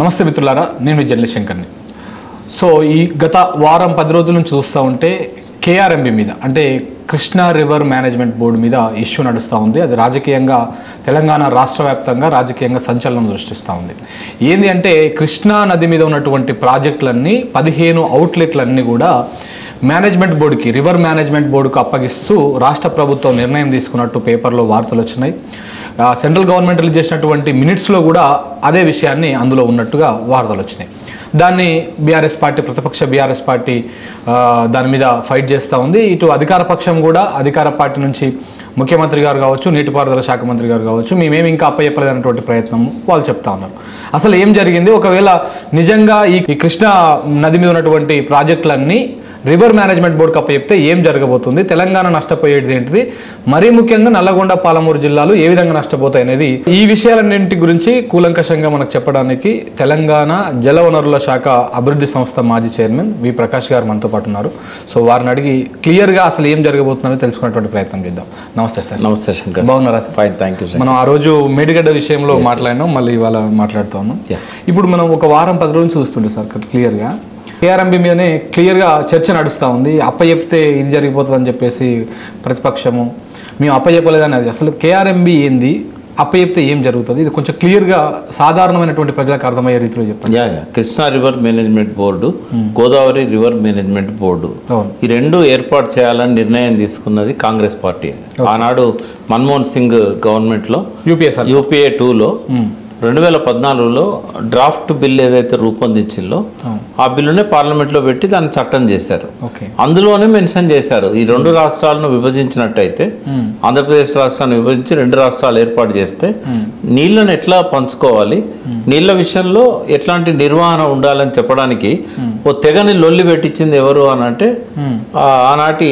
నమస్తే మిత్రులారా, నేను మీ జర్నలిస్ట్ శంకర్ని. సో ఈ గత వారం 10 రోజుల నుంచి చూస్తూ ఉంటే కేఆర్ఎంబి మీద అంటే కృష్ణా రివర్ మేనేజ్మెంట్ బోర్డు మీద ఇష్యూ నడుస్తూ ఉంది. అది రాజకీయంగా తెలంగాణ రాష్ట్ర వ్యాప్తంగా రాజకీయంగా సంచలనం సృష్టిస్తూ ఉంది. ఏంది అంటే కృష్ణా నది మీద ఉన్నటువంటి ప్రాజెక్టులన్నీ 15 అవుట్లెట్లన్నీ కూడా మేనేజ్మెంట్ బోర్డుకి రివర్ మేనేజ్మెంట్ బోర్డుకు అప్పగిస్తూ రాష్ట్ర ప్రభుత్వం నిర్ణయం తీసుకున్నట్టు పేపర్లో వార్తలు వచ్చినాయి. సెంట్రల్ గవర్నమెంట్ రిలీజ్ చేసినటువంటి మినిట్స్లో కూడా అదే విషయాన్ని అందులో ఉన్నట్టుగా వార్తలు వచ్చినాయి. దాన్ని బీఆర్ఎస్ పార్టీ, ప్రతిపక్ష బీఆర్ఎస్ పార్టీ దాని మీద ఫైట్ చేస్తూ ఉంది. ఇటు అధికార పక్షం కూడా అధికార పార్టీ నుంచి ముఖ్యమంత్రి గారు కావచ్చు, నీటిపారుదల శాఖ మంత్రి గారు కావచ్చు, మేమేమి ఇంకా అప్పచెప్పలేదన్నటువంటి ప్రయత్నం వాళ్ళు చెప్తా ఉన్నారు. అసలు ఏం జరిగింది? ఒకవేళ నిజంగా ఈ కృష్ణా నది మీద ఉన్నటువంటి ప్రాజెక్టులన్నీ రివర్ మేనేజ్మెంట్ బోర్డుకి అప్పచెప్తే ఏం జరగబోతుంది, తెలంగాణ నష్టపోయేది ఏంటిది, మరీ ముఖ్యంగా నల్లగొండ, పాలమూరు జిల్లాలు ఏ విధంగా నష్టపోతాయి అనేది, ఈ విషయాలన్నింటి గురించి కూలంకషంగా మనకు చెప్పడానికి తెలంగాణ జలవనరుల శాఖ అభివృద్ధి సంస్థ మాజీ చైర్మన్ వి ప్రకాష్ గారు మనతో పాటు ఉన్నారు. సో వారిని అడిగి క్లియర్గా అసలు ఏం జరగబోతుందని తెలుసుకునేటువంటి ప్రయత్నం చేద్దాం. నమస్తే సార్. నమస్తే శంకర్. బాగున్నారా? Fine, thank you. మనం ఆ రోజు మేడిగడ్డ విషయంలో మాట్లాడినాం, మళ్ళీ ఇవాళ మాట్లాడుతూ ఉన్నాం. ఇప్పుడు మనం ఒక వారం 10 రోజులు చూస్తుంటే సార్ క్లియర్గా కేఆర్ఎంబి మీదనే క్లియర్గా చర్చ నడుస్తూ ఉంది. అప్పచెప్తే ఇది జరిగిపోతుంది అని చెప్పేసి ప్రతిపక్షము, మేము అప్పచెప్పలేదని. అది అసలు కేఆర్ఎంబి ఏంది, అప్పచెప్తే ఏం జరుగుతుంది, ఇది కొంచెం క్లియర్గా సాధారణమైనటువంటి ప్రజలకు అర్థమయ్యే రీతిలో చెప్పండి. Krishna river management board, Godavari river management board, ఈ రెండు ఏర్పాటు చేయాలని నిర్ణయం తీసుకున్నది కాంగ్రెస్ పార్టీ. ఆనాడు మన్మోహన్ సింగ్ గవర్నమెంట్లో యూపీఏ 2లో 2014లో డ్రాఫ్ట్ బిల్ ఏదైతే రూపొందించిందో ఆ బిల్లునే పార్లమెంట్లో పెట్టి దాన్ని చట్టం చేశారు. అందులోనే మెన్షన్ చేశారు, ఈ 2 రాష్ట్రాలను విభజించినట్టయితే, ఆంధ్రప్రదేశ్ రాష్ట్రాన్ని విభజించి 2 రాష్ట్రాలు ఏర్పాటు చేస్తే నీళ్లను ఎట్లా పంచుకోవాలి, నీళ్ల విషయంలో ఎట్లాంటి నిర్వహణ ఉండాలని చెప్పడానికి ఓ తెగని లొల్లి పెట్టించింది ఎవరు అని అంటే ఆనాటి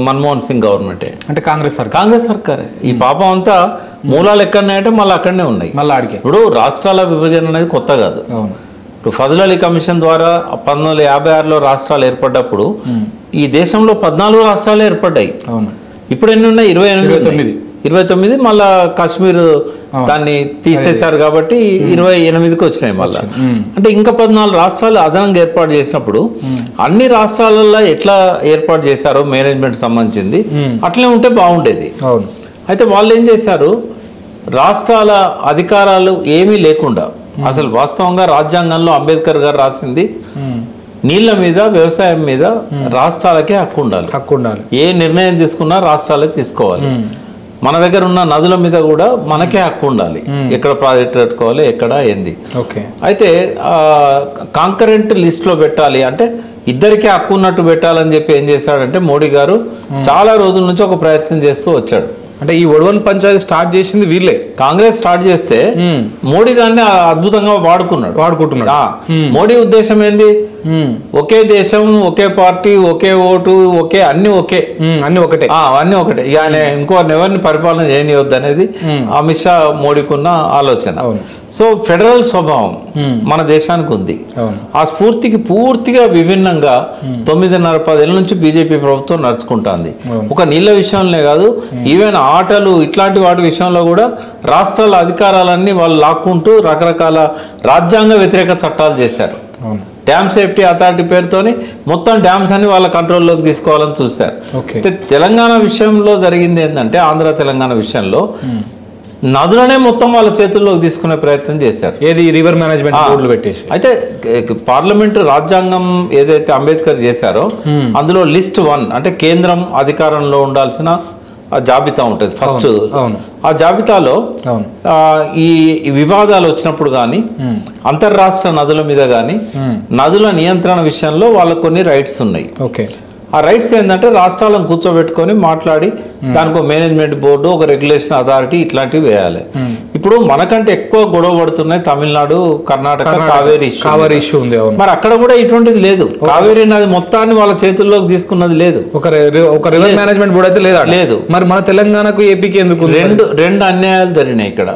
మన్మోహన్ సింగ్ గవర్నమెంటే, అంటే కాంగ్రెస్ సర్కారే. ఈ పాపం అంతా మూలాలు ఎక్కడన్నాయంటే మళ్ళీ అక్కడనే ఉన్నాయి. ఇప్పుడు రాష్ట్రాల విభజన అనేది కొత్త కాదు. ఇప్పుడు ఫజల్ అలీ కమిషన్ ద్వారా 1956లో రాష్ట్రాలు ఏర్పడ్డప్పుడు ఈ దేశంలో 14 రాష్ట్రాలు ఏర్పడ్డాయి. ఇప్పుడు ఎన్ని ఉన్నాయి? 29. మళ్ళా కాశ్మీర్ దాన్ని తీసేశారు కాబట్టి 28కి వచ్చినాయి మళ్ళా. అంటే ఇంకా 14 రాష్ట్రాలు అదనంగా ఏర్పాటు చేసినప్పుడు అన్ని రాష్ట్రాలలో ఎట్లా ఏర్పాటు చేశారో మేనేజ్మెంట్ సంబంధించింది అట్లే ఉంటే బాగుండేది. అయితే వాళ్ళు ఏం చేశారు, రాష్ట్రాల అధికారాలు ఏమీ లేకుండా, అసలు వాస్తవంగా రాజ్యాంగంలో అంబేద్కర్ గారు రాసింది నీళ్ల మీద, వ్యవసాయం మీద రాష్ట్రాలకే హక్కు ఉండాలి. ఏ నిర్ణయం తీసుకున్నా రాష్ట్రాలే తీసుకోవాలి. మన దగ్గర ఉన్న నదుల మీద కూడా మనకే హక్కు ఉండాలి, ఎక్కడ ప్రాజెక్ట్ కట్టుకోవాలి, ఎక్కడ ఏంది. అయితే కాంకరెంట్ లిస్ట్లో పెట్టాలి అంటే ఇద్దరికే హక్కు ఉన్నట్టు పెట్టాలని చెప్పి ఏం చేశాడంటే మోడీ గారు చాలా రోజుల నుంచి ఒక ప్రయత్నం చేస్తూ వచ్చాడు. అంటే ఈ ఒడవన్ పంచాయతీ స్టార్ట్ చేసింది వీళ్ళే, కాంగ్రెస్ స్టార్ట్ చేస్తే మోడీ దాన్ని అద్భుతంగా వాడుకుంటున్నాడు. మోడీ ఉద్దేశం ఏంది, ఒకే దేశం, ఒకే పార్టీ, ఒకే ఓటు, అన్ని ఒకటే. ఇక ఆయన ఎవరిని పరిపాలన చేయనివద్దు అనేది అమిత్ షా మోడీకున్న ఆలోచన. సో ఫెడరల్ స్వభావం మన దేశానికి ఉంది. ఆ స్ఫూర్తికి పూర్తిగా విభిన్నంగా 9.5-10 ఏళ్ళ నుంచి బీజేపీ ప్రభుత్వం నడుచుకుంటుంది. ఒక నీళ్ల విషయంలోనే కాదు, ఈవెన్ ఆటలు ఇట్లాంటి వాటి విషయంలో కూడా రాష్ట్రాల అధికారాలన్నీ వాళ్ళు లాక్కుంటూ రకరకాల రాజ్యాంగ వ్యతిరేక చట్టాలు చేశారు. డ్యామ్ సేఫ్టీ అథారిటీ పేరుతోని మొత్తం డ్యామ్స్ అన్ని వాళ్ళ కంట్రోల్లోకి తీసుకోవాలని చూశారు. తెలంగాణ విషయంలో జరిగింది ఏంటంటే, ఆంధ్ర తెలంగాణ విషయంలో నదులనే మొత్తం వాళ్ళ చేతుల్లోకి తీసుకునే ప్రయత్నం చేశారు. ఏది రివర్ మేనేజ్మెంట్ బోర్డులు పెట్టేసి. అయితే పార్లమెంటు రాజ్యాంగం ఏదైతే అంబేద్కర్ చేశారో అందులో లిస్ట్ 1 అంటే కేంద్రం అధికారంలో ఉండాల్సిన జాబితా ఉంటుంది ఫస్ట్. ఆ జాబితాలో ఈ వివాదాలు వచ్చినప్పుడు కానీ, అంతర్రాష్ట్ర నదుల మీద కానీ, నదుల నియంత్రణ విషయంలో వాళ్ళకు కొన్ని రైట్స్ ఉన్నాయి. ఆ రైట్స్ ఏంటంటే రాష్ట్రాలను కూర్చోబెట్టుకొని మాట్లాడి దానికి ఒక మేనేజ్మెంట్ బోర్డు, ఒక రెగ్యులేషన్ అథారిటీ ఇట్లాంటివి వేయాలి. ఇప్పుడు మనకంటే ఎక్కువ గొడవ పడుతున్నాయి తమిళనాడు, కర్ణాటక కావేరీ ఇష్యూ ఉంది. మరి అక్కడ కూడా ఇటువంటిది లేదు. కావేరీ నది మొత్తాన్ని వాళ్ళ చేతుల్లోకి తీసుకున్నది లేదు. ఒక రివర్ మేనేజ్మెంట్ బోర్డు అయితే లేదు. మరి మన తెలంగాణకు, ఏపీకి ఎందుకు? రెండు అన్యాయాలు జరిగినాయి ఇక్కడ.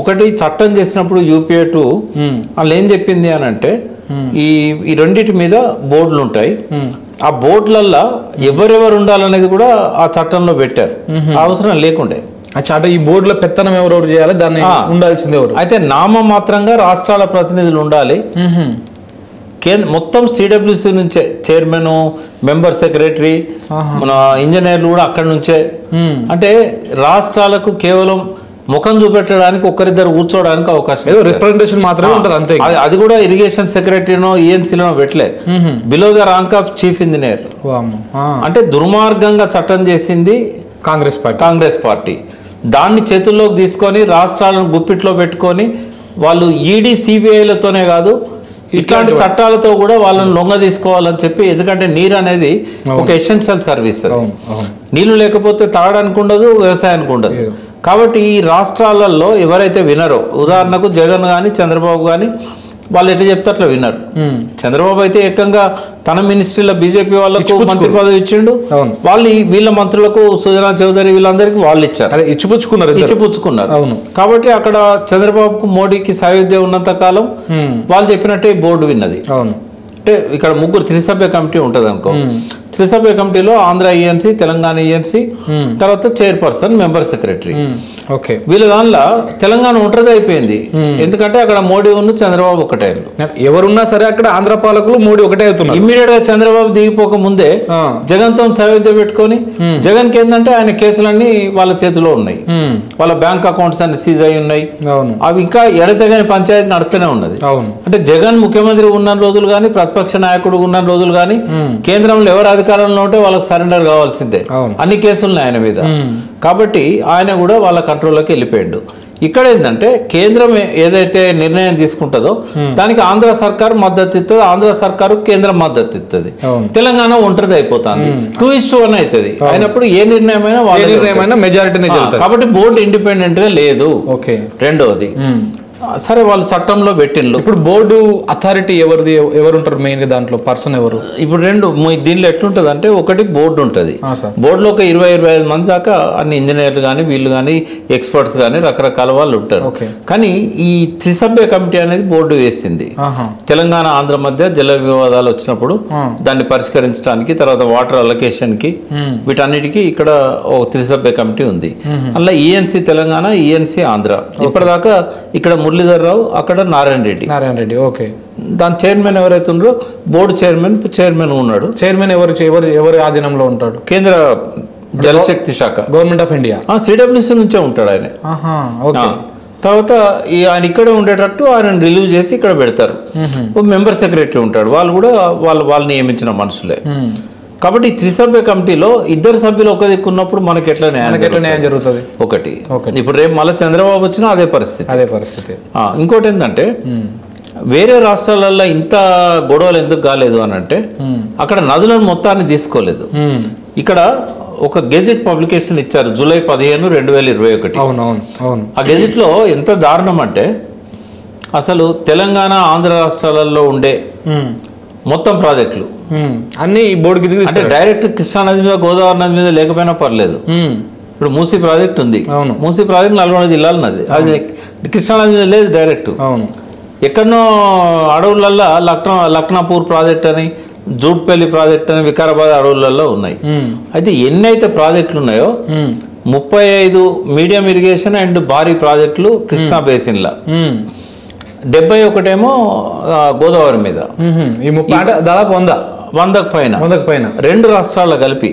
ఒకటి, చట్టం చేసినప్పుడు యూపీఏ 2 వాళ్ళు ఏం చెప్పింది అని అంటే ఈ రెండింటి మీద బోర్డులు ఉంటాయి. ఆ బోర్డులల్లో ఎవరెవరు ఉండాలనేది కూడా ఆ చట్టంలో పెట్టారు. అవసరం లేకుండే. అచ్చా, అంటే ఈ బోర్డులో పెత్తనం ఎవరెవరు చేయాలి, దాన్ని ఉండాల్సింది ఎవరు? అయితే నామమాత్రంగా రాష్ట్రాల ప్రతినిధులు ఉండాలి. మొత్తం సిడబ్ల్యూసి నుంచే చైర్మన్, మెంబర్ సెక్రటరీ, మన ఇంజనీర్లు కూడా అక్కడి నుంచే. అంటే రాష్ట్రాలకు కేవలం ముఖం చూపెట్టడానికి ఒక్కరిద్దరు కూర్చోవడానికి అవకాశం, రిప్రజెంటేషన్ మాత్రమే ఉంటుంది అంతే. అది కూడా ఇరిగేషన్ సెక్రటరీనో ఈఎన్సీలో పెట్టలే, below the rank of chief engineer. అంటే దుర్మార్గంగా చట్టం చేసింది కాంగ్రెస్ పార్టీ. దాన్ని చేతుల్లోకి తీసుకొని రాష్ట్రాలను గుప్పిట్లో పెట్టుకొని వాళ్ళు ఈడీ సిబిఐలతోనే కాదు ఇట్లాంటి చట్టాలతో కూడా వాళ్ళని లొంగ తీసుకోవాలని చెప్పి. ఎందుకంటే నీరు అనేది ఒక ఎసెన్షియల్ సర్వీస్. నీళ్లు లేకపోతే తాగడానికి ఉండదు, వ్యవసాయానికి ఉండదు. కాబట్టి ఈ రాష్ట్రాలలో ఎవరైతే వినరో, ఉదాహరణకు జగన్ కానీ చంద్రబాబు కానీ, వాళ్ళు ఎట్లా చెప్తే అట్లా విన్నారు. చంద్రబాబు అయితే ఏకంగా తన మినిస్ట్రీలో బీజేపీ వాళ్ళకు మంత్రి పదవి ఇచ్చిండు, వాళ్ళు వీళ్ళ మంత్రులకు సుజనా చౌదరి వీళ్ళందరికీ వాళ్ళు ఇచ్చారు, ఇచ్చిపుచ్చుకున్నారు. కాబట్టి అక్కడ చంద్రబాబుకు మోడీకి సాయుధ్యం ఉన్నంత కాలం వాళ్ళు చెప్పినట్టే బోర్డు విన్నది. అంటే ఇక్కడ ముగ్గురు త్రిసభ్య కమిటీ ఉంటుంది అనుకో. త్రిసభ్య కమిటీలో ఆంధ్ర ఈఎన్సీ, తెలంగాణ ఈఎన్సీ, తర్వాత చైర్పర్సన్, మెంబర్ సెక్రటరీ. వీళ్ళ దానిలో తెలంగాణ ఒంటరిగా అయిపోయింది. ఎందుకంటే అక్కడ మోడీ ఉన్న చంద్రబాబు ఒకటే, ఎవరున్నా సరే అక్కడ ఆంధ్ర పాలకులు మోడీ ఒకటే అవుతున్నారు. ఇమ్మీడియట్ గా చంద్రబాబు దిగిపోక ముందే జగన్ తో సాయుధ్యం పెట్టుకొని, జగన్ కి ఏంటంటే ఆయన కేసులన్నీ వాళ్ళ చేతిలో ఉన్నాయి, వాళ్ళ బ్యాంక్ అకౌంట్స్ అన్ని సీజ్ అయి ఉన్నాయి. అవి ఇంకా ఎడతెగని పంచాయతీ నడుస్తూనే ఉన్నది. అంటే జగన్ ముఖ్యమంత్రి ఉన్న రోజులు కానీ, ప్రతిపక్ష నాయకుడు ఉన్న రోజులు కానీ, కేంద్రంలో ఎవరు అధికారంలో ఉంటే వాళ్ళకి సరెండర్ కావాల్సిందే. అన్ని కేసులు ఆయన మీద. కాబట్టి ఆయన కూడా వాళ్ళ కంట్రోల్లోకి వెళ్ళిపోయాడు. ఇక్కడ ఏంటంటే కేంద్రం ఏదైతే నిర్ణయం తీసుకుంటుందో దానికి ఆంధ్ర సర్కారు మద్దతు ఇస్తుంది, ఆంధ్ర సర్కారు కేంద్రం మద్దతు ఇస్తుంది. తెలంగాణ ఒంటరిది అయిపోతుంది, 2:1 అవుతుంది. అయినప్పుడు ఏ నిర్ణయమైనా మెజారిటీ. కాబట్టి బోర్డు ఇండిపెండెంట్ గా లేదు. రెండవది, సరే వాళ్ళు చట్టంలో పెట్టిండ్రు. ఇప్పుడు బోర్డు అథారిటీ ఎవరు ఉంటారు మెయిన్ గా, దాంట్లో పర్సన్ ఎవరు? ఇప్పుడు దీనిలో ఎట్లుంటది అంటే, ఒకటి బోర్డు ఉంటుంది. బోర్డులో ఒక 20-25 మంది దాకా అన్ని ఇంజనీర్లు కానీ, వీళ్ళు కానీ, ఎక్స్పర్ట్స్ కానీ, రకరకాల వాళ్ళు ఉంటారు. కానీ ఈ త్రిసభ్య కమిటీ అనేది బోర్డు వేసింది. తెలంగాణ ఆంధ్ర మధ్య జల వివాదాలు వచ్చినప్పుడు దాన్ని పరిష్కరించడానికి, తర్వాత వాటర్ అలొకేషన్ కి, వీటన్నిటికీ ఇక్కడ ఒక త్రిసభ్య కమిటీ ఉంది. అలా ఈఎన్సీ తెలంగాణ, ఈఎన్సీ ఆంధ్ర. ఇప్పటిదాకా ఇక్కడ మురళీధర్ రావు, అక్కడ నారాయణ రెడ్డి. ఓకే. దాని చైర్మన్ ఎవరైతే ఉన్నారో బోర్డు చైర్మన్ ఉన్నాడు. చైర్మన్ ఎవరి ఆధీనంలో ఉంటాడు? కేంద్ర జలశక్తి శాఖ, గవర్నమెంట్ ఆఫ్ ఇండియా, సిడబ్ల్యూసీ నుంచే ఉంటాడు ఆయన. తర్వాత ఆయన ఇక్కడే ఉండేటట్టు ఆయన రిలీవ్ చేసి ఇక్కడ పెడతారు. మెంబర్ సెక్రటరీ ఉంటాడు, వాళ్ళు కూడా వాళ్ళు నియమించిన మనుషులే. కాబట్టి ఈ త్రిసభ్య కమిటీలో ఇద్దరు సభ్యులు ఒక దిక్కు ఉన్నప్పుడు మనకి ఎట్లా న్యాయం జరుగుతుంది? ఒకటి. ఇప్పుడు రేపు మళ్ళీ చంద్రబాబు వచ్చినా అదే పరిస్థితి. ఇంకోటి ఏంటంటే, వేరే రాష్ట్రాలలో ఇంత గొడవలు ఎందుకు కాలేదు అని అంటే, అక్కడ నదులను మొత్తాన్ని తీసుకోలేదు. ఇక్కడ ఒక గెజెట్ పబ్లికేషన్ ఇచ్చారు జూలై 15, 2021. ఆ గెజెట్ లో ఎంత దారుణం అంటే, అసలు తెలంగాణ ఆంధ్ర రాష్ట్రాలలో ఉండే మొత్తం ప్రాజెక్టులు అన్ని బోర్డుకి, అంటే డైరెక్ట్ కృష్ణా నది మీద, గోదావరి నది మీద లేకపోయినా పర్లేదు. ఇప్పుడు మూసీ ప్రాజెక్ట్ ఉంది, మూసీ ప్రాజెక్ట్ నల్గొండ జిల్లాలో ఉన్నది, అది కృష్ణా నది మీద లేదు డైరెక్ట్. ఎక్కడనో అడవులలో లక్నాపూర్ ప్రాజెక్ట్ అని, జూట్పల్లి ప్రాజెక్ట్ అని వికారాబాద్ అడవులలో ఉన్నాయి. అయితే ఎన్నైతే ప్రాజెక్టులు ఉన్నాయో 35 మీడియం ఇరిగేషన్ అండ్ భారీ ప్రాజెక్టులు కృష్ణా బేసిన్లో, 71 ఏమో గోదావరి మీద. దాదాపు 100కు పైన 2 రాష్ట్రాల్లో కలిపి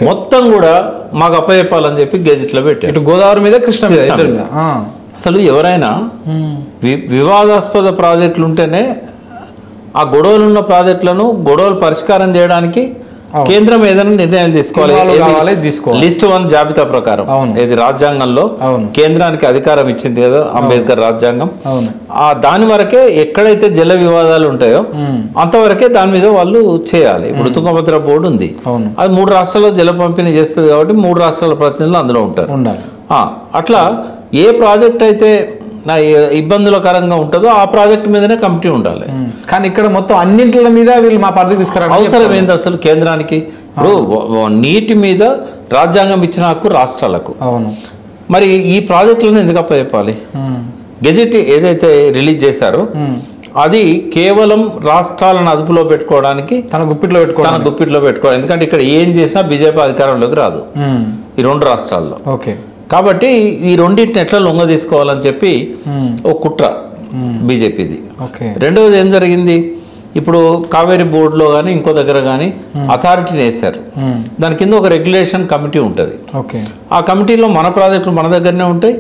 మొత్తం కూడా మాకు అప్పచెప్పాలని చెప్పి గెజెట్లో పెట్టారు. గోదావరి మీద, కృష్ణ మీద. అసలు ఎవరైనా వివాదాస్పద ప్రాజెక్టులు ఉంటేనే ఆ గొడవలున్న ప్రాజెక్టులను గొడవలు పరిష్కారం చేయడానికి కేంద్రం ఏదైనా నిర్ణయాలు తీసుకోవాలి. లిస్ట్ 1 జాబితా ప్రకారం ఇది రాజ్యాంగంలో కేంద్రానికి అధికారం ఇచ్చింది కదా అంబేద్కర్ రాజ్యాంగం. దాని వరకే ఎక్కడైతే జల వివాదాలు ఉంటాయో అంతవరకే దాని మీద వాళ్ళు చేయాలి. ఇప్పుడు తుంగభద్ర బోర్డు ఉంది, అది 3 రాష్ట్రాల్లో జల పంపిణీ చేస్తుంది కాబట్టి 3 రాష్ట్రాల ప్రతినిధులు అందులో ఉంటారు. అట్లా ఏ ప్రాజెక్ట్ అయితే ఇబ్బందులకరంగా ఉంటుందో ఆ ప్రాజెక్ట్ మీదనే కమిటీ ఉండాలి. కానీ ఇక్కడ మొత్తం అన్నింటి మీద వీళ్ళు మా పరిధి తీసుకురా అవసరం ఏంది అసలు కేంద్రానికి? ఇప్పుడు నీటి మీద రాజ్యాంగం ఇచ్చిన హక్కు రాష్ట్రాలకు. మరి ఈ ప్రాజెక్టులను ఎందుకు అప్పచెప్పాలి? గెజెట్ ఏదైతే రిలీజ్ చేశారో అది కేవలం రాష్ట్రాలను అదుపులో పెట్టుకోవడానికి, తన గుప్పిట్లో పెట్టుకోవడానికి. ఎందుకంటే ఇక్కడ ఏం చేసినా బీజేపీ అధికారంలోకి రాదు ఈ 2 రాష్ట్రాల్లో. కాబట్టి ఈ రెండింటిని ఎట్లా లొంగ తీసుకోవాలని చెప్పి ఒక కుట్ర బీజేపీది. రెండవది ఏం జరిగింది, ఇప్పుడు కావేరీ బోర్డులో కానీ ఇంకో దగ్గర కానీ అథారిటీని వేశారు. దాని కింద ఒక రెగ్యులేషన్ కమిటీ ఉంటుంది. ఆ కమిటీలో మన ప్రాజెక్టులు మన దగ్గరనే ఉంటాయి.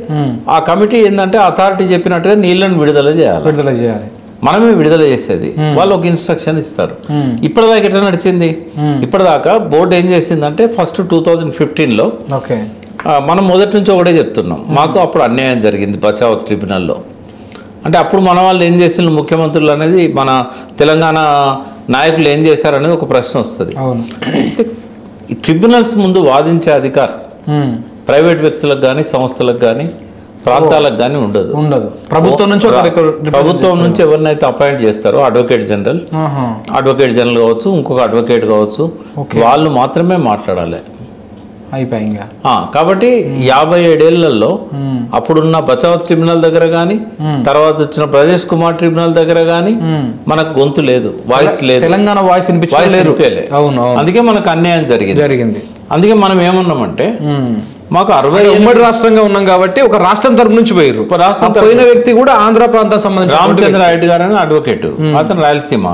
ఆ కమిటీ ఏంటంటే అథారిటీ చెప్పినట్టుగా నీళ్లను విడుదల చేయాలి. మనమే విడుదల చేసేది, వాళ్ళు ఒక ఇన్స్ట్రక్షన్ ఇస్తారు. ఇప్పటిదాకా ఎట్లా నడిచింది, ఇప్పటిదాకా బోర్డు ఏం చేసిందంటే ఫస్ట్ 2015లో మనం మొదటి నుంచి ఒకటే చెప్తున్నాం, మాకు అప్పుడు అన్యాయం జరిగింది బచావత్ ట్రిబ్యునల్లో. అంటే అప్పుడు మన వాళ్ళు ఏం చేసిన ముఖ్యమంత్రులు అనేది, మన తెలంగాణ నాయకులు ఏం చేశారనేది ఒక ప్రశ్న వస్తుంది. ఈ ట్రిబ్యునల్స్ ముందు వాదించే అధికారం ప్రైవేట్ వ్యక్తులకు కానీ సంస్థలకు కానీ ప్రాంతాలకు కానీ ఉండదు. ప్రభుత్వం నుంచి ఎవరినైతే అపాయింట్ చేస్తారో అడ్వకేట్ జనరల్ కావచ్చు, ఇంకొక అడ్వకేట్ కావచ్చు, వాళ్ళు మాత్రమే మాట్లాడాలి. కాబట్టి 57 ఏళ్లలో అప్పుడున్న బచావత్ ట్రిబ్యునల్ దగ్గర కానీ తర్వాత వచ్చిన ప్రదేశ్ కుమార్ ట్రిబ్యునల్ దగ్గర కానీ మనకు గొంతు లేదు, వాయిస్ లేదు, తెలంగాణ వాయిస్ అందుకే మనకు అన్యాయం జరిగింది. అందుకే మనం ఏమన్నామంటే మాకు 60 ఉమ్మడి రాష్ట్రంగా ఉన్నాం కాబట్టి ఒక రాష్ట్రం తరపు నుంచి పోయారు. పోయిన వ్యక్తి కూడా ఆంధ్ర ప్రాంతం సంబంధించిన రామచంద్ర రెడ్డి గారు అని అడ్వకేట్, అతను రాయలసీమ,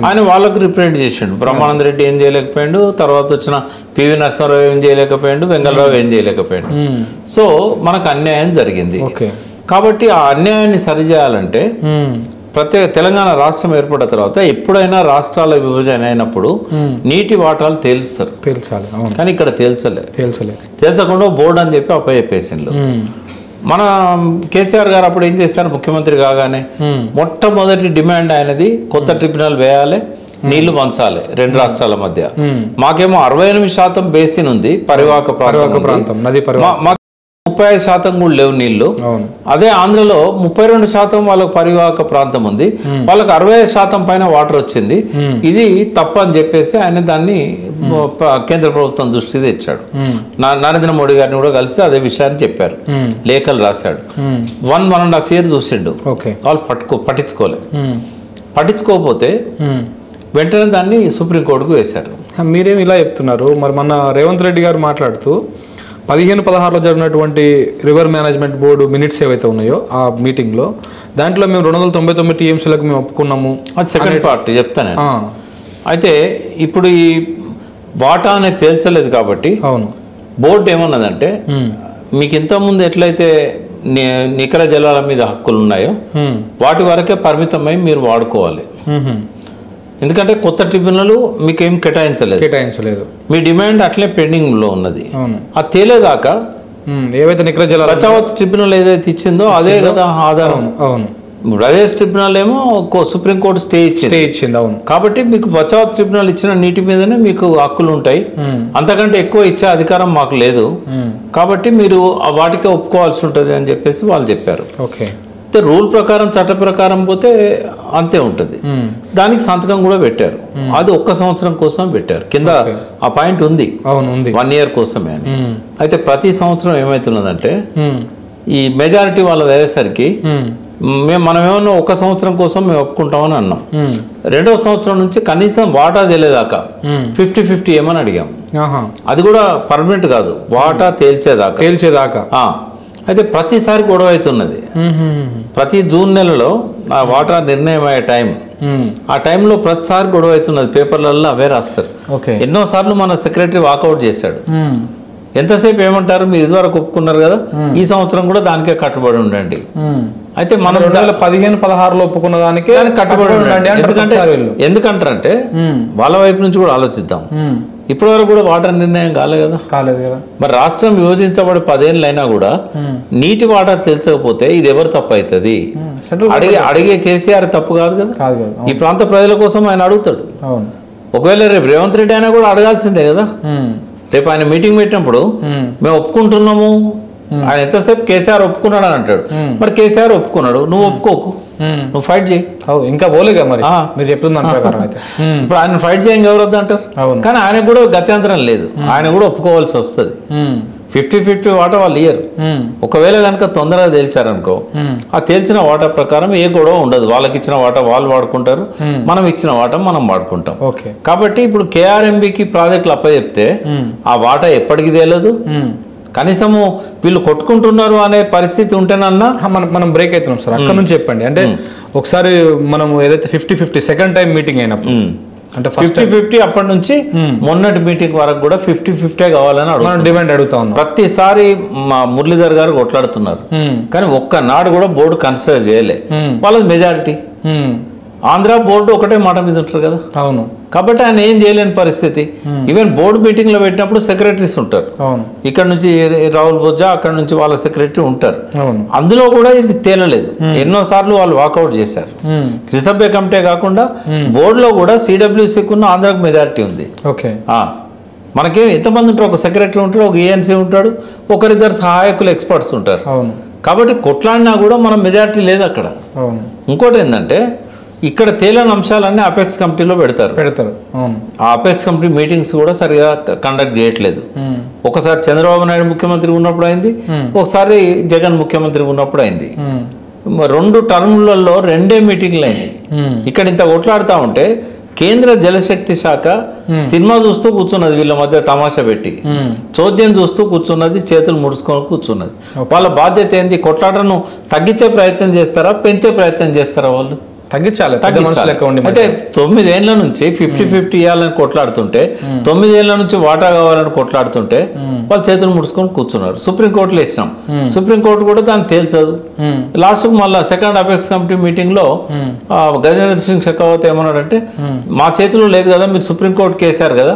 ఆయన వాళ్ళకు రిప్రజెంట్ చేసిండు. బ్రహ్మానంద రెడ్డి ఏం చేయలేకపోయాడు, తర్వాత వచ్చిన పివి నరసింహారావు ఏం చేయలేకపోయాడు, వెంగళరావు ఏం చేయలేకపోయాడు. సో మనకు అన్యాయం జరిగింది. కాబట్టి ఆ అన్యాయాన్ని సరిచేయాలంటే ప్రత్యేక తెలంగాణ రాష్ట్రం ఏర్పడిన తర్వాత ఎప్పుడైనా రాష్ట్రాల విభజన అయినప్పుడు నీటి వాటాలు తేల్చాలి, కానీ ఇక్కడ తేల్చకుండా బోర్డు అని చెప్పి అప్పచెప్పేసిండ్రు. మన కేసీఆర్ గారు అప్పుడు ఏం చేశారు, ముఖ్యమంత్రి కాగానే మొట్టమొదటి డిమాండ్ ఆయనది కొత్త ట్రిబ్యునల్ వేయాలి, నీళ్లు పంచాలి రెండు రాష్ట్రాల మధ్య. మాకేమో 68% బేసిన్ ఉంది, పరివాహక ప్రాంతం, నది 35% కూడా లేవు నీళ్లు. అదే ఆంధ్రలో 32% వాళ్ళకు పరివాహక ప్రాంతం ఉంది, వాళ్ళకి 65% పైన వాటర్ వచ్చింది. ఇది తప్ప అని చెప్పేసి ఆయన దాన్ని కేంద్ర ప్రభుత్వం దృష్టి తెచ్చాడు. నరేంద్ర మోడీ గారిని కూడా కలిసి అదే విషయాన్ని చెప్పారు, లేఖలు రాశాడు. 1.5 years చూసిండు, వాళ్ళు పట్టించుకోకపోతే వెంటనే దాన్ని సుప్రీంకోర్టుకు వేశారు. మీరేమి ఇలా చెప్తున్నారు, మరి మొన్న రేవంత్ రెడ్డి గారు మాట్లాడుతూ 15-16లో జరిగినటువంటి రివర్ మేనేజ్మెంట్ బోర్డు మినిట్స్ ఏవైతే ఉన్నాయో ఆ మీటింగ్లో, దాంట్లో మేము 299 TMCలకు మేము ఒప్పుకున్నాము. అది సెకండ్ పార్ట్ చెప్తాను. అయితే ఇప్పుడు ఈ వాటా అనేది తేల్చలేదు కాబట్టి బోర్డు ఏమన్నదంటే, మీకు ఇంతకుముందు ఎట్లయితే నికర జలాల మీద హక్కులు ఉన్నాయో వాటి వరకే పరిమితమై మీరు వాడుకోవాలి. ఎందుకంటే కొత్త ట్రిబ్యునల్ మీకు ఏం కేటాయించలేదు, మీ డిమాండ్ అట్లే పెండింగ్ లో ఉన్నది. అది తేలేదాకా ఏవైతే నికర జలాల బచావత్ ట్రిబ్యునల్ ఏదైతే ఇచ్చిందో అదే కదా ఆధారం. ప్రదేశ్ ట్రిబ్యునల్ ఏమో సుప్రీంకోర్టు స్టే ఇచ్చింది. కాబట్టి మీకు బచావత్ ట్రిబ్యునల్ ఇచ్చిన నీటి మీదనే మీకు హక్కులు ఉంటాయి, అంతకంటే ఎక్కువ ఇచ్చే అధికారం మాకు లేదు, కాబట్టి మీరు వాటికే ఒప్పుకోవాల్సి ఉంటుంది అని చెప్పేసి వాళ్ళు చెప్పారు. రూల్ ప్రకారం చట్ట ప్రకారం పోతే అంతే ఉంటుంది. దానికి సంతకం కూడా పెట్టారు, అది 1 సంవత్సరం కోసం పెట్టారు. కింద ఆ పాయింట్ ఉంది 1 year కోసమే అని. అయితే ప్రతి సంవత్సరం ఏమవుతున్నదంటే ఈ మెజారిటీ వాళ్ళది అయ్యేసరికి మనం ఏమన్నా 1 సంవత్సరం కోసం మేము ఒప్పుకుంటామని అన్నాం, 2వ సంవత్సరం నుంచి కనీసం వాటా తెలియదాకా 50-50 ఏమని అడిగాం. అది కూడా పర్మనెంట్ కాదు, వాటా తేల్చేదాకా. అయితే ప్రతిసారి గొడవ అవుతున్నది. ప్రతి జూన్ నెలలో ఆ వాటా నిర్ణయం అయ్యే టైం, ఆ టైంలో ప్రతిసారి గొడవ అవుతున్నది, పేపర్లలో అవే రాస్తారు. ఎన్నోసార్లు మన సెక్రటరీ వాకౌట్ చేశాడు. ఎంతసేపు ఏమంటారు, మీరు ఇదివరకు ఒప్పుకున్నారు కదా, ఈ సంవత్సరం కూడా దానికే కట్టుబడి ఉండండి. అయితే మనం 2015-16లో ఒప్పుకున్న దానికే కట్టుబడి ఉండండి. ఎందుకంటారంటే వాళ్ళ వైపు నుంచి కూడా ఆలోచిద్దాం. ఇప్పటి వరకు కూడా వాటర్ నిర్ణయం కాలేదు కదా. మరి రాష్ట్రం విభజించబడి 10 ఏళ్ళు అయినా కూడా నీటి వాటర్ తెలిసకపోతే ఇది ఎవరు తప్పు అవుతుంది? అడిగే కేసీఆర్ తప్పు కాదు కదా. ఈ ప్రాంత ప్రజల కోసం ఆయన అడుగుతాడు. ఒకవేళ రేపు రేవంత్ రెడ్డి అయినా కూడా అడగాల్సిందే కదా. రేపు ఆయన మీటింగ్ పెట్టినప్పుడు మేము ఒప్పుకుంటున్నాము, ఆయన ఎంతసేపు కేసీఆర్ ఒప్పుకున్నాడు అని అంటాడు. మరి కేసీఆర్ ఒప్పుకున్నాడు, నువ్వు ఒప్పుకోకు, నువ్వు ఫైట్ చేయి. ఇంకా పోలేగా మరి మీరు చెప్తున్నా. ఇప్పుడు ఆయన ఫైట్ చేయంగా ఎవరు వద్దంటారు. కానీ ఆయన కూడా గత్యంతరం లేదు, ఆయన కూడా ఒప్పుకోవాల్సి వస్తుంది. 50-50 వాటా వాళ్ళు ఇయ్యరు. ఒకవేళ కనుక తొందరగా తేల్చారనుకో, ఆ తేల్చిన వాటా ప్రకారం ఏ గొడవ ఉండదు. వాళ్ళకి ఇచ్చిన వాటా వాళ్ళు వాడుకుంటారు, మనం ఇచ్చిన వాటా మనం వాడుకుంటాం. కాబట్టి ఇప్పుడు KRMBకి ప్రాజెక్టులు అప్పచెప్తే ఆ వాటా ఎప్పటికి తేలదు, కనీసము వీళ్ళు కొట్టుకుంటున్నారు అనే పరిస్థితి ఉంటేనన్నా మనం బ్రేక్ అవుతున్నాం సార్. అక్కడ నుంచి చెప్పండి. అంటే ఒకసారి మనం ఏదైతే 50-50 సెకండ్ టైం మీటింగ్ అయినప్పుడు అంటే 50-50 అప్పటి నుంచి మొన్నటి మీటింగ్ వరకు కూడా 50-50 కావాలని డిమాండ్ అడుగుతా ఉన్నాం. ప్రతిసారి మా మురళీధర్ గారు కొట్లాడుతున్నారు, కానీ ఒక్కనాడు కూడా బోర్డు కన్సిడర్ చేయలే. వాళ్ళది మెజారిటీ. ఆంధ్ర బోర్డు ఒకటే మాట మీద ఉంటారు కదా. అవును. కాబట్టి ఆయన ఏం చేయలేని పరిస్థితి. ఈవెన్ బోర్డు మీటింగ్ లో పెట్టినప్పుడు సెక్రటరీస్ ఉంటారు. ఇక్కడ నుంచి రాహుల్ బొజ్జా, అక్కడ నుంచి వాళ్ళ సెక్రటరీ ఉంటారు. అందులో కూడా ఇది తేలలేదు. ఎన్నో సార్లు వాళ్ళు వాకౌట్ చేశారు. త్రిసభ్య కమిటీ కాకుండా బోర్డులో కూడా సిడబ్ల్యూసీకి ఉన్న ఆంధ్రాకు మెజారిటీ ఉంది. మనకేం ఎంతమంది ఉంటారు? ఒక సెక్రటరీ ఉంటాడు, ఒక ఏఎన్సీ ఉంటాడు, ఒకరిద్దరు సహాయకులు ఎక్స్పర్ట్స్ ఉంటారు. కాబట్టి కొట్లాడినా కూడా మనం మెజారిటీ లేదు అక్కడ. ఇంకోటి ఏంటంటే ఇక్కడ తేలని అంశాలన్నీ అపెక్స్ కమిటీలో పెడతారు. ఆ అపెక్స్ కమిటీ మీటింగ్స్ కూడా సరిగా కండక్ట్ చేయట్లేదు. ఒకసారి చంద్రబాబు నాయుడు ముఖ్యమంత్రి ఉన్నప్పుడు అయింది, ఒకసారి జగన్ ముఖ్యమంత్రి ఉన్నప్పుడు అయింది. 2 టర్ములలో 2 మీటింగ్లు అయినాయి. ఇక్కడ ఇంత కొట్లాడుతూ ఉంటే కేంద్ర జలశక్తి శాఖ సినిమా చూస్తూ కూర్చున్నది, వీళ్ళ మధ్య తమాషా పెట్టి చోద్యం చూస్తూ కూర్చున్నది, చేతులు ముడుచుకొని కూర్చున్నది. వాళ్ళ బాధ్యత ఏంది? కొట్లాటను తగ్గించే ప్రయత్నం చేస్తారా, పెంచే ప్రయత్నం చేస్తారా? వాళ్ళు తగ్గించాలి. అయితే 9 ఏళ్ల నుంచి 50-50 ఇవ్వాలని కొట్లాడుతుంటే, 9 ఏళ్ల నుంచి వాటా కావాలని కొట్లాడుతుంటే వాళ్ళు చేతులు ముడుచుకొని కూర్చున్నారు. సుప్రీంకోర్టులో ఇచ్చినాం, సుప్రీంకోర్టు కూడా దాన్ని తేల్చదు. లాస్ట్ మళ్ళీ సెకండ్ అపెక్స్ కమిటీ మీటింగ్ లో గజేంద్ర సింగ్ షెకావత్ ఏమన్నాడంటే, మా చేతిలో లేదు కదా, మీరు సుప్రీంకోర్టుకి వేశారు కదా,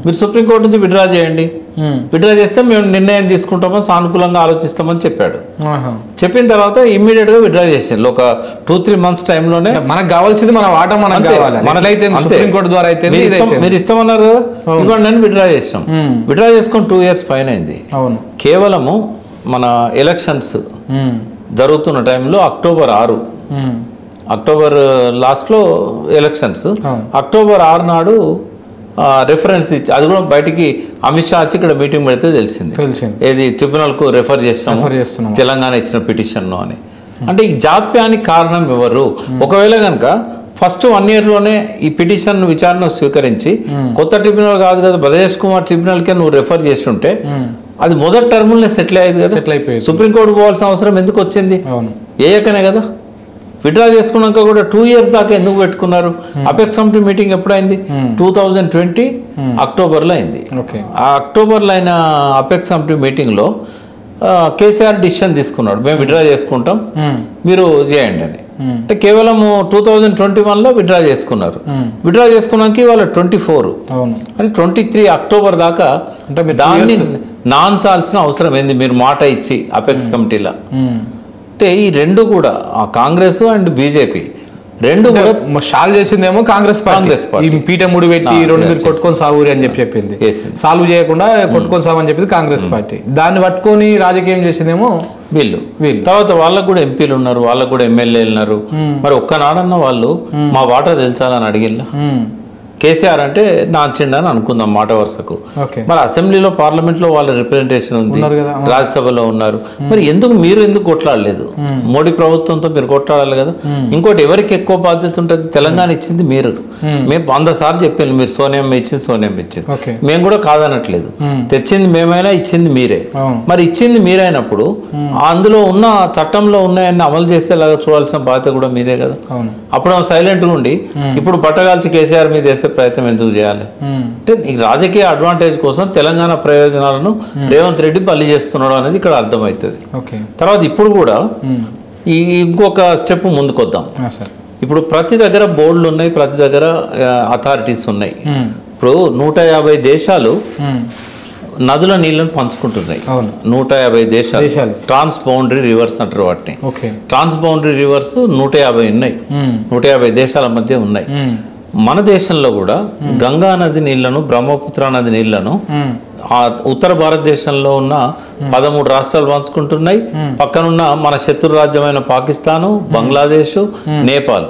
మీరు సుప్రీంకోర్టు నుంచి విత్డ్రా చేయండి, విత్డ్రా చేస్తే మేము నిర్ణయం తీసుకుంటామని సానుకూలంగా ఆలోచిస్తామని చెప్పాడు. చెప్పిన తర్వాత ఇమ్మీడియట్ గా విత్డ్రా చేసింది. ఒక 2-3 మంత్స్ టైంలోనే మనకు కావాల్సింది మన వాటా మనకు కావాలి, సుప్రీంకోర్టు ద్వారా అయితే మీరు ఇస్తామన్నారు కదా, ఇవ్వండి అని విత్డ్రా చేసాం. విత్డ్రా చేసుకొని 2 years పైన అయింది. కేవలము మన ఎలక్షన్స్ జరుగుతున్న టైంలో అక్టోబర్ లాస్ట్ లో ఎలక్షన్స్, అక్టోబర్ 6 నాడు రెఫరెన్స్ ఇచ్చి, అది కూడా బయటికి అమిత్ షా వచ్చి ఇక్కడ మీటింగ్ పెడితే తెలిసింది ఏది ట్రిబ్యునల్ కు రెఫర్ చేస్తాము తెలంగాణ ఇచ్చిన పిటిషన్ అని. అంటే ఈ జాప్యానికి కారణం ఎవరు? ఒకవేళ కనుక ఫస్ట్ 1 year లోనే ఈ పిటిషన్ విచారణ స్వీకరించి కొత్త ట్రిబ్యునల్ కాదు కదా, బ్రజేష్ కుమార్ ట్రిబ్యునల్కే నువ్వు రెఫర్ చేసి ఉంటే అది మొదటి టర్ములనే సెటిల్ అయ్యేది కదా. సుప్రీంకోర్టు పోవాల్సిన అవసరం ఎందుకు వచ్చింది? ఏకనే కదా. విత్డ్రా చేసుకున్నాక కూడా 2 years దాకా ఎందుకు పెట్టుకున్నారు? Apex committee meeting ఎప్పుడైంది? 2020 అక్టోబర్లో అయింది. ఆ అక్టోబర్లో అయిన అపెక్స్ కమిటీ మీటింగ్లో కేసీఆర్ డిసిషన్ తీసుకున్నాడు, మేము విత్డ్రా చేసుకుంటాం, మీరు చేయండి అని. అంటే కేవలం 2021లో విత్డ్రా చేసుకున్నారు. విత్డ్రా చేసుకున్నాక వాళ్ళ 24 అంటే 23 అక్టోబర్ దాకా అంటే దాన్ని నాన్చాల్సిన అవసరం ఏంది? మీరు మాట ఇచ్చి అపెక్స్ కమిటీలో అంటే ఈ రెండు కూడా కాంగ్రెస్ అండ్ బీజేపీ రెండు కూడా సాల్వ్ చేసిందేమో కాంగ్రెస్ పార్టీ. పీఠ ముడి పెట్టి 2 మీరు కొట్టుకొని సాగురి అని చెప్పింది, సాల్వ్ చేయకుండా కొట్టుకొని సాగు అని చెప్పింది కాంగ్రెస్ పార్టీ. దాన్ని పట్టుకొని రాజకీయం చేసిందేమో వీళ్ళు. తర్వాత వాళ్ళకు కూడా ఎంపీలు ఉన్నారు, వాళ్ళకు కూడా ఎమ్మెల్యేలు ఉన్నారు. మరి ఒక్కనాడన్నా వాళ్ళు మా వాటా తెలుసాలని అడిగిల్లా? కేసీఆర్ అంటే నాచిండని అనుకుందాం మాట వరుసకు. మరి అసెంబ్లీలో పార్లమెంట్ లో వాళ్ళ రిప్రజెంటేషన్ ఉంది, రాజ్యసభలో ఉన్నారు. మరి మీరు ఎందుకు కొట్లాడలేదు? మోడీ ప్రభుత్వంతో మీరు కొట్లాడాలి కదా. ఇంకోటి ఎవరికి ఎక్కువ బాధ్యత ఉంటుంది? తెలంగాణ ఇచ్చింది మీరు. మేము 100 సార్లు చెప్పాను, మీరు సోనియమ్మ ఇచ్చింది. మేము కూడా కాదనట్లేదు, తెచ్చింది మేమైనా ఇచ్చింది మీరే. మరి ఇచ్చింది మీరైనప్పుడు అందులో ఉన్న చట్టంలో ఉన్నాయన్ని అమలు చేసేలాగా చూడాల్సిన బాధ్యత కూడా మీదే కదా. అప్పుడు సైలెంట్గా ఉండి ఇప్పుడు బట్టగాల్చి కేసీఆర్ మీద వేసే ప్రయత్నం ఎందుకు చేయాలి? అంటే ఈ రాజకీయ అడ్వాంటేజ్ కోసం తెలంగాణ ప్రయోజనాలను రేవంత్ రెడ్డి బలి చేస్తున్నాడు అనేది ఇక్కడ అర్థమవుతుంది. తర్వాత ఇప్పుడు కూడా ఇంకొక స్టెప్ ముందుకు వద్దాం. ఇప్పుడు ప్రతి దగ్గర బోర్డులు ఉన్నాయి, ప్రతి దగ్గర అథారిటీస్ ఉన్నాయి. ఇప్పుడు 150 దేశాలు నదుల నీళ్లను పంచుకుంటున్నాయి. 150 దేశాలు ట్రాన్స్ బౌండరీ రివర్స్ అంటారు వాటిని. ట్రాన్స్ బౌండరీ రివర్స్ 150 ఉన్నాయి, 150 దేశాల మధ్య ఉన్నాయి. మన దేశంలో కూడా గంగా నది నీళ్లను, బ్రహ్మపుత్ర నది నీళ్లను ఉత్తర భారతదేశంలో ఉన్న 13 రాష్ట్రాలు పంచుకుంటున్నాయి. పక్కనున్న మన శత్రు రాజ్యమైన పాకిస్తాను, బంగ్లాదేశ్, నేపాల్,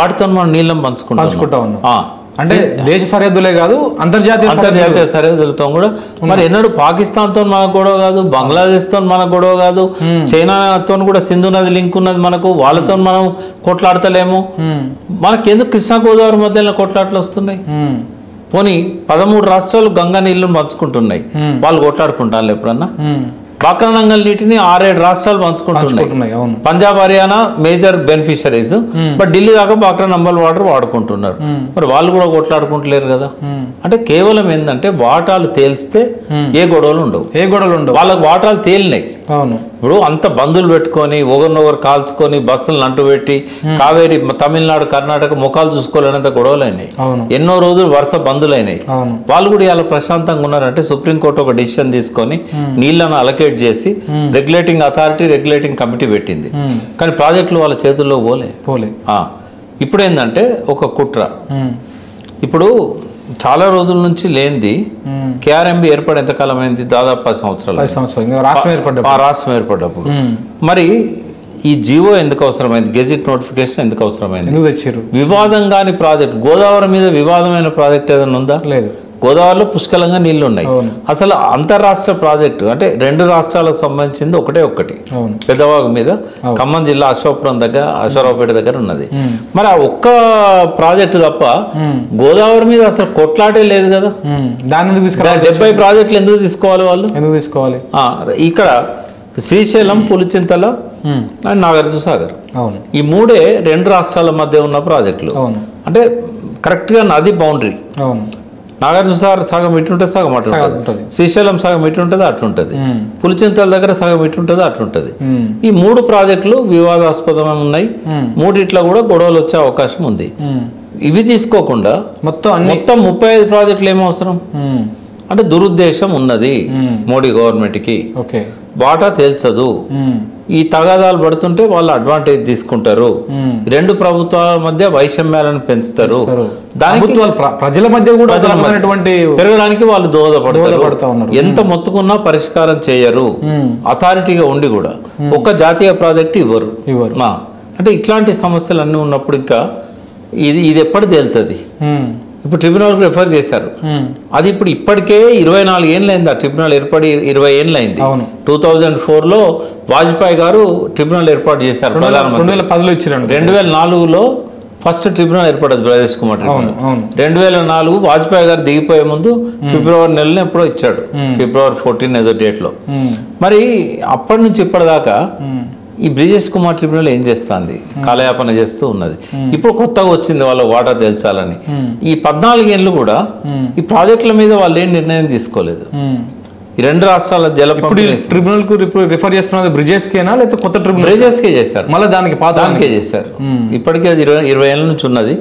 వాటితో మనం నీళ్ళను పంచుకుంటా ఉన్నాం. అంటే దేశ సరిహద్దులే కాదు, అంతర్జాతీయ సరిహద్దులతో కూడా. మరి ఎన్నడూ పాకిస్తాన్ తో మనకు గొడవ కాదు, బంగ్లాదేశ్ తో మనకు గొడవ కాదు, చైనాతో కూడా సింధు నది లింక్ ఉన్నది మనకు, వాళ్ళతో మనం కొట్లాడతలేము. మనకెందుకు కృష్ణా గోదావరి మధ్యలో కొట్లాటలు వస్తున్నాయి? పోనీ 13 రాష్ట్రాలు గంగా నీళ్లను పంచుకుంటున్నాయి, వాళ్ళు కొట్లాడుకుంటారు ఎప్పుడన్నా? బాక్రానంగల్ నీటిని 6-7 రాష్ట్రాలు పంచుకుంటున్నాయి. Punjab Haryana major beneficiaries, but Delhi దాకా బాక్రానంగల్ వాటర్ వాడుకుంటున్నారు. మరి వాళ్ళు కూడా కొట్లాడుకుంటలేరు కదా. అంటే కేవలం ఏంటంటే వాటాలు తేల్స్తే ఏ గొడవలు ఉండవు. వాళ్ళకి వాటాలు తేలినాయి. ఇప్పుడు అంత బంధువులు పెట్టుకొని ఒకరినొకరు కాల్చుకొని బస్సులను అంటు పెట్టి కావేరి తమిళనాడు కర్ణాటక ముఖాలు చూసుకోలేనంత గొడవలు అయినాయి. ఎన్నో రోజులు వరుస బంధువులు అయినాయి. వాళ్ళు కూడా ఇలా ప్రశాంతంగా ఉన్నారంటే సుప్రీంకోర్టు ఒక డిసిషన్ తీసుకొని నీళ్లను అలకేట్ చేసి రెగ్యులేటింగ్ అథారిటీ రెగ్యులేటింగ్ కమిటీ పెట్టింది. కానీ ప్రాజెక్టులు వాళ్ళ చేతుల్లో పోలే. ఇప్పుడు ఏంటంటే ఒక కుట్ర. ఇప్పుడు చాలా రోజుల నుంచి లేనిది కేఆర్ఎంబి ఏర్పడి ఎంతకాలం అయింది? దాదాపు 10 సంవత్సరాలు రాష్ట్రం ఏర్పడ్డప్పుడు. మరి ఈ జీవో ఎందుకు అవసరమైంది? గెజిట్ నోటిఫికేషన్ ఎందుకు అవసరమైంది? వివాదం కాని ప్రాజెక్ట్, గోదావరి మీద వివాదమైన ప్రాజెక్ట్ ఏదైనా ఉందా? లేదు. గోదావరిలో పుష్కలంగా నీళ్లు ఉన్నాయి. అసలు అంతర్రాష్ట్ర ప్రాజెక్టు అంటే 2 రాష్ట్రాలకు సంబంధించింది ఒకటి పెద్దవాగు మీద, ఖమ్మం జిల్లా అశ్వాపురం దగ్గర అశ్వరావుపేట దగ్గర ఉన్నది. మరి ఆ ఒక్క ప్రాజెక్టు తప్ప గోదావరి మీద అసలు కొట్లాటే లేదు కదా. దాన్ని 70 ప్రాజెక్టులు ఎందుకు తీసుకోవాలి వాళ్ళు? ఇక్కడ శ్రీశైలం, పులిచింతల అండ్ నాగార్జున సాగర్, ఈ 3 2 రాష్ట్రాల మధ్య ఉన్న ప్రాజెక్టులు. అంటే కరెక్ట్ గా నది బౌండరీ. నాగార్జున సాగర్ సగం ఇటుంటే సగం అటు ఉంటుంది, శ్రీశైలం సగం ఇటుంటుంది అట్లుంటది, పులిచింతల దగ్గర సగం ఇటుంటుంది అట్లుంటది. ఈ 3 ప్రాజెక్టులు వివాదాస్పదమైన ఉన్నాయి. 3 కూడా గొడవలు వచ్చే అవకాశం ఉంది. ఇవి తీసుకోకుండా మొత్తం 35 ప్రాజెక్టులు ఏమో అవసరం అంటే దురుద్దేశం ఉన్నది మోడీ గవర్నమెంట్ కి. వాటా తేల్చదు. ఈ తగాదాలు పడుతుంటే వాళ్ళు అడ్వాంటేజ్ తీసుకుంటారు. 2 ప్రభుత్వాల మధ్య వైషమ్యాలను పెంచుతారు. దానికి ప్రజల మధ్య కూడా పెరగడానికి వాళ్ళు దోహదపడతారు. ఎంత మొత్తుకున్నా పరిష్కారం చేయరు. అథారిటీగా ఉండి కూడా ఒక్క జాతీయ ప్రాజెక్ట్ ఇవ్వరు. అంటే ఇట్లాంటి సమస్యలు అన్నీ ఉన్నప్పుడు ఇంకా ఇది ఎప్పటి తేలుతుంది? ఇప్పుడు ట్రిబ్యునల్ రిఫర్ చేశారు. అది ఇప్పటికే 24 ఏళ్ళు అయింది. ఆ ట్రిబ్యునల్ ఏర్పడి 20 ఏళ్ళు అయింది. 2004లో వాజ్పేయి గారు ట్రిబ్యునల్ ఏర్పాటు చేశారు. 2004లో ఫస్ట్ ట్రిబ్యునల్ ఏర్పడదు ప్రదేశ్ కుమార్ ట్రిబ్యునల్. 2004 వాజ్పేయి గారు దిగిపోయే ముందు ఫిబ్రవరి నెలలో ఎప్పుడో ఇచ్చాడు, ఫిబ్రవరి 14 ఏదో డేట్ లో. మరి అప్పటి నుంచి ఇప్పటిదాకా ఈ బ్రిజేష్ కుమార్ ట్రిబ్యునల్ ఏం చేస్తుంది? కాలయాపన చేస్తూ ఉన్నది. ఇప్పుడు కొత్తగా వచ్చింది వాళ్ళ వాటా తేల్చాలని. ఈ 14 ఏళ్ళు కూడా ఈ ప్రాజెక్టుల మీద వాళ్ళు ఏం నిర్ణయం తీసుకోలేదు. ఈ 2 రాష్ట్రాల జల ట్రిబ్యునల్ కు రిఫర్ చేస్తున్నది బ్రిజేష్ కేనా లేకపోతే కొత్త ట్రిబ్యునల్? బ్రిజేష్ కే చేశారు. మళ్ళీ దానికే చేశారు. ఇప్పటికే అది 20 ఏళ్ళ నుంచి ఉన్నది.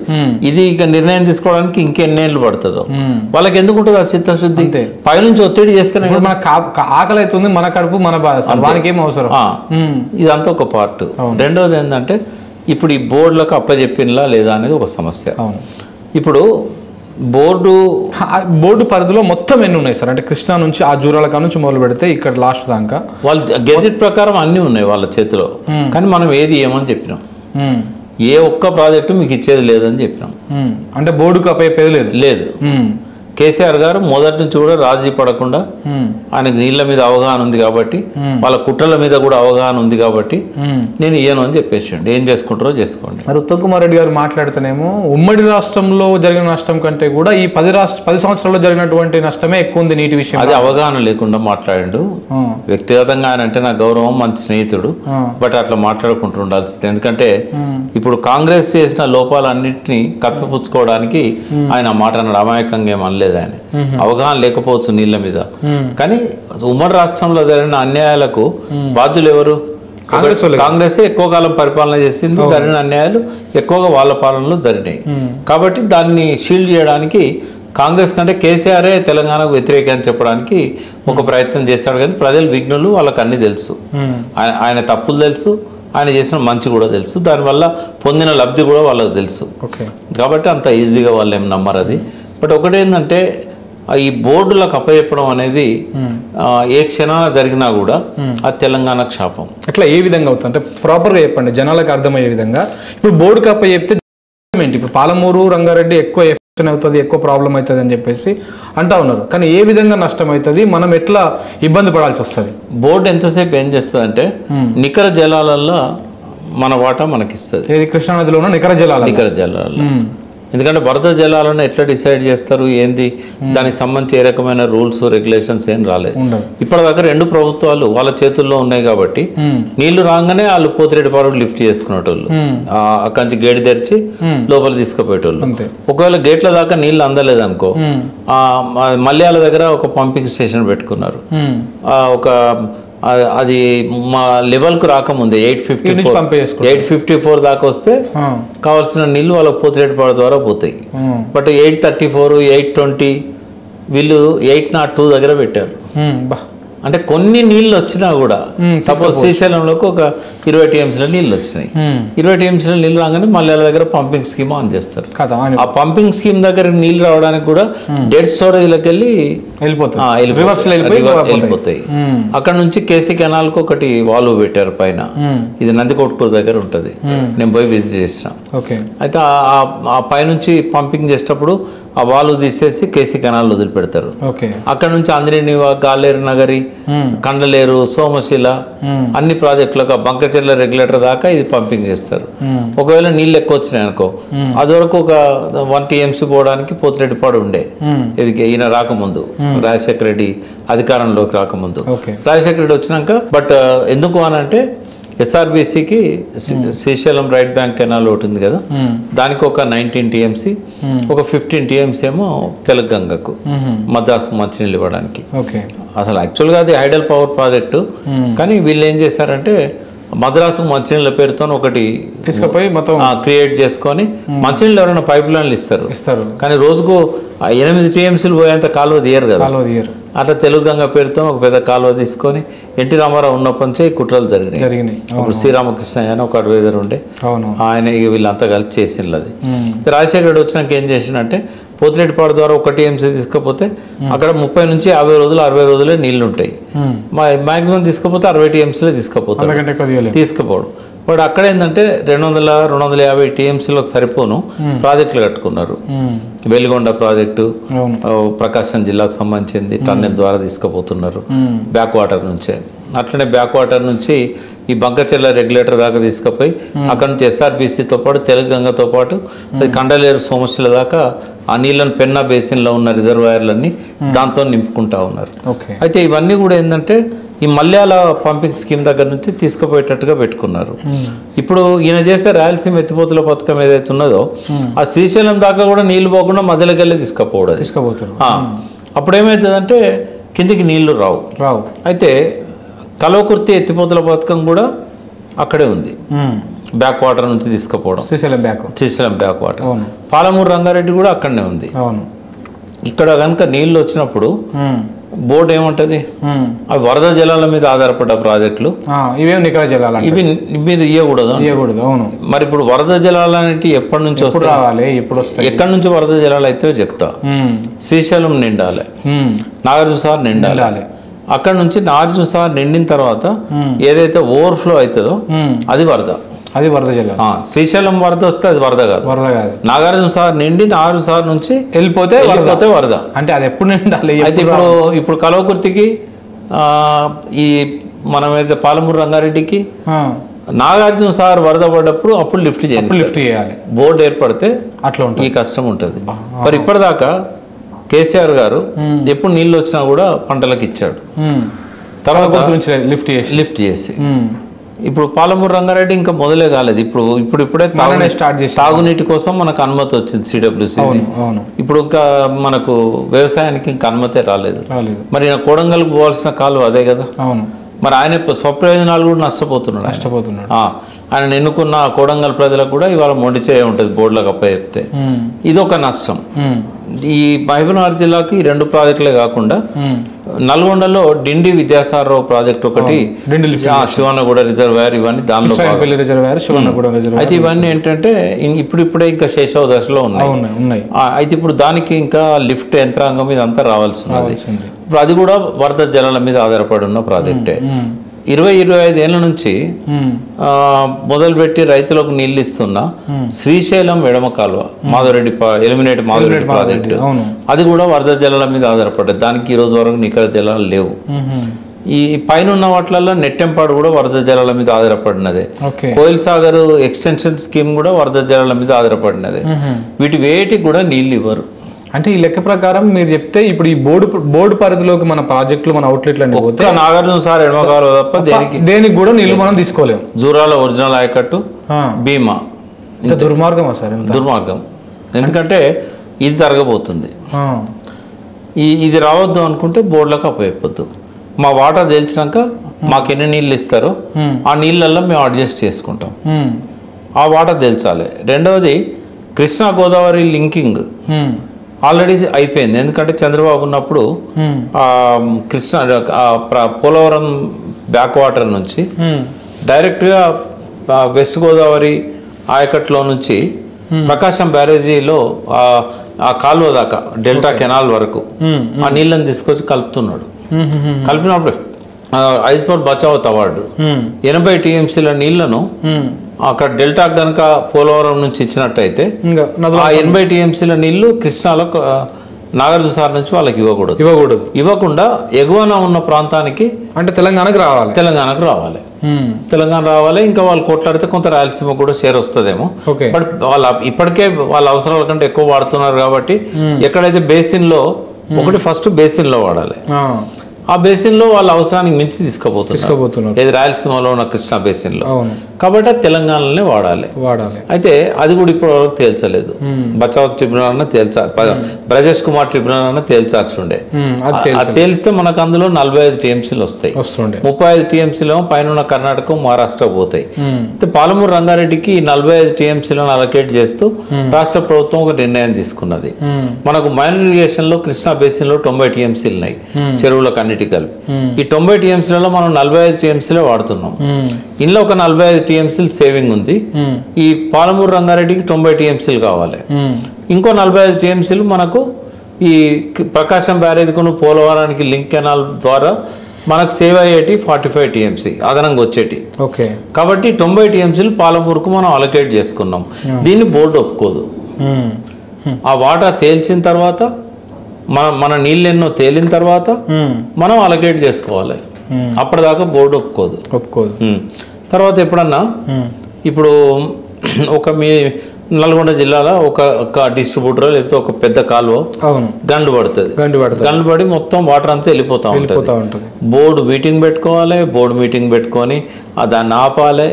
ఇది ఇక నిర్ణయం తీసుకోవడానికి ఇంకెన్నేళ్ళు పడుతుందో. వాళ్ళకి ఎందుకు ఉంటుంది ఆ చిత్తశుద్ధి? పైనుంచి ఒత్తిడి చేస్తేనే ఆకలి అవుతుంది, మన కడుపు మన బాధ, వానికి ఏం అవసరం. ఇదంతా ఒక పార్ట్. రెండోది ఏంటంటే ఇప్పుడు ఈ బోర్డులకు అప్పచెప్పినలా లేదా అనేది ఒక సమస్య. ఇప్పుడు బోర్డు పరిధిలో మొత్తం ఎన్ని ఉన్నాయి సార్? అంటే కృష్ణా నుంచి ఆ జూరాల నుంచి మొదలు పెడితే ఇక్కడ లాస్ట్ దాకా వాళ్ళు గెజెట్ ప్రకారం అన్ని ఉన్నాయి వాళ్ళ చేతిలో. కానీ మనం ఏది ఏమని చెప్పినాం, ఏ ఒక్క ప్రాజెక్టు మీకు ఇచ్చేది లేదని చెప్పినాం. అంటే బోర్డుకు అప్పయ్యేది లేదు. కేసీఆర్ గారు మొదటి నుంచి కూడా రాజీ పడకుండా ఆయనకు నీళ్ల మీద అవగాహన ఉంది కాబట్టి, వాళ్ళ కుట్రల మీద కూడా అవగాహన ఉంది కాబట్టి నేను ఇయ్యను అని చెప్పేసాడు. ఏం చేసుకుంటారో చేసుకోండి. మరి ఉత్తమ్ కుమార్ రెడ్డి గారు మాట్లాడుతూనేమో ఉమ్మడి రాష్ట్రంలో జరిగిన నష్టం కంటే కూడా ఈ 10 సంవత్సరాల్లో జరిగినటువంటి నష్టమే ఎక్కువ ఉంది నీటి విషయం. అది అవగాహన లేకుండా మాట్లాడాడు. వ్యక్తిగతంగా ఆయన అంటే నా గౌరవం, మంచి స్నేహితుడు, బట్ అట్లా మాట్లాడుకుంటూ ఉండాల్సింది. ఎందుకంటే ఇప్పుడు కాంగ్రెస్ చేసిన లోపాలన్నింటినీ కప్పిపుచ్చుకోవడానికి ఆయన మాట అన్నాడు. అమాయకంగా ఏమనలేదు ఆయన. అవగాహన లేకపోవచ్చు నీళ్ల మీద. కానీ ఉమ్మడి రాష్ట్రంలో జరిగిన అన్యాయాలకు బాధ్యులు ఎవరు? కాంగ్రెస్ ఎక్కువ కాలం పరిపాలన చేసింది. జరిగిన అన్యాయాలు ఎక్కువగా వాళ్ళ పాలనలో జరిగినాయి. కాబట్టి దాన్ని షీల్డ్ చేయడానికి కాంగ్రెస్ కంటే కేసీఆరే తెలంగాణకు వ్యతిరేకం అని చెప్పడానికి ఒక ప్రయత్నం చేశాడు. కానీ ప్రజలు విఘ్నులు, వాళ్ళకి అన్ని తెలుసు. ఆయన తప్పులు తెలుసు, ఆయన చేసిన మంచి కూడా తెలుసు, దానివల్ల పొందిన లబ్ధి కూడా వాళ్ళకి తెలుసు. కాబట్టి అంత ఈజీగా వాళ్ళు ఏం నమ్మరు అది. బట్ ఒకటేంటంటే ఈ బోర్డులకు అప్పచెప్పడం అనేది ఏ క్షణాన జరిగినా కూడా అది తెలంగాణకు శాపం. అట్లా ఏ విధంగా అవుతుంది అంటే ప్రాపర్గా చెప్పండి, జనాలకు అర్థమయ్యే విధంగా. ఇప్పుడు బోర్డుకి అప్పచెప్తే ఇప్పుడు పాలమూరు, రంగారెడ్డి ఎక్కువ ఎఫెక్షన్ అవుతుంది, ఎక్కువ ప్రాబ్లం అవుతుంది అని చెప్పేసి అంటా ఉన్నారు. కానీ ఏ విధంగా నష్టం అవుతుంది, మనం ఎట్లా ఇబ్బంది పడాల్సి వస్తుంది? బోర్డు ఎంతసేపు ఏం చేస్తుంది అంటే నికర జలాలలో మన వాటా మనకిస్తుంది. ఏది కృష్ణానదిలో ఉన్న నికర జలాలు. ఎందుకంటే వరద జలాలను ఎట్లా డిసైడ్ చేస్తారు ఏంది, దానికి సంబంధించి ఏ రకమైన రూల్స్ రెగ్యులేషన్స్ ఏం రాలేదు. ఇప్పటిదాకా రెండు ప్రభుత్వాలు వాళ్ళ చేతుల్లో ఉన్నాయి కాబట్టి నీళ్లు రాగానే వాళ్ళు పోతిరెడ్డిపాడు లిఫ్ట్ చేసుకునేటోళ్ళు, అక్కడి నుంచి గేట్ తెరిచి లోపల తీసుకుపోయేటోళ్ళు. ఒకవేళ గేట్ల దాకా నీళ్లు అందలేదు అనుకో, మల్యాల దగ్గర ఒక పంపింగ్ స్టేషన్ పెట్టుకున్నారు. ఒక అది మా లెవెల్కు రాకముందే 854 దాకా వస్తే కావాల్సిన నీళ్లు వాళ్ళకి పోతిరెడ్డిపాడు ద్వారా పోతాయి. బట్ 834, 820 వీళ్ళు 802 దగ్గర పెట్టారు. అంటే కొన్ని నీళ్ళు వచ్చినా కూడా సపోజ్ శ్రీశైలంలోకి ఒక 20 టీఎంసీల నీళ్ళు వచ్చినాయి. 20 టీఎంసీల నీళ్ళు రాగానే మళ్ళీ వాళ్ళ దగ్గర పంపింగ్ స్కీమ్ ఆన్ చేస్తారు. ఆ పంపింగ్ స్కీమ్ దగ్గర నీళ్ళు రావడానికి కూడా డెడ్ స్టోరేజ్లోకి వెళ్ళిపోతాయి. అక్కడ నుంచి కేసీ కెనాల్ కు ఒకటి వాల్వ్ పెట్టారు పైన. ఇది నందికొట్కూరు దగ్గర ఉంటది, నేను పోయి విజిట్ చేసిన. అయితే ఆ పైనుంచి పంపింగ్ చేసేటప్పుడు ఆ వాల్వ్ తీసేసి కేసీ కెనాల్ వదిలిపెడతారు. అక్కడ నుంచి ఆంధ్రేని, గాలేరు నగరి, కండలేరు, సోమశిల అన్ని ప్రాజెక్టులకు బంకచెర్ల రెగ్యులేటర్ దాకా ఇది పంపింగ్ చేస్తారు. ఒకవేళ నీళ్ళు ఎక్కువ వచ్చినాయి అనుకో, అది వరకు ఒక 1 టీఎంసీ పోవడానికి పోతిరెడ్డిపాడు ఉండే. ఇది ఈయన రాకముందు, రాజశేఖర రెడ్డి అధికారంలోకి రాకముందు. రాజశేఖర రెడ్డి వచ్చినాక బట్ ఎందుకు అనంటే ఎస్ఆర్బిసికి శ్రీశైలం రైట్ బ్యాంక్ కెనాల్ ఒకటి ఉంది కదా, దానికి ఒక 19 టీఎంసీ, ఒక 15 టీఎంసీ ఏమో తెలంగాణకు మద్రాసు మంచినీళ్ళు ఇవ్వడానికి. అసలు యాక్చువల్గా అది ఐడల్ పవర్ ప్రాజెక్టు, కానీ వీళ్ళు ఏం చేశారంటే మద్రాసు మంచినీళ్ళ పేరుతో ఒకటి తీసుకుపోయి మొత్తం క్రియేట్ చేసుకొని మంచినీళ్ళు ఎవరైనా పైప్ లైన్లు ఇస్తారు, కానీ రోజుకు 8 టీఎంసీలు పోయేంత కాలువ తీయరు కదా. అట్లా తెలుగుగంగ పేరుతో ఒక పెద్ద కాలువ తీసుకొని ఎన్టీ రామారావు ఉన్నప్పటి నుంచే కుట్రలు జరిగినాయి. ఇప్పుడు శ్రీరామకృష్ణ అని ఒక అడ్వైజర్ ఉండే, ఆయన వీళ్ళంతా కలిసి చేసింది. అది రాజశేఖర రెడ్డి వచ్చినాక ఏం చేసిందంటే పోతిరెడ్డిపాడు ద్వారా 1 టీఎంసీ తీసుకపోతే అక్కడ 30 నుంచి 50 రోజులు 60 రోజులే నీళ్లు ఉంటాయి. మాక్సిమం తీసుకపోతే 60 టీఎంసీలే తీసుకపోవడం. బట్ అక్కడ ఏంటంటే 200-250 టీఎంసీలకు సరిపోను ప్రాజెక్టులు కట్టుకున్నారు. వెలిగొండ ప్రాజెక్టు ప్రకాశం జిల్లాకు సంబంధించింది, టన్నెల్ ద్వారా తీసుకుపోతున్నారు బ్యాక్ వాటర్ నుంచే. అట్లనే బ్యాక్ వాటర్ నుంచి ఈ బంకచెర్ల రెగ్యులేటర్ దాకా తీసుకుపోయి అక్కడ నుంచి ఎస్ఆర్బిసితో పాటు తెలుగుగంగతో పాటు కండలేరు, సోమశిల దాకా ఆ నీళ్ళని పెన్నా బేసిన్లో ఉన్న రిజర్వాయర్లన్నీ దాంతో నింపుకుంటా ఉన్నారు. అయితే ఇవన్నీ కూడా ఏంటంటే ఈ మల్యాల పంపింగ్ స్కీమ్ దగ్గర నుంచి తీసుకుపోయేటట్టుగా పెట్టుకున్నారు. ఇప్పుడు ఈయన చేసే రాయలసీమ ఎత్తిపోతుల పథకం ఏదైతే ఉన్నదో ఆ శ్రీశైలం దాకా కూడా నీళ్లు పోకుండా మధ్యలోకి వెళ్ళి తీసుకుపోతారు. అప్పుడు ఏమవుతుందంటే కిందికి నీళ్లు రావు. అయితే కల్వకుర్తి ఎత్తిపోతుల పథకం కూడా అక్కడే ఉంది, బ్యాక్ వాటర్ నుంచి తీసుకుపోవడం, శ్రీశైలం బ్యాక్ వాటర్. పాలమూరు రంగారెడ్డి కూడా అక్కడనే ఉంది. ఇక్కడ కనుక నీళ్లు వచ్చినప్పుడు బోర్డు ఏముంటది, అవి వరద జలాల మీద ఆధారపడ్డ ప్రాజెక్టులు, ఇవి మీరు ఇవ్వకూడదు. మరి ఇప్పుడు వరద జలాలు అనేవి ఎప్పటి నుంచి వస్తాయి, ఎక్కడి నుంచి వరద జలాలు అయితే చెప్తా. శ్రీశైలం నిండాలి, నాగార్జునసాగర్ నిండాలి. అక్కడ నుంచి నాగార్జునసాగర్ నిండిన తర్వాత ఏదైతే ఓవర్ఫ్లో అవుతుందో అది వరద జలం. శ్రీశైలం వరద వస్తే అది వరద కాదు. నాగార్జునసాగర్ నిండి నాగార్జునసాగర్ నుంచి వెళ్ళిపోతే వరద. అంటే అది ఎప్పుడు నిండాలి? అయితే ఇప్పుడు కల్వకుర్తికి ఈ మనమైతే పాలమూరు రంగారెడ్డికి నాగార్జునసాగర్ వరద పడ్డప్పుడు అప్పుడు లిఫ్ట్ చేయాలి. బోర్డు ఏర్పడితే అట్లా ఈ కష్టం ఉంటుంది. మరి ఇప్పటిదాకా కేసీఆర్ గారు ఎప్పుడు నీళ్ళు వచ్చినా కూడా పంటలకు ఇచ్చాడు, తర్వాత లిఫ్ట్ చేసి. ఇప్పుడు పాలమూరు రంగారెడ్డి ఇంకా మొదలే కాలేదు. ఇప్పుడే తాగునీటి కోసం మనకు అనుమతి వచ్చింది సిడబ్ల్యూసీ. ఇప్పుడు ఇంకా మనకు వ్యవసాయానికి ఇంకా అనుమతే రాలేదు. మరి కోడంగల్కి పోవాల్సిన కాలువ అదే కదా. మరి ఆయన స్వప్రయోజనాలు కూడా నష్టపోతున్నాడు. ఆయన ఎన్నుకున్న కోడంగల్ ప్రజలకు కూడా ఇవాళ మొండి చేయ ఉంటుంది బోర్డులకు అప్పచెప్తే. ఇదొక నష్టం. ఈ మహబూబ్నగర్ జిల్లాకి ఈ 2 ప్రాజెక్టులే కాకుండా నల్గొండలో డిండి విద్యాసాగరరావు ప్రాజెక్ట్ ఒకటి, శివన్నగూడ రిజర్వాయర్, ఇవన్నీ దానిలో. అయితే ఇవన్నీ ఏంటంటే ఇప్పుడే ఇంకా శేషవ దశలో ఉన్నాయి. అయితే ఇప్పుడు దానికి ఇంకా లిఫ్ట్ యంత్రాంగం మీద అంతా రావాల్సి ఉన్నది. ఇప్పుడు అది కూడా వరద జలాల మీద ఆధారపడి ఉన్న ప్రాజెక్టే. 20-25 ఏళ్ల నుంచి మొదలుపెట్టి రైతులకు నీళ్ళు ఇస్తున్న శ్రీశైలం ఎడమ కాలువ మాధవరెడ్డి ప్రాజెక్టు, అది కూడా వరద జలాల మీద ఆధారపడ్డది. దానికి ఈ రోజు వరకు నికర జలాలు లేవు. ఈ పైన ఉన్న వాటిలలో నెట్టెంపాడు కూడా వరద జలాల మీద ఆధారపడినదే. Okay. Koil Sagar extension scheme కూడా వరద జలాల మీద ఆధారపడినదే. వీటి వేటికి కూడా నీళ్ళు ఇవ్వరు. అంటే ఈ లెక్క ప్రకారం మీరు చెప్తే ఇప్పుడు ఈ బోర్డు పరిధిలోకి మన ప్రాజెక్టులు మన అవుట్లెట్లు అన్ని పోతే నాగార్జున సార్ ఎడమకాలు తప్ప దేనికి కూడా నీళ్ళు మనం తీసుకోలేము. జూరాల ఒరిజినల్ ఆయకట్టు, భీమా. ఇంత దుర్మార్గమా సార్? దుర్మార్గం. ఎందుకంటే ఇది జరగబోతుంది. ఇది రావద్దు అనుకుంటే బోర్డులకు అప్పయిపోద్దు. మా వాటా తేల్చినాక మాకు ఎన్ని నీళ్ళు ఇస్తారో ఆ నీళ్ళల్లో మేము అడ్జస్ట్ చేసుకుంటాం. ఆ వాటా తేల్చాలి. రెండవది కృష్ణా గోదావరి లింకింగ్ ఆల్రెడీ అయిపోయింది. ఎందుకంటే చంద్రబాబు ఉన్నప్పుడు కృష్ణా పోలవరం బ్యాక్ వాటర్ నుంచి డైరెక్ట్గా వెస్ట్ గోదావరి ఆయకట్లో నుంచి ప్రకాశం బ్యారేజీలో ఆ కాలువ దాకా డెల్టా కెనాల్ వరకు ఆ నీళ్ళని తీసుకొచ్చి కలుపుతున్నాడు. కలిపినప్పుడు ఐస్బోర్డ్ బచావత్ అవార్డు 80 టీఎంసీల నీళ్లను అక్కడ డెల్టా కనుక పోలవరం నుంచి ఇచ్చినట్టయితే ఆ 80 టీఎంసీల నీళ్లు కృష్ణాలో నాగార్జున సార్ నుంచి వాళ్ళకి ఇవ్వకుండా ఎగువన ఉన్న ప్రాంతానికి అంటే తెలంగాణకు రావాలి. తెలంగాణ రావాలి. ఇంకా వాళ్ళు కొట్లాడితే కొంత రాయలసీమ కూడా షేర్ వస్తుందేమో. బట్ వాళ్ళ ఇప్పటికే వాళ్ళ అవసరాల కంటే ఎక్కువ వాడుతున్నారు కాబట్టి ఎక్కడైతే బేసిన్లో ఒకటి ఫస్ట్ బేసిన్లో వాడాలి. ఆ బేసిన్లో వాళ్ళ అవసరానికి మించి తీసుకుపోతున్నారు. ఏది రాయలసీమలో ఉన్న కృష్ణా బేసిన్లో. కాబట్టి తెలంగాణలోనే వాడాలి. అయితే అది కూడా ఇప్పుడు వరకు తేల్చలేదు. బచావత్ ట్రిబ్యునల్ అన్న తేల్చాలి, బ్రజేష్ కుమార్ ట్రిబ్యునల్ అన్న తేల్చాల్సి ఉండే. అది తేలిస్తే మనకు అందులో 45 టీఎంసీలు వస్తాయి. 35 టీఎంసీలు పైన కర్ణాటక మహారాష్ట్ర పోతాయి. అయితే పాలమూరు రంగారెడ్డికి 45 టీఎంసీలను అలొకేట్ చేస్తూ రాష్ట్ర ప్రభుత్వం ఒక నిర్ణయం తీసుకున్నది. మనకు మైనర్ ఇరిగేషన్ లో కృష్ణా బేసిన్ లో 90 టీఎంసీలు ఉన్నాయి చెరువులకు అన్నిటి కలిపి. ఈ 90 టీఎంసీలలో మనం 45 టీఎంసీలే వాడుతున్నాం. ఇందులో ఒక 45 టీఎంసీలు సేవింగ్ ఉంది. ఈ పాలమూరు రంగారెడ్డికి 90 టీఎంసీలు కావాలి. ఇంకో 45 టీఎంసీలు మనకు ఈ ప్రకాశం బ్యారేజ్కు పోలవరానికి లింక్ కెనాల్ ద్వారా మనకు సేవ్ అయ్యేటి 45 టీఎంసీ అదనంగా వచ్చేటి. కాబట్టి 90 టీఎంసీలు పాలమూరుకు మనం అలొకేట్ చేసుకున్నాం. దీన్ని బోర్డు ఒప్పుకోదు. ఆ వాటా తేల్చిన తర్వాత మన నీళ్ళు ఎన్నో తేలిన తర్వాత మనం అలొకేట్ చేసుకోవాలి. అప్పటిదాకా బోర్డు ఒప్పుకోదు. తర్వాత ఎప్పుడన్నా ఇప్పుడు మీ నల్గొండ జిల్లాలో ఒక డిస్ట్రిబ్యూటర్ లేకపోతే ఒక పెద్ద కాలువ గండు పడి మొత్తం వాటర్ అంతా వెళ్ళిపోతా ఉంటుంది. బోర్డు మీటింగ్ పెట్టుకోవాలి. బోర్డు మీటింగ్ పెట్టుకొని దాన్ని ఆపాలి.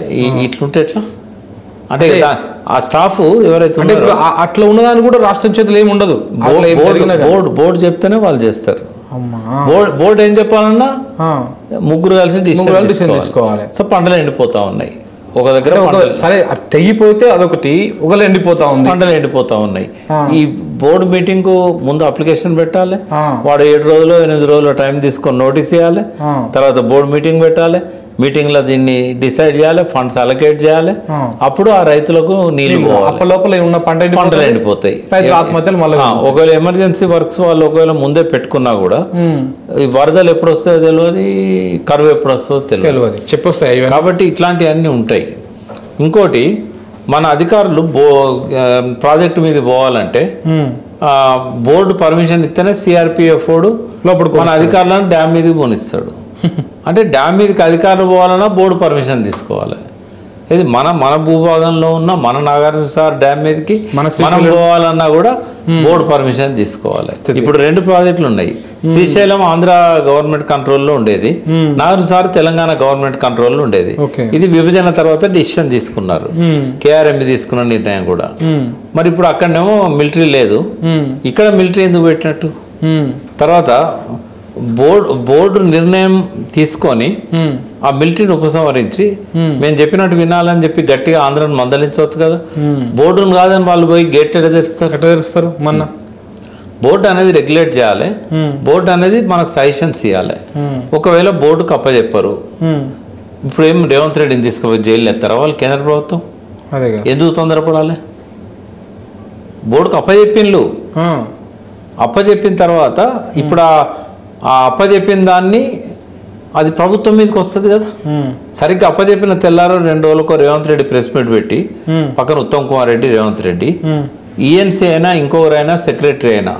ఇట్లుంటే ఎట్లా? అంటే ఆ స్టాఫ్ ఎవరైతే అట్లా ఉన్నదాన్ని కూడా రాష్ట్రం చేతులు ఏమి ఉండదు. బోర్డు చెప్తేనే వాళ్ళు చేస్తారు. బోర్డు ఏం చెప్పాలన్నా ముగ్గురు కలిసి డిసిషన్ తీసుకోవాలి. సో పంటలు ఎండిపోతా ఉన్నాయి. ఒక దగ్గర సరే తెగిపోతే అదొకటి, ఒకళ్ళు ఎండిపోతా ఉంది, పంటలు ఎండిపోతా ఉన్నాయి. ఈ బోర్డు మీటింగ్ కు ముందు అప్లికేషన్ పెట్టాలి. వాడు 7 రోజులు 8 రోజులు టైం తీసుకొని నోటీస్ ఇవ్వాలి. తర్వాత బోర్డు మీటింగ్ పెట్టాలి. మీటింగ్ లో దీన్ని డిసైడ్ చేయాలి, ఫండ్స్ అలొకేట్ చేయాలి. అప్పుడు ఆ రైతులకు నీళ్లు లోపల ఉన్న పంటలు ఎండిపోతాయి. ఆత్మహత్యలు ఒకవేళ ఎమర్జెన్సీ వర్క్స్ వాళ్ళు ఒకవేళ ముందే పెట్టుకున్నా కూడా ఈ వరదలు ఎప్పుడు వస్తాయో తెలియదు, కరువు ఎప్పుడు వస్తుందో తెలియదు, చెప్పొస్తాయి. కాబట్టి ఇట్లాంటివన్నీ ఉంటాయి. ఇంకోటి, మన అధికారులు ప్రాజెక్టు మీద పోవాలంటే బోర్డు పర్మిషన్ ఇస్తేనే సిఆర్పిఎఫ్ లోపల మన అధికారులను డ్యామ్ మీదకి పోనిస్తాడు. అంటే డ్యామ్ మీదకి అధికారులు పోవాలన్నా బోర్డు పర్మిషన్ తీసుకోవాలి. ఇది మన భూభాగంలో ఉన్న మన నాగార్జున సార్ డ్యామ్ మీదకి మనం పోవాలన్నా కూడా బోర్డు పర్మిషన్ తీసుకోవాలి. ఇప్పుడు 2 ప్రాజెక్టులు ఉన్నాయి. శ్రీశైలం ఆంధ్ర గవర్నమెంట్ కంట్రోల్లో ఉండేది, నాగార్జున సార్ తెలంగాణ గవర్నమెంట్ కంట్రోల్లో ఉండేది. ఇది విభజన తర్వాత డిసిషన్ తీసుకున్నారు. కేఆర్ఎంబి తీసుకున్న నిర్ణయం కూడా. మరి ఇప్పుడు అక్కడనేమో మిలిటరీ లేదు, ఇక్కడ మిలిటరీ ఎందుకు పెట్టినట్టు? తర్వాత బోర్డు నిర్ణయం తీసుకొని ఆ మిలిటరీని ఉపసంహరించి మేము చెప్పినట్టు వినాలని చెప్పి గట్టిగా ఆంధ్రాను మందలించవచ్చు కదా. బోర్డును కాదని వాళ్ళు పోయి గేట్ ఎట్లా తెరుస్తారు? మొన్న బోర్డు అనేది రెగ్యులేట్ చేయాలి. బోర్డు అనేది మనకు సజెషన్స్ ఇవ్వాలి. ఒకవేళ బోర్డుకు అప్పచెప్పారు, ఇప్పుడు ఏం రేవంత్ రెడ్డిని తీసుకుపోయి జైలు ఎత్తారా వాళ్ళు? కేంద్ర ప్రభుత్వం ఎందుకు తొందరపడాలి? బోర్డుకు అప్పచెప్పిన తర్వాత ఇప్పుడు ఆ అప్పచెప్పిన దాన్ని అది ప్రభుత్వం మీదకి వస్తుంది కదా. సరిగ్గా అప్పచెప్పిన తెల్లారో 2 రోజులకో రేవంత్ రెడ్డి ప్రెస్ మీట్ పెట్టి పక్కన ఉత్తమ్ కుమార్ రెడ్డి, రేవంత్ రెడ్డి, ఈఎన్సీ అయినా ఇంకొకరైనా సెక్రటరీ అయినా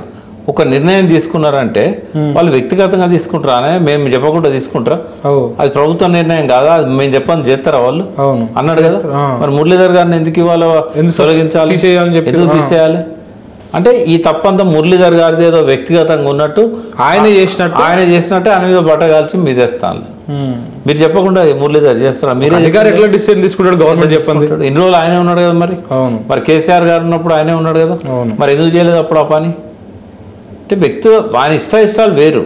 ఒక నిర్ణయం తీసుకున్నారంటే వాళ్ళు వ్యక్తిగతంగా తీసుకుంటారా, మేము చెప్పకుండా తీసుకుంటారా? అది ప్రభుత్వ నిర్ణయం కాదా, అది మేము చెప్పని చేస్తారా వాళ్ళు అన్నాడు కదా. మరి మురళీధర్ గారిని ఎందుకు ఇవాళ తొలగించాలి, ఎందుకు తీసేయాలి అంటే ఈ తప్పంతా మురళీధర్ గారిది ఏదో వ్యక్తిగతంగా ఉన్నట్టు ఆయన చేసినట్టే ఆయన మీద బట్ట కాల్చి మీదేస్తాను. మీరు చెప్పకుండా మురళీధర్ చేస్తారా? మీరు ఎట్లా డిసిజన్ తీసుకుంటాడు గవర్నమెంట్ చెప్పండి. ఇన్ని రోజులు ఆయనే ఉన్నాడు కదా, మరి కేసీఆర్ గారు ఉన్నప్పుడు ఆయనే ఉన్నాడు కదా, మరి ఎందుకు చేయలేదు అప్పుడు ఆ పని? అంటే ఆయన ఇష్టాలు వేరు,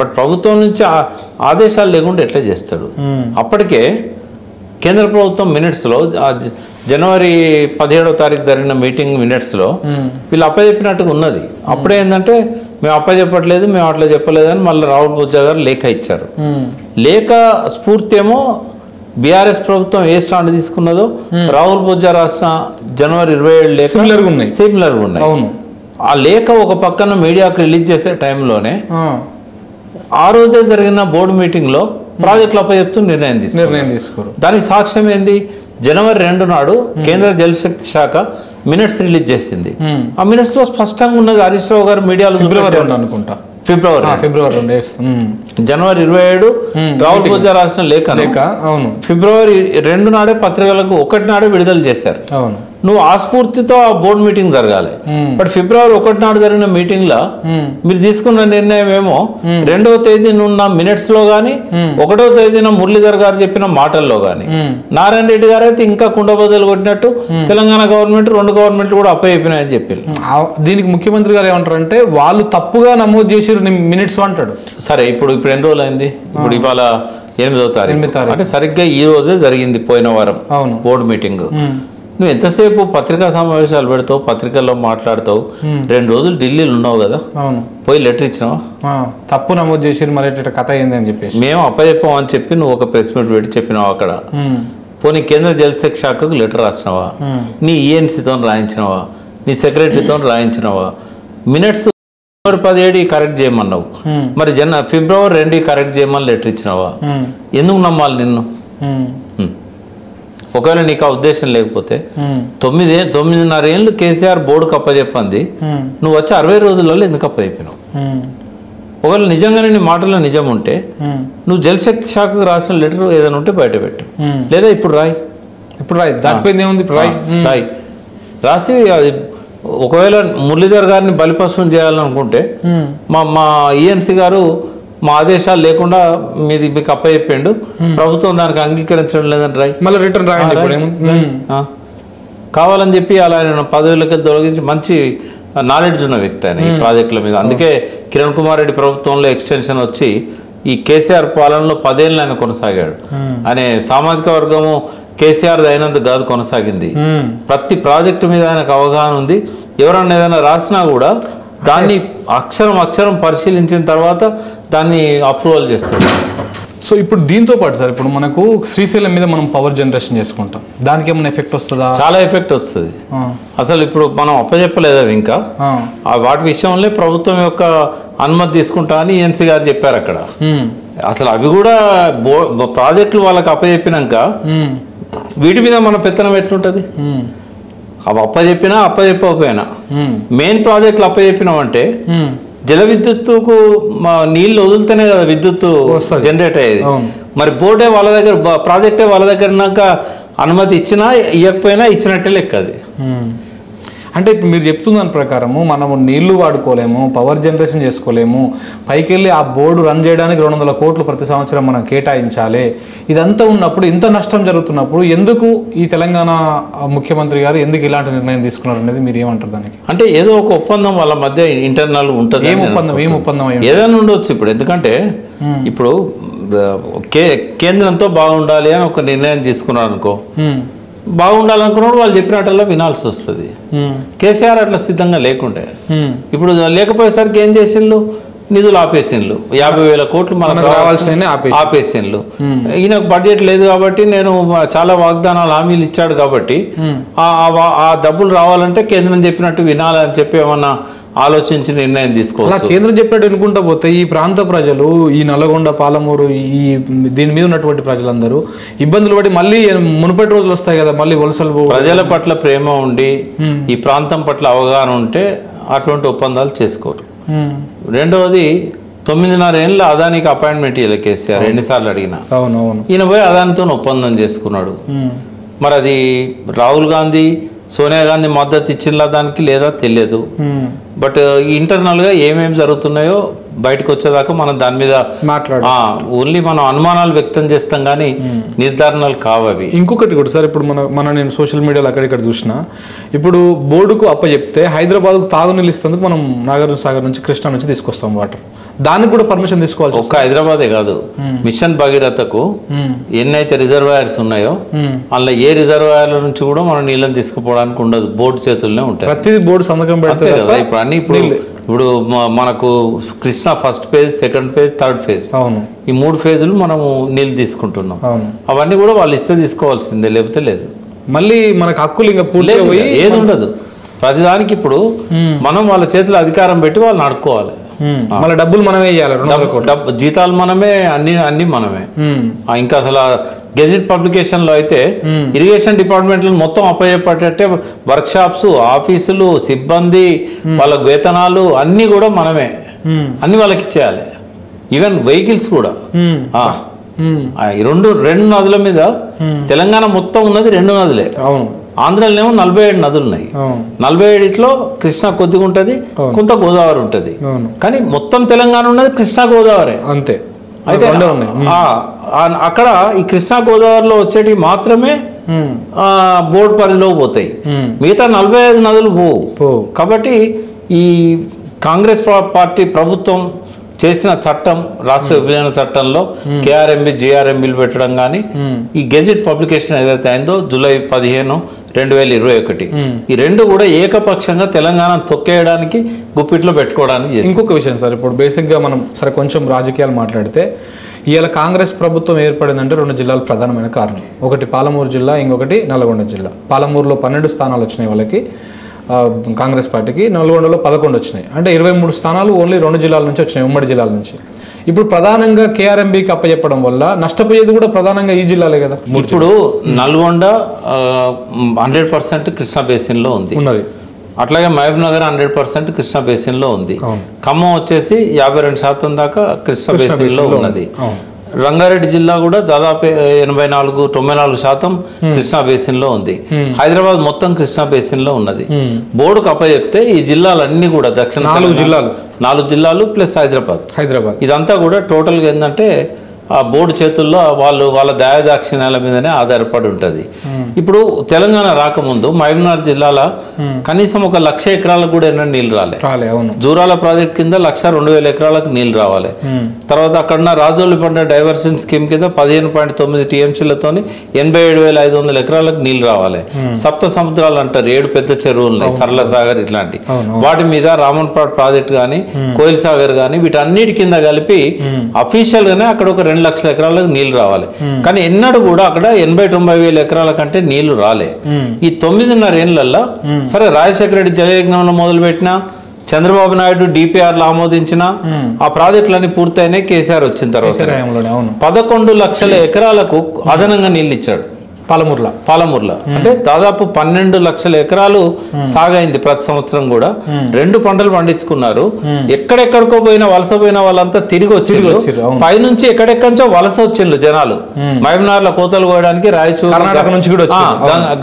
బట్ ప్రభుత్వం నుంచి ఆదేశాలు లేకుండా ఎట్లా చేస్తాడు? అప్పటికే కేంద్ర ప్రభుత్వం మినిట్స్లో జనవరి 17వ తారీఖు జరిగిన మీటింగ్ మినిట్స్లో వీళ్ళు అప్పచెప్పినట్టుగా ఉన్నది. అప్పుడే ఏంటంటే మేము అప్పచెప్పట్లేదు, మేము అట్లా చెప్పలేదని మళ్ళీ రాహుల్ బొజ్జా గారు లేఖ ఇచ్చారు. లేఖ స్ఫూర్తి ఏమో బీఆర్ఎస్ ప్రభుత్వం ఏ స్టాండ్ తీసుకున్నదో రాహుల్ బొజ్జా రాసిన జనవరి 27 లేఖ సిమిలర్గా ఉన్నాయి. ఆ లేఖ ఒక పక్కన మీడియాకు రిలీజ్ చేసే టైంలోనే ఆ రోజే జరిగిన బోర్డు మీటింగ్లో ప్రాజెక్టులు అప్పచెప్తూ నిర్ణయం తీసుకోరు. దానికి సాక్ష్యం ఏంది? జనవరి 2 నాడు కేంద్ర జలశక్తి శాఖ మినిట్స్ రిలీజ్ చేసింది. ఆ మినిట్స్ లో స్పష్టంగా ఉన్నది. హరీష్ రావు గారు మీడియాలో అనుకుంటా ఫిబ్రవరి జనవరి 27 రాహుల్ బొజ్జా రాసిన లేఖ ఫిబ్రవరి 2 నాడే పత్రికలకు 1 నాడే విడుదల చేశారు. నువ్వు ఆ స్ఫూర్తితో ఆ బోర్డు మీటింగ్ జరగాలి. బట్ ఫిబ్రవరి 1 నాడు జరిగిన మీటింగ్ లో మీరు తీసుకున్న నిర్ణయం ఏమో 2వ తేదీన ఉన్న మినిట్స్ లో గానీ 1వ తేదీన మురళీధర్ గారు చెప్పిన మాటల్లో గానీ నారాయణ రెడ్డి గారు అయితే ఇంకా కుండబద్దలు కొట్టినట్టు తెలంగాణ గవర్నమెంట్ 2 గవర్నమెంట్లు కూడా అప్పచెప్పినాయని చెప్పారు. దీనికి ముఖ్యమంత్రి గారు ఏమంటారంటే వాళ్ళు తప్పుగా నమోదు చేసి మినిట్స్ అంటాడు. సరే ఇప్పుడు ఎన్ని రోజులు అయింది? ఇప్పుడు ఇవాళ 8వ తారీఖు అంటే సరిగ్గా ఈ రోజే జరిగింది పోయిన వారం బోర్డు మీటింగ్. నువ్వు ఎంతసేపు పత్రికా సమావేశాలు పెడతావు, పత్రికల్లో మాట్లాడతావు, 2 రోజులు ఢిల్లీలో ఉన్నావు కదా, పోయి లెటర్ ఇచ్చినావా? తప్పు నమోదు చేసి మరి కథ అయింది అని చెప్పేసి మేము అప్పచెప్పాం అని చెప్పి నువ్వు ఒక ప్రెస్ మీట్ పెట్టి చెప్పినావు అక్కడ. పోనీ కేంద్ర జలశక్తి శాఖకు లెటర్ రాసినావా? నీ ఈఎన్సీతో రాయించినావా? నీ సెక్రటరీతో రాయించినావా? మినిట్స్ ఫిబ్రవరి 17 కరెక్ట్ చేయమన్నావు, మరి ఫిబ్రవరి 2 కరెక్ట్ చేయమని లెటర్ ఇచ్చినావా? ఎందుకు నమ్మాలి నిన్ను? ఒకవేళ నీకు ఆ ఉద్దేశం లేకపోతే 9.5 ఏళ్ళు కేసీఆర్ బోర్డుకు అప్పచెప్పంది, నువ్వు వచ్చి 60 రోజులలో ఎందుకు అప్పచెప్పినావు? ఒకవేళ నిజంగానే నీ మాటల్లో నిజం ఉంటే నువ్వు జలశక్తి శాఖకు రాసిన లెటర్ ఏదైనా ఉంటే బయట పెట్టు, లేదా ఇప్పుడు రాయి దాటిపోయింది ఏముంది, రాయి రాసి అది ఒకవేళ మురళీధర్ గారిని బలిపశం చేయాలనుకుంటే మా ఈఎన్సీ గారు మా ఆదేశాలు లేకుండా మీకు అప్పచెప్పాడు, ప్రభుత్వం దానికి అంగీకరించడం లేదని రాయి, మళ్ళీ రిటర్న్ రాయండి. కావాలని చెప్పి అలా ఆయన పదవులకి తొలగించి మంచి నాలెడ్జ్ ఉన్న వ్యక్తి ఆయన ఈ ప్రాజెక్టుల మీద. అందుకే కిరణ్ కుమార్ రెడ్డి ప్రభుత్వంలో ఎక్స్టెన్షన్ వచ్చి ఈ కేసీఆర్ పాలనలో 10 ఏళ్ళు ఆయన కొనసాగాడు. అనే సామాజిక వర్గము కేసీఆర్ అయినందుకు కాదు కొనసాగింది, ప్రతి ప్రాజెక్టు మీద ఆయనకు అవగాహన ఉంది. ఎవరన్నా ఏదైనా రాసినా కూడా దాన్ని అక్షరం పరిశీలించిన తర్వాత దాన్ని అప్రూవల్ చేస్తారు. సో ఇప్పుడు దీంతో పాటు సార్ ఇప్పుడు మనకు శ్రీశైలం మీద మనం పవర్ జనరేషన్ చేసుకుంటాం, దానికి ఏమైనా ఎఫెక్ట్ వస్తుందా? చాలా ఎఫెక్ట్ వస్తుంది. అసలు ఇప్పుడు మనం అప్పచెప్పలేదు అవి ఇంకా, వాటి విషయంలో ప్రభుత్వం యొక్క అనుమతి తీసుకుంటా అని ఈఎన్సీ గారు చెప్పారు అక్కడ. అసలు అవి కూడా ప్రాజెక్టులు వాళ్ళకి అప్పచెప్పినాక వీటి మీద మన పెత్తనం ఎట్లుంటుంది? అవి అప్పచెప్పకపోయినా మెయిన్ ప్రాజెక్టులు అప్పచెప్పినామంటే జల విద్యుత్తుకు నీళ్లు వదిలితేనే కదా విద్యుత్తు జనరేట్ అయ్యేది. మరి బోర్డే వాళ్ళ దగ్గర ప్రాజెక్టే వాళ్ళ దగ్గరనాక అనుమతి ఇచ్చినా ఇవ్వకపోయినా ఇచ్చినట్టే లెక్క అది. అంటే ఇప్పుడు మీరు చెప్తున్న దాని ప్రకారము మనము నీళ్లు వాడుకోలేము, పవర్ జనరేషన్ చేసుకోలేము, పైకి వెళ్ళి ఆ బోర్డు రన్ చేయడానికి 200 కోట్లు ప్రతి సంవత్సరం మనం కేటాయించాలి. ఇదంతా ఉన్నప్పుడు ఇంత నష్టం జరుగుతున్నప్పుడు ఎందుకు ఈ తెలంగాణ ముఖ్యమంత్రి గారు ఎందుకు ఇలాంటి నిర్ణయం తీసుకున్నారు అనేది మీరు ఏమంటారు దానికి? అంటే ఏదో ఒక ఒప్పందం వాళ్ళ మధ్య ఇంటర్నల్ ఉంటుంది. ఏం ఒప్పందం ఏదైనా ఉండొచ్చు. ఇప్పుడు ఎందుకంటే ఇప్పుడు కేంద్రంతో బాగుండాలి అని ఒక నిర్ణయం తీసుకున్నారు అనుకో, బాగుండాలనుకున్నాడు వాళ్ళు చెప్పినట్టల్లా వినాల్సి వస్తుంది. కేసీఆర్ అట్లా సిద్ధంగా లేకుండే, ఇప్పుడు లేకపోయేసరికి ఏం చేసిండ్రు? నిధులు ఆపేసిండ్రు, 50,000 కోట్లు మనకు రావాల్సిన ఆపేసిండ్రు. ఈయనకు బడ్జెట్ లేదు కాబట్టి నేను చాలా వాగ్దానాలు హామీలు ఇచ్చాడు కాబట్టి ఆ డబ్బులు రావాలంటే కేంద్రం చెప్పినట్టు వినాలని చెప్పి ఏమన్నా ఆలోచించి నిర్ణయం తీసుకోవాలి. కేంద్రం చెప్పినట్టు అనుకుంటా పోతే ఈ ప్రాంత ప్రజలు, ఈ నల్గొండ, పాలమూరు, ఈ దీని మీద ఉన్నటువంటి ప్రజలందరూ ఇబ్బందులు పడి మళ్ళీ మునుపటి రోజులు వస్తాయి కదా, మళ్ళీ వలసలు. ప్రజల పట్ల ప్రేమ ఉండి ఈ ప్రాంతం పట్ల అవగాహన ఉంటే అటువంటి ఒప్పందాలు చేసుకోరు. రెండవది 9.5 ఏళ్ళ అదానికి అపాయింట్మెంట్ ఇవ్వలే కేసీఆర్ ఎన్నిసార్లు అడిగినా. ఈయన పోయి అదానితో ఒప్పందం చేసుకున్నాడు. మరి అది రాహుల్ గాంధీ సోనియా గాంధీ మద్దతు ఇచ్చిన దానికి లేదా తెలియదు. బట్ ఇంటర్నల్గా ఏమేమి జరుగుతున్నాయో బయటకు వచ్చేదాకా మనం దాని మీద ఓన్లీ మనం అనుమానాలు వ్యక్తం చేస్తాం కానీ నిర్ధారణలు కావవి. ఇంకొకటి కూడా సార్, ఇప్పుడు నేను సోషల్ మీడియాలో అక్కడిక్కడ చూసిన, ఇప్పుడు బోర్డుకు అప్పచెప్తే హైదరాబాద్కు తాగునీళ్ళు ఇస్తేందుకు మనం నాగార్జున సాగర్ నుంచి కృష్ణా నుంచి తీసుకొస్తాం వాటర్, దానికి కూడా పర్మిషన్ తీసుకోవాలి. ఒక్క హైదరాబాదే కాదు, మిషన్ భగీరథకు ఎన్నైతే రిజర్వాయర్స్ ఉన్నాయో అందులో ఏ రిజర్వాయర్ల నుంచి కూడా మనం నీళ్ళని తీసుకుపోవడానికి ఉండదు, బోర్డు చేతుల్లోనే ఉంటాయి. ప్రతిదీ బోర్డు సంతకం పెడితే కదా. ఇప్పుడు అన్ని ఇప్పుడు మనకు Krishna first phase, second phase, third phase, ఈ 3 ఫేజులు మనము నీళ్ళు తీసుకుంటున్నాం. అవన్నీ కూడా వాళ్ళు ఇస్తే తీసుకోవాల్సిందే, లేకపోతే లేదు. మళ్ళీ మనకు హక్కులు ఇంకా పూర్తి ఏది ఉండదు. ప్రతిదానికి ఇప్పుడు మనం వాళ్ళ చేతిలో అధికారం పెట్టి వాళ్ళని అడుక్కోవాలి. మళ్ళీ డబ్బులు మనమే ఇవ్వాలి, జీతాలు మనమే, అన్ని మనమే. ఇంకా అసలు గెజెట్ పబ్లికేషన్ లో అయితే ఇరిగేషన్ డిపార్ట్మెంట్ మొత్తం అప్పచెప్పేటట్టే వర్క్ షాప్స్, ఆఫీసులు, సిబ్బంది, వాళ్ళకు వేతనాలు అన్ని కూడా మనమే, అన్ని వాళ్ళకి ఇచ్చేయాలి. ఈవెన్ వెహికల్స్ కూడా. రెండు నదుల మీద తెలంగాణ మొత్తం ఉన్నది 2 నదులే. ఆంధ్రలోనేమో 47 నదులు ఉన్నాయి. 47లో కృష్ణా కొద్దిగా ఉంటుంది, కొంత గోదావరి ఉంటుంది. కానీ మొత్తం తెలంగాణ ఉన్నది కృష్ణా గోదావరి అంతే. అయితే అక్కడ ఈ కృష్ణా గోదావరిలో వచ్చేటివి మాత్రమే బోర్డు పరిధిలో పోతాయి, మిగతా 45 నదులు పోవు. కాబట్టి ఈ కాంగ్రెస్ పార్టీ ప్రభుత్వం చేసిన చట్టం, రాష్ట్ర విభజన చట్టంలో కేఆర్ఎంబి, జిఆర్ఎంబిలు పెట్టడం కానీ, ఈ గెజెట్ పబ్లికేషన్ ఏదైతే అయిందో జూలై 15, 2021, ఈ 2 కూడా ఏకపక్షంగా తెలంగాణ తొక్కేయడానికి గుప్పిట్లో పెట్టుకోవడానికి. ఇంకొక విషయం సార్, ఇప్పుడు బేసిక్గా మనం సరే కొంచెం రాజకీయాలు మాట్లాడితే, ఇవాళ కాంగ్రెస్ ప్రభుత్వం ఏర్పడిందంటే 2 జిల్లాలు ప్రధానమైన కారణం. ఒకటి పాలమూరు జిల్లా, ఇంకొకటి నల్గొండ జిల్లా. పాలమూరులో 12 స్థానాలు వచ్చినాయి వాళ్ళకి, కాంగ్రెస్ పార్టీకి. నల్గొండలో 11 వచ్చినాయి. అంటే 23 స్థానాలు ఓన్లీ 2 జిల్లాల నుంచి వచ్చినాయి, ఉమ్మడి జిల్లాల నుంచి. ఇప్పుడు ప్రధానంగా కేఆర్ఎంబికి అప్పచెప్పడం వల్ల నష్టపోయేది కూడా ప్రధానంగా ఈ జిల్లాలే కదా. ఇప్పుడు నల్గొండ 100% కృష్ణా బేసిన్లో ఉన్నది. అట్లాగే మహబూబ్ నగర్ 100% కృష్ణా బేసిన్లో ఉంది. ఖమ్మం వచ్చేసి 52% దాకా కృష్ణా బేసిన్లో ఉన్నది. రంగారెడ్డి జిల్లా కూడా దాదాపు 84-94% కృష్ణా బేసిన్లో ఉంది. హైదరాబాద్ మొత్తం కృష్ణా బేసిన్లో ఉన్నది. బోర్డుకు అప్పచెప్తే ఈ జిల్లాలన్నీ కూడా దక్షిణ 4 జిల్లాలు ప్లస్ హైదరాబాద్ ఇదంతా కూడా టోటల్గా ఏంటంటే ఆ బోర్డు చేతుల్లో వాళ్ళ దయాదాక్షిణ్యాల మీదనే ఆధారపడి ఉంటుంది. ఇప్పుడు తెలంగాణ రాకముందు మహబూబ్నగర్ జిల్లాలో కనీసం 1,00,000 ఎకరాలకు కూడా ఎన్నో నీళ్లు రాలే. జూరాల ప్రాజెక్ట్ కింద 1,02,000 ఎకరాలకు నీళ్లు రావాలి. తర్వాత అక్కడ రాజోలిపంట డైవర్షన్ స్కీమ్ కింద 15.9 టీఎంసీలతోని 87,500 ఎకరాలకు నీళ్లు రావాలి. సప్త సముద్రాలు అంటారు, 7 పెద్ద చెరువులు ఉన్నాయి, సరళ సాగర్ ఇట్లాంటి వాటి మీద రామన్పాడ్ ప్రాజెక్ట్ కానీ, కోయిల్ సాగర్ కానీ, వీటన్నిటి కింద కలిపి అఫీషియల్ గానే అక్కడ ఒక 2 లక్షల ఎకరాలకు నీళ్లు రావాలి. కానీ ఎన్నడూ కూడా అక్కడ 80-90 వేల ఎకరాల కంటే నీళ్లు రాలే. ఈ 9.5 ఏళ్లలో సరే రాజశేఖర రెడ్డి జలయజ్ఞంలో మొదలుపెట్టినా, చంద్రబాబు నాయుడు డిపిఆర్లు ఆమోదించిన ఆ ప్రాజెక్టులన్నీ పూర్తయినాయి. కేసీఆర్ వచ్చిన తర్వాత 11 లక్షల ఎకరాలకు అదనంగా నీళ్ళు ఇచ్చాడు పాలమూరులో. అంటే దాదాపు 12 లక్షల ఎకరాలు సాగైంది. ప్రతి సంవత్సరం కూడా 2 పంటలు పండించుకున్నారు. ఎక్కడెక్కడికో వలస పోయిన వాళ్ళంతా తిరిగి వచ్చిండ్రు. పైనుంచి ఎక్కడెక్కడిచో వలస వచ్చిండ్రు జనాలు. మహబూబ్నగర్ లో కోతలు కోయడానికి రాయచూరు నుంచి కూడా,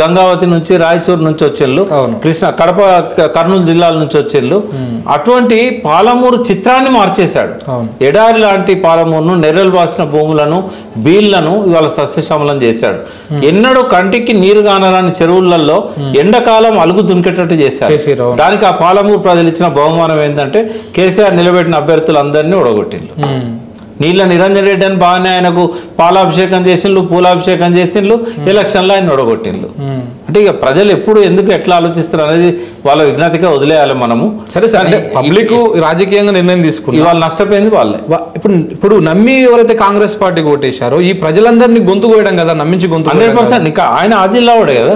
గంగావతి నుంచి, రాయచూరు నుంచి వచ్చిండ్రు, కడప, కర్నూలు జిల్లాల నుంచి వచ్చిండ్రు. అటువంటి పాలమూరు చిత్రాన్ని మార్చేశాడు. ఎడారి లాంటి పాలమూరును, నెర్రలు బాసిన భూములను, బీళ్లను ఇవాళ సస్యశ్యామలం చేశాడు. ఎన్నడూ కంటికి నీరు కానరాని చెరువులలో ఎండాకాలం అలుగు దునికేటట్టు చేశారు. దానికి ఆ పాలమూరు ప్రజలు ఇచ్చిన బహుమానం ఏంటంటే కేసీఆర్ నిలబెట్టిన అభ్యర్థులందరినీ ఓడగొట్టిండ్రు. నీళ్ళ నిరంజన్ రెడ్డి అని బాగానే ఆయనకు పాలాభిషేకం చేసిండ్రు, పూలాభిషేకం చేసిండ్రు, ఎలక్షన్లో ఆయన ఓడగొట్టిండ్రు. అంటే ఇక ప్రజలు ఎప్పుడు ఎందుకు ఎట్లా ఆలోచిస్తారు అనేది వాళ్ళ విజ్ఞతగా వదిలేయాలి మనము. సరే సరే, పబ్లిక్ రాజకీయంగా నిర్ణయం తీసుకుని వాళ్ళు నష్టపోయింది వాళ్ళే. ఇప్పుడు నమ్మి ఎవరైతే కాంగ్రెస్ పార్టీకి ఓటేశారో ఈ ప్రజలందరినీ గొంతు కోయడం కదా, నమ్మించి గొంతు 100%. ఇంకా ఆయన ఆ జిల్లా వాడే కదా.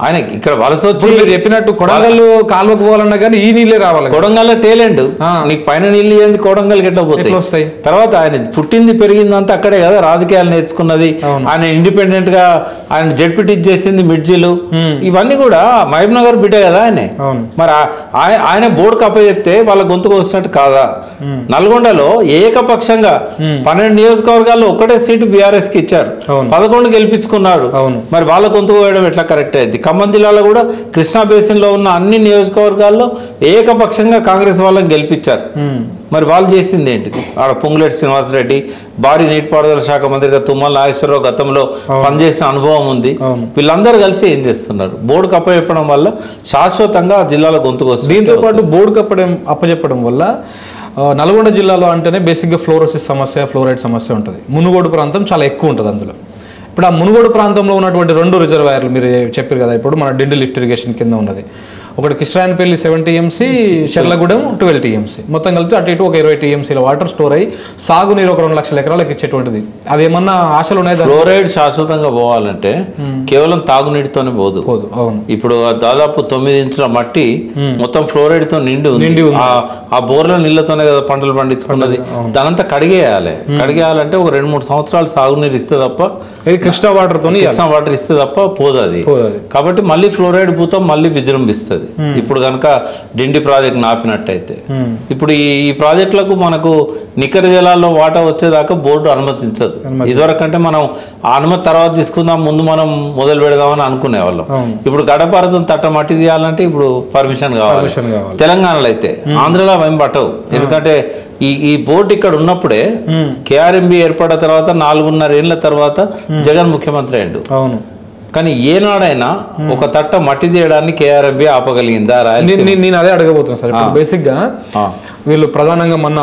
ఆయన ఇక్కడ వలస వచ్చి మీరు చెప్పినట్టు కొడంగల్ కాలువకు పోవాలన్నా కానీ ఈ నీళ్ళే రావాలి. కొడంగల్ టేలెంట్ నీకు పైన నీళ్ళు ఏంది కొడంగల్కి ఎట్లా పోతాయి. తర్వాత ఆయన పుట్టింది పెరిగిందంతా అక్కడే కదా, రాజకీయాలు నేర్చుకున్నది, ఆయన ఇండిపెండెంట్ గా ఆయన జడ్పీటీ చేసింది మిడ్జిలు, ఇవన్నీ కూడా మహబూబ్ నగర్ బిడ్డ కదా ఆయన. మరి ఆయన బోర్డు కప్ప చెప్తే వాళ్ళ గొంతుకు వస్తున్నట్టు కాదా? నల్గొండలో ఏకపక్షంగా 12 నియోజకవర్గాల్లో ఒకటే సీటు బీఆర్ఎస్ కి ఇచ్చారు, 11 గెలిపించుకున్నారు. మరి వాళ్ళ గొంతుకు వేయడం ఎట్లా కరెక్ట్ అయింది? ఖమ్మం జిల్లాలో కూడా కృష్ణా బేసిన్ లో ఉన్న అన్ని నియోజకవర్గాల్లో ఏకపక్షంగా కాంగ్రెస్ వాళ్ళని గెలిపించారు. మరి వాళ్ళు చేసింది ఏంటిది? ఆడ పొంగులేటి శ్రీనివాసరెడ్డి భారీ నీటిపారుదల శాఖ మంత్రిగా తుమ్మల నాగేశ్వరరావు గతంలో పనిచేసిన అనుభవం ఉంది. వీళ్ళందరూ కలిసి ఏం చేస్తున్నారు? బోర్డు అప్పచెప్పడం వల్ల శాశ్వతంగా జిల్లాలో గొంతుకు వస్తుంది. దీంతో పాటు బోర్డు అప్పచెప్పడం వల్ల నల్గొండ జిల్లాలో అంటేనే బేసిక్గా ఫ్లోరోసిస్ సమస్య, ఫ్లోరైడ్ సమస్య ఉంటుంది. మునుగోడు ప్రాంతం చాలా ఎక్కువ ఉంటుంది అందులో. ఇప్పుడు ఆ మునుగోడు ప్రాంతంలో ఉన్నటువంటి 2 రిజర్వాయర్లు మీరు చెప్పారు కదా, ఇప్పుడు మన డిండి లిఫ్ట్ ఇరిగేషన్ కింద ఉన్నది. ఒకటి కిష్రాయనపల్లి 7 TMC, చెర్లగూడెం 12 TMC, మొత్తం కలిపి అటు ఇటు ఒక 20 TMCల వాటర్ స్టోర్ అయ్యి సాగునీరు ఒక 2 లక్షల ఎకరాలకు ఇచ్చేటువంటిది. అదేమన్నా ఆశలు ఉన్నాయి? ఫ్లోరైడ్ శాశ్వతంగా పోవాలంటే కేవలం తాగునీటితోనే పోదు. అవును, ఇప్పుడు దాదాపు 9 ఇంచుల మట్టి మొత్తం ఫ్లోరైడ్ తో నిండి ఉంది. ఆ బోర్ల నీళ్లతోనే కదా పంటలు పండించుకున్నది. దానంతా కడిగేయాలి. కడిగేయాలంటే ఒక 2-3 సంవత్సరాలు సాగునీరు ఇస్తే తప్ప, కృష్ణా వాటర్ ఇస్తే తప్ప పోదు అది. కాబట్టి మళ్ళీ ఫ్లోరైడ్ భూతం మళ్ళీ విజృంభిస్తుంది. ఇప్పుడు కనుక డిండి ప్రాజెక్ట్ నాపినట్టయితే, ఇప్పుడు ఈ ప్రాజెక్టులకు మనకు నికర జలాల్లో వాటా వచ్చేదాకా బోర్డు అనుమతించదు. ఇదివరకంటే మనం ఆ అనుమతి తర్వాత తీసుకుందాం, ముందు మనం మొదలు పెడదామని అనుకునేవాళ్ళం. ఇప్పుడు గడపారతం తట్ట మట్టి తీయాలంటే ఇప్పుడు పర్మిషన్ కావాలి. తెలంగాణలో అయితే, ఆంధ్రలో అవేం పట్టవు. ఎందుకంటే ఈ బోర్డు ఇక్కడ ఉన్నప్పుడే కేఆర్ఎంబి ఏర్పడిన తర్వాత 4.5 ఏళ్ల తర్వాత జగన్ ముఖ్యమంత్రి అయ్యిండు. అవును, కానీ ఏనాడైనా ఒక తట్ట మట్టి తీయడాన్ని కేఆర్ఎంబి ఆపగలిగిందా? నేను అదే అడగబోతున్నాను సార్. బేసిక్ గా వీళ్ళు ప్రధానంగా మొన్న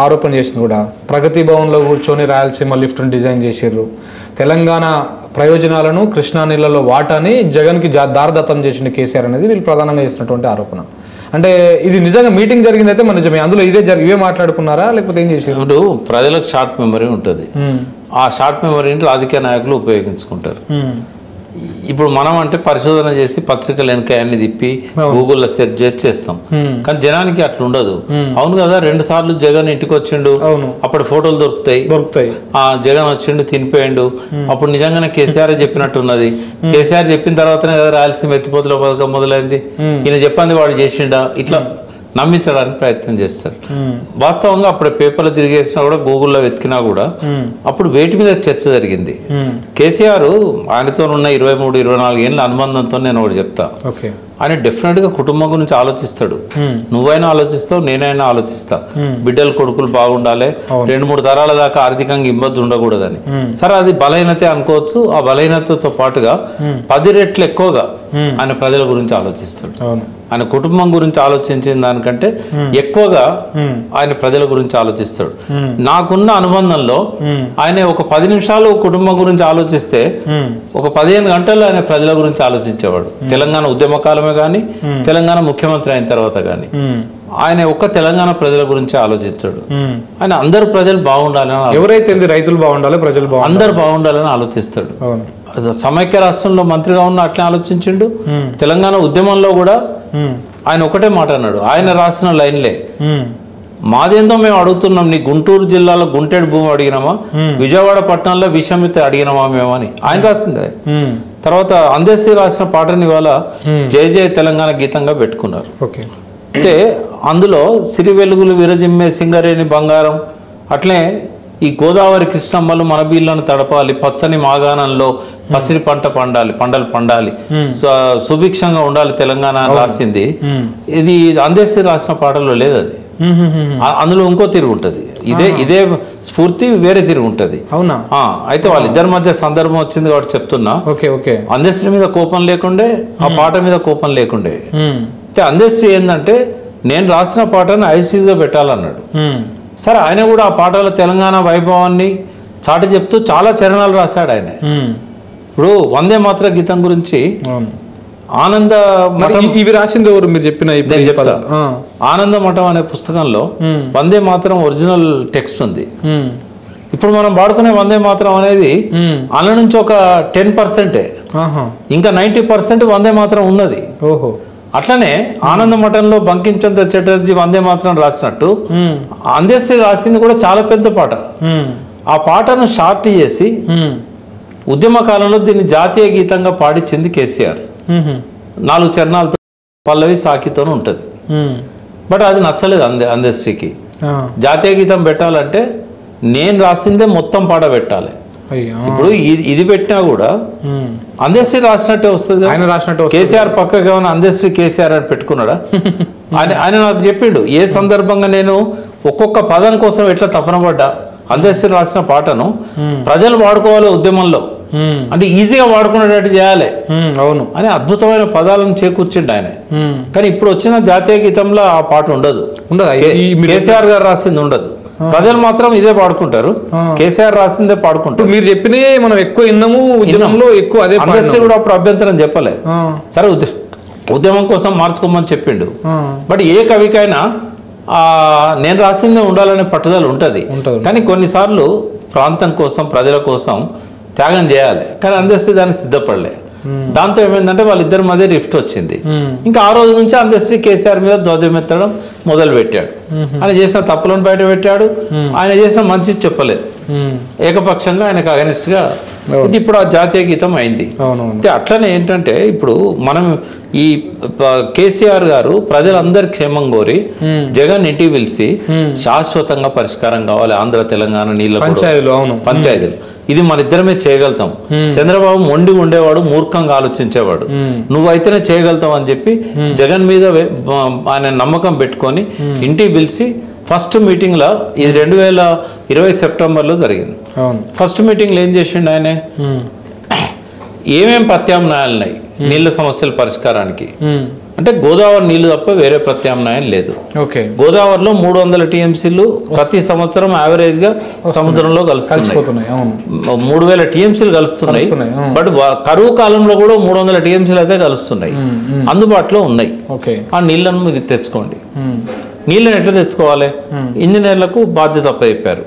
ఆరోపణ చేసింది కూడా, ప్రగతి భవన్ లో కూర్చొని రాయలసీమ లిఫ్ట్ డిజైన్ చేసారు, తెలంగాణ ప్రయోజనాలను కృష్ణా నీళ్లలో వాటాని జగన్ కి దారదత్తం చేసిన కేసీఆర్ అనేది వీళ్ళు ప్రధానంగా చేసినటువంటి ఆరోపణ. అంటే ఇది నిజంగా మీటింగ్ జరిగింది అయితే మన నిజమే, అందులో ఇవే మాట్లాడుకున్నారా లేకపోతే ఏం చేసారు? ఇప్పుడు ప్రజలకు షార్ట్ మెమరీ ఉంటుంది. ఆ షార్ట్ మెమరీని రాజకీయ నాయకులు ఉపయోగించుకుంటారు. ఇప్పుడు మనం అంటే పరిశోధన చేసి పత్రికలు వెనకాయన్ని తిప్పి గూగుల్లో సెర్చ్ చేసి చేస్తాం. కానీ జనానికి అట్లా ఉండదు. అవును కదా, 2 సార్లు జగన్ ఇంటికి వచ్చిండు, అప్పుడు ఫోటోలు దొరుకుతాయి. ఆ జగన్ వచ్చిండు, తినిపోయిండు, అప్పుడు నిజంగానే కేసీఆర్ చెప్పినట్టున్నది. కేసీఆర్ చెప్పిన తర్వాతనే కదా రాయలసీమ ఎత్తిపోతుల పథకం మొదలైంది. ఈయన చెప్పింది వాడు చేసిండా, ఇట్లా నమ్మించడానికి ప్రయత్నం చేస్తారు. వాస్తవంగా అప్పుడు పేపర్లు తిరిగేసినా కూడా, గూగుల్లో వెతికినా కూడా అప్పుడు వేటి మీద చర్చ జరిగింది. కేసీఆర్ ఆయనతో ఉన్న 23-24 ఏళ్ళ అనుబంధంతో నేను ఒకటి చెప్తా, ఆయన డెఫినెట్ గా కుటుంబం గురించి ఆలోచిస్తాడు. నువ్వైనా ఆలోచిస్తావు, నేనైనా ఆలోచిస్తా. బిడ్డలు కొడుకులు బాగుండాలి, 2-3 తరాల దాకా ఆర్థికంగా ఇబ్బంది ఉండకూడదని. సరే, అది బలహీనతే అనుకోవచ్చు. ఆ బలహీనతతో పాటుగా 10 రెట్లు ఎక్కువగా ఆయన ప్రజల గురించి ఆలోచిస్తాడు. ఆయన కుటుంబం గురించి ఆలోచించిన దానికంటే ఎక్కువగా ఆయన ప్రజల గురించి ఆలోచిస్తాడు. నాకున్న అనుబంధంలో ఆయన ఒక 10 నిమిషాలు కుటుంబం గురించి ఆలోచిస్తే ఒక 15 గంటలు ఆయన ప్రజల గురించి ఆలోచించేవాడు. తెలంగాణ ఉద్యమ కాలమే కానీ, తెలంగాణ ముఖ్యమంత్రి అయిన తర్వాత కానీ ఆయన ఒక్క తెలంగాణ ప్రజల గురించి ఆలోచించాడు. ఆయన అందరు ప్రజలు బాగుండాలని, ఎవరైతే రైతులు బాగుండాలి, ప్రజలు అందరు బాగుండాలని ఆలోచిస్తాడు. సమైక్య రాష్ట్రంలో మంత్రిగా ఉన్న అట్లా ఆలోచించిండు. తెలంగాణ ఉద్యమంలో కూడా ఆయన ఒకటే మాట అన్నాడు. ఆయన రాసిన లైన్లే, మాదేందో మేము అడుగుతున్నాం, నీ గుంటూరు జిల్లాలో గుంటెడు భూమి అడిగినామా, విజయవాడ పట్టణంలో విషమిత అడిగినామా మేము అని ఆయన రాసింది. తర్వాత అందశ్రీ రాసిన పాటని ఇవాళ జయ జయ తెలంగాణ గీతంగా పెట్టుకున్నారు. అంటే అందులో సిరి వెలుగులు విరజిమ్మే సింగరేణి బంగారం, అట్లే ఈ గోదావరి కృష్ణమ్మలు మన బీళ్ళను తడపాలి, పచ్చని మాగాణంలో పసిడి పంటలు పండాలి, సుభిక్షంగా ఉండాలి తెలంగాణ రాసింది. ఇది అందశ్రీ రాసిన పాటలో లేదు. అది అందులో ఇంకో తిరుగు ఉంటుంది. ఇదే స్ఫూర్తి వేరే తిరుగు ఉంటుంది. అవునా? అయితే వాళ్ళిద్దరి మధ్య సందర్భం వచ్చింది కాబట్టి చెప్తున్నా. అందశ్రీ మీద కోపం లేకుండే, ఆ పాట మీద కోపం లేకుండే. అయితే అందశ్రీ ఏంటంటే, నేను రాసిన పాటను ఐసీగా పెట్టాలన్నాడు. సరే, ఆయన కూడా ఆ పాటలో తెలంగాణ వైభవాన్ని చాటి చెప్తూ చాలా చరణాలు రాశాడు ఆయన. ఇప్పుడు వందే మాత్ర గీతం గురించి ఆనంద మఠం, ఇవి రాసింది ఎవరు మీరు చెప్పిన? ఆనంద మఠం అనే పుస్తకంలో వందే మాత్రం ఒరిజినల్ టెక్స్ట్ ఉంది. ఇప్పుడు మనం వాడుకునే వందే మాత్రం అనేది అందులో నుంచి ఒక 10%, ఇంకా 90% వందే మాత్రం ఉన్నది. ఓహో. అట్లనే ఆనంద మఠంలో బంకిం చంద్ర చటర్జీ వందే మాత్రం రాసినట్టు అందశ్రీ రాసింది కూడా చాలా పెద్ద పాట. ఆ పాటను షార్ట్ చేసి ఉద్యమ కాలంలో దీన్ని జాతీయ గీతంగా పాడించింది కేసీఆర్. 4 చరణాలతో పల్లవి సాకితో ఉంటది. బట్ అది నచ్చలేదు అందశ్రీకి. జాతీయ గీతం పెట్టాలంటే నేను రాసిందే మొత్తం పాట పెట్టాలి. ఇప్పుడు ఇది పెట్టినా కూడా అందశ్రీ రాసినట్టే వస్తుంది. ఆయన రాసినట్టు కేసీఆర్ పక్కగా ఏమైనా అందశ్రీ కేసీఆర్ అని పెట్టుకున్నాడా? ఆయన నాకు చెప్పిండు ఏ సందర్భంగా నేను ఒక్కొక్క పదం కోసం ఎట్లా తపన పడ్డా. అందశ్రీ రాసిన పాటను ప్రజలు వాడుకోవాలి ఉద్యమంలో, అంటే ఈజీగా వాడుకునేటట్టు చేయాలి అవును అని అద్భుతమైన పదాలను చేకూర్చిండు ఆయన. కానీ ఇప్పుడు వచ్చిన జాతీయ గీతంలో ఆ పాట ఉండదు. కేసీఆర్ గారు రాసింది ఉండదు. ప్రజలు మాత్రం ఇదే పాడుకుంటారు, కేసీఆర్ రాసిందే పాడుకుంటారు. మీరు చెప్పినే మనం ఎక్కువ విన్నాము, ఉద్యమంలో ఎక్కువ అదే. అందశ్రీ కూడా అప్పుడు అభ్యంతరం చెప్పలే, సరే ఉద్యమం కోసం మార్చుకోమని చెప్పిండు. బట్ ఏ కవికైనా నేను రాసిందే ఉండాలనే పట్టుదల ఉంటుంది. కానీ కొన్నిసార్లు ప్రాంతం కోసం ప్రజల కోసం త్యాగం చేయాలి. కానీ అందశ్రీ దాన్ని సిద్ధపడలే. దాంతో ఏమైందంటే వాళ్ళిద్దరి మధ్య రిఫ్ట్ వచ్చింది. ఇంకా ఆ రోజు నుంచి అందశ్రీ కేసీఆర్ మీద ధ్వజమెత్తడం మొదలు పెట్టాడు. ఆయన చేసిన తప్పులను బయట పెట్టాడు, ఆయన చేసిన మంచి చెప్పలేదు. ఏకపక్షంగా ఆయనకు అగనిస్ట్ గా ఇది ఇప్పుడు ఆ జాతీయ గీతం అయింది. అట్లనే ఏంటంటే ఇప్పుడు మనం ఈ కేసీఆర్ గారు ప్రజలందరి క్షేమం కోరి జగన్ ఇంటికి పిలిచి శాశ్వతంగా పరిష్కారం కావాలి ఆంధ్ర తెలంగాణ నీళ్ళ పంచాయతీలు, ఇది మన ఇద్దరమే చేయగలుగుతాం. చంద్రబాబు మొండి ఉండేవాడు, మూర్ఖంగా ఆలోచించేవాడు. నువ్వైతేనే చేయగలుగుతావు అని చెప్పి జగన్ మీద ఆయన నమ్మకం పెట్టుకొని ఇంటికి పిలిచి ఫస్ట్ మీటింగ్ లో, ఇది 2020 సెప్టెంబర్లో జరిగింది. ఫస్ట్ మీటింగ్ లో ఏం చేసిండు ఆయన, ఏమేం ప్రత్యామ్నాయాలున్నాయి నీళ్ళ సమస్యల పరిష్కారానికి అంటే గోదావరి నీళ్లు తప్ప వేరే ప్రత్యామ్నాయం లేదు. గోదావరిలో 300 టీఎంసీలు ప్రతి సంవత్సరం యావరేజ్ గా సముద్రంలో కలుస్తున్నాయి. 3000 టీఎంసీలు కలుస్తున్నాయి. బట్ కరువు కాలంలో కూడా 300 టీఎంసీలు అయితే కలుస్తున్నాయి, అందుబాటులో ఉన్నాయి. ఆ నీళ్లను మీరు తెచ్చుకోండి. నీళ్ళని ఎట్లా తెచ్చుకోవాలి? ఇంజనీర్లకు బాధ్యత అప్పచెప్పారు.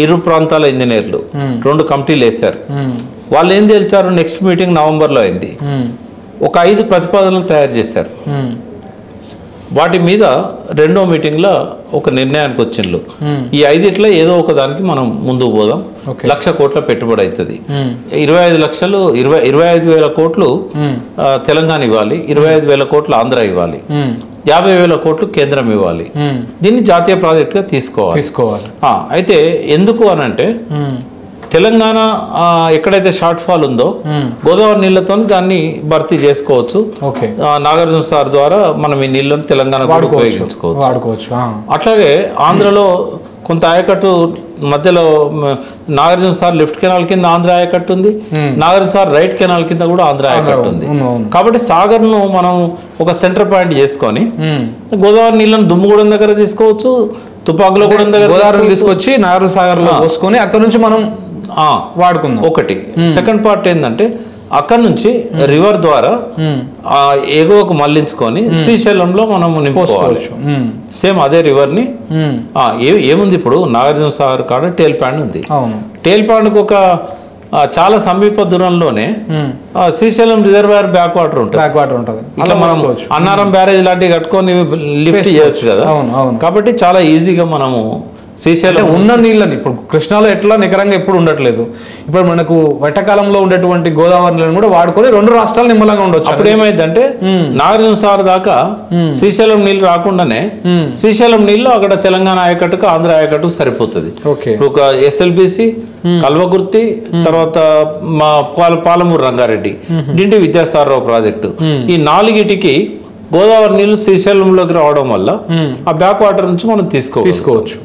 ఇరు ప్రాంతాల ఇంజనీర్లు 2 కమిటీలు వేశారు. వాళ్ళు ఏం తేల్చారు? నెక్స్ట్ మీటింగ్ నవంబర్లో అయింది. ఒక 5 ప్రతిపాదనలు తయారు చేశారు. వాటి మీద రెండో మీటింగ్లో ఒక నిర్ణయానికి వచ్చిండ్రు. ఈ 5 ఏదో ఒక దానికి మనం ముందుకు పోదాం. 1,00,000 కోట్ల పెట్టుబడి అవుతుంది. 25,000 కోట్లు తెలంగాణ ఇవ్వాలి, 25,000 కోట్లు ఆంధ్ర ఇవ్వాలి, 50,000 కోట్లు కేంద్రం ఇవ్వాలి. దీన్ని జాతీయ ప్రాజెక్టుగా తీసుకోవాలి. అయితే ఎందుకు అనంటే తెలంగాణ ఎక్కడైతే షార్ట్ ఫాల్ ఉందో గోదావరి నీళ్లతో దాన్ని భర్తీ చేసుకోవచ్చు. నాగార్జున సార్ ద్వారా మనం ఈ నీళ్ళని తెలంగాణ ఉపయోగించుకోవచ్చు. అట్లాగే ఆంధ్రలో కొంత ఆయకట్టు మధ్యలో నాగార్జున సార్ లెఫ్ట్ కెనాల్ కింద ఆంధ్ర ఆయకట్టు ఉంది, నాగార్జున సార్ రైట్ కెనాల్ కింద కూడా ఆంధ్ర ఆయకట్టు ఉంది. కాబట్టి సాగర్ ను మనం ఒక సెంటర్ పాయింట్ చేసుకొని గోదావరి నీళ్ళని దుమ్ముగూడెం దగ్గర తీసుకోవచ్చు, తుపాకులగూడెం దగ్గర గోదావరి తీసుకొచ్చి నాగార్జున సాగర్ లో పోసుకొని అక్కడ నుంచి మనం వాడుకుందాం. ఒకటి. సెకండ్ పార్ట్ ఏంటంటే అక్కడ నుంచి రివర్ ద్వారా ఎగువకు మళ్లించుకొని శ్రీశైలంలో మనం నింపుకోవాలి. సేమ్ అదే రివర్ ని ఏముంది ఇప్పుడు నాగార్జున సాగర్ కాడ టేల్ ప్యాండ్ ఉంది. టేల్ ప్యాండ్ కు ఒక చాలా సమీప దూరంలోనే శ్రీశైలం రిజర్వాయర్ బ్యాక్ వాటర్ ఉంటుంది. ఇట్లా మనం అన్నారం బ్యారేజ్ లాంటివి కట్టుకొని లిఫ్ట్ చేయొచ్చు కదా. కాబట్టి చాలా ఈజీగా మనము శ్రీశైలం ఉన్న నీళ్ళని ఇప్పుడు కృష్ణాలో ఎట్లా నికరంగా ఎప్పుడు ఉండట్లేదు. ఇప్పుడు మనకు వెట్టకాలంలో ఉండేటువంటి గోదావరి నీళ్ళని కూడా వాడుకొని 2 రాష్ట్రాలు నిమ్మలంగా ఉండొచ్చు. అప్పుడు ఏమైందంటే నాగార్జున సాగర్ దాకా శ్రీశైలం నీళ్లు రాకుండానే శ్రీశైలం నీళ్లు అక్కడ తెలంగాణ ఆయకట్టుకు ఆంధ్ర ఆయకట్టుకు సరిపోతుంది. ఒక SLBC, కల్వకుర్తి, తర్వాత మా పాలమూరు రంగారెడ్డి, డింటి విద్యాసాగరరావు ప్రాజెక్టు, ఈ 4టికి గోదావరి నీళ్లు శ్రీశైలంలోకి రావడం వల్ల ఆ బ్యాక్ వాటర్ నుంచి మనం తీసుకోవచ్చు.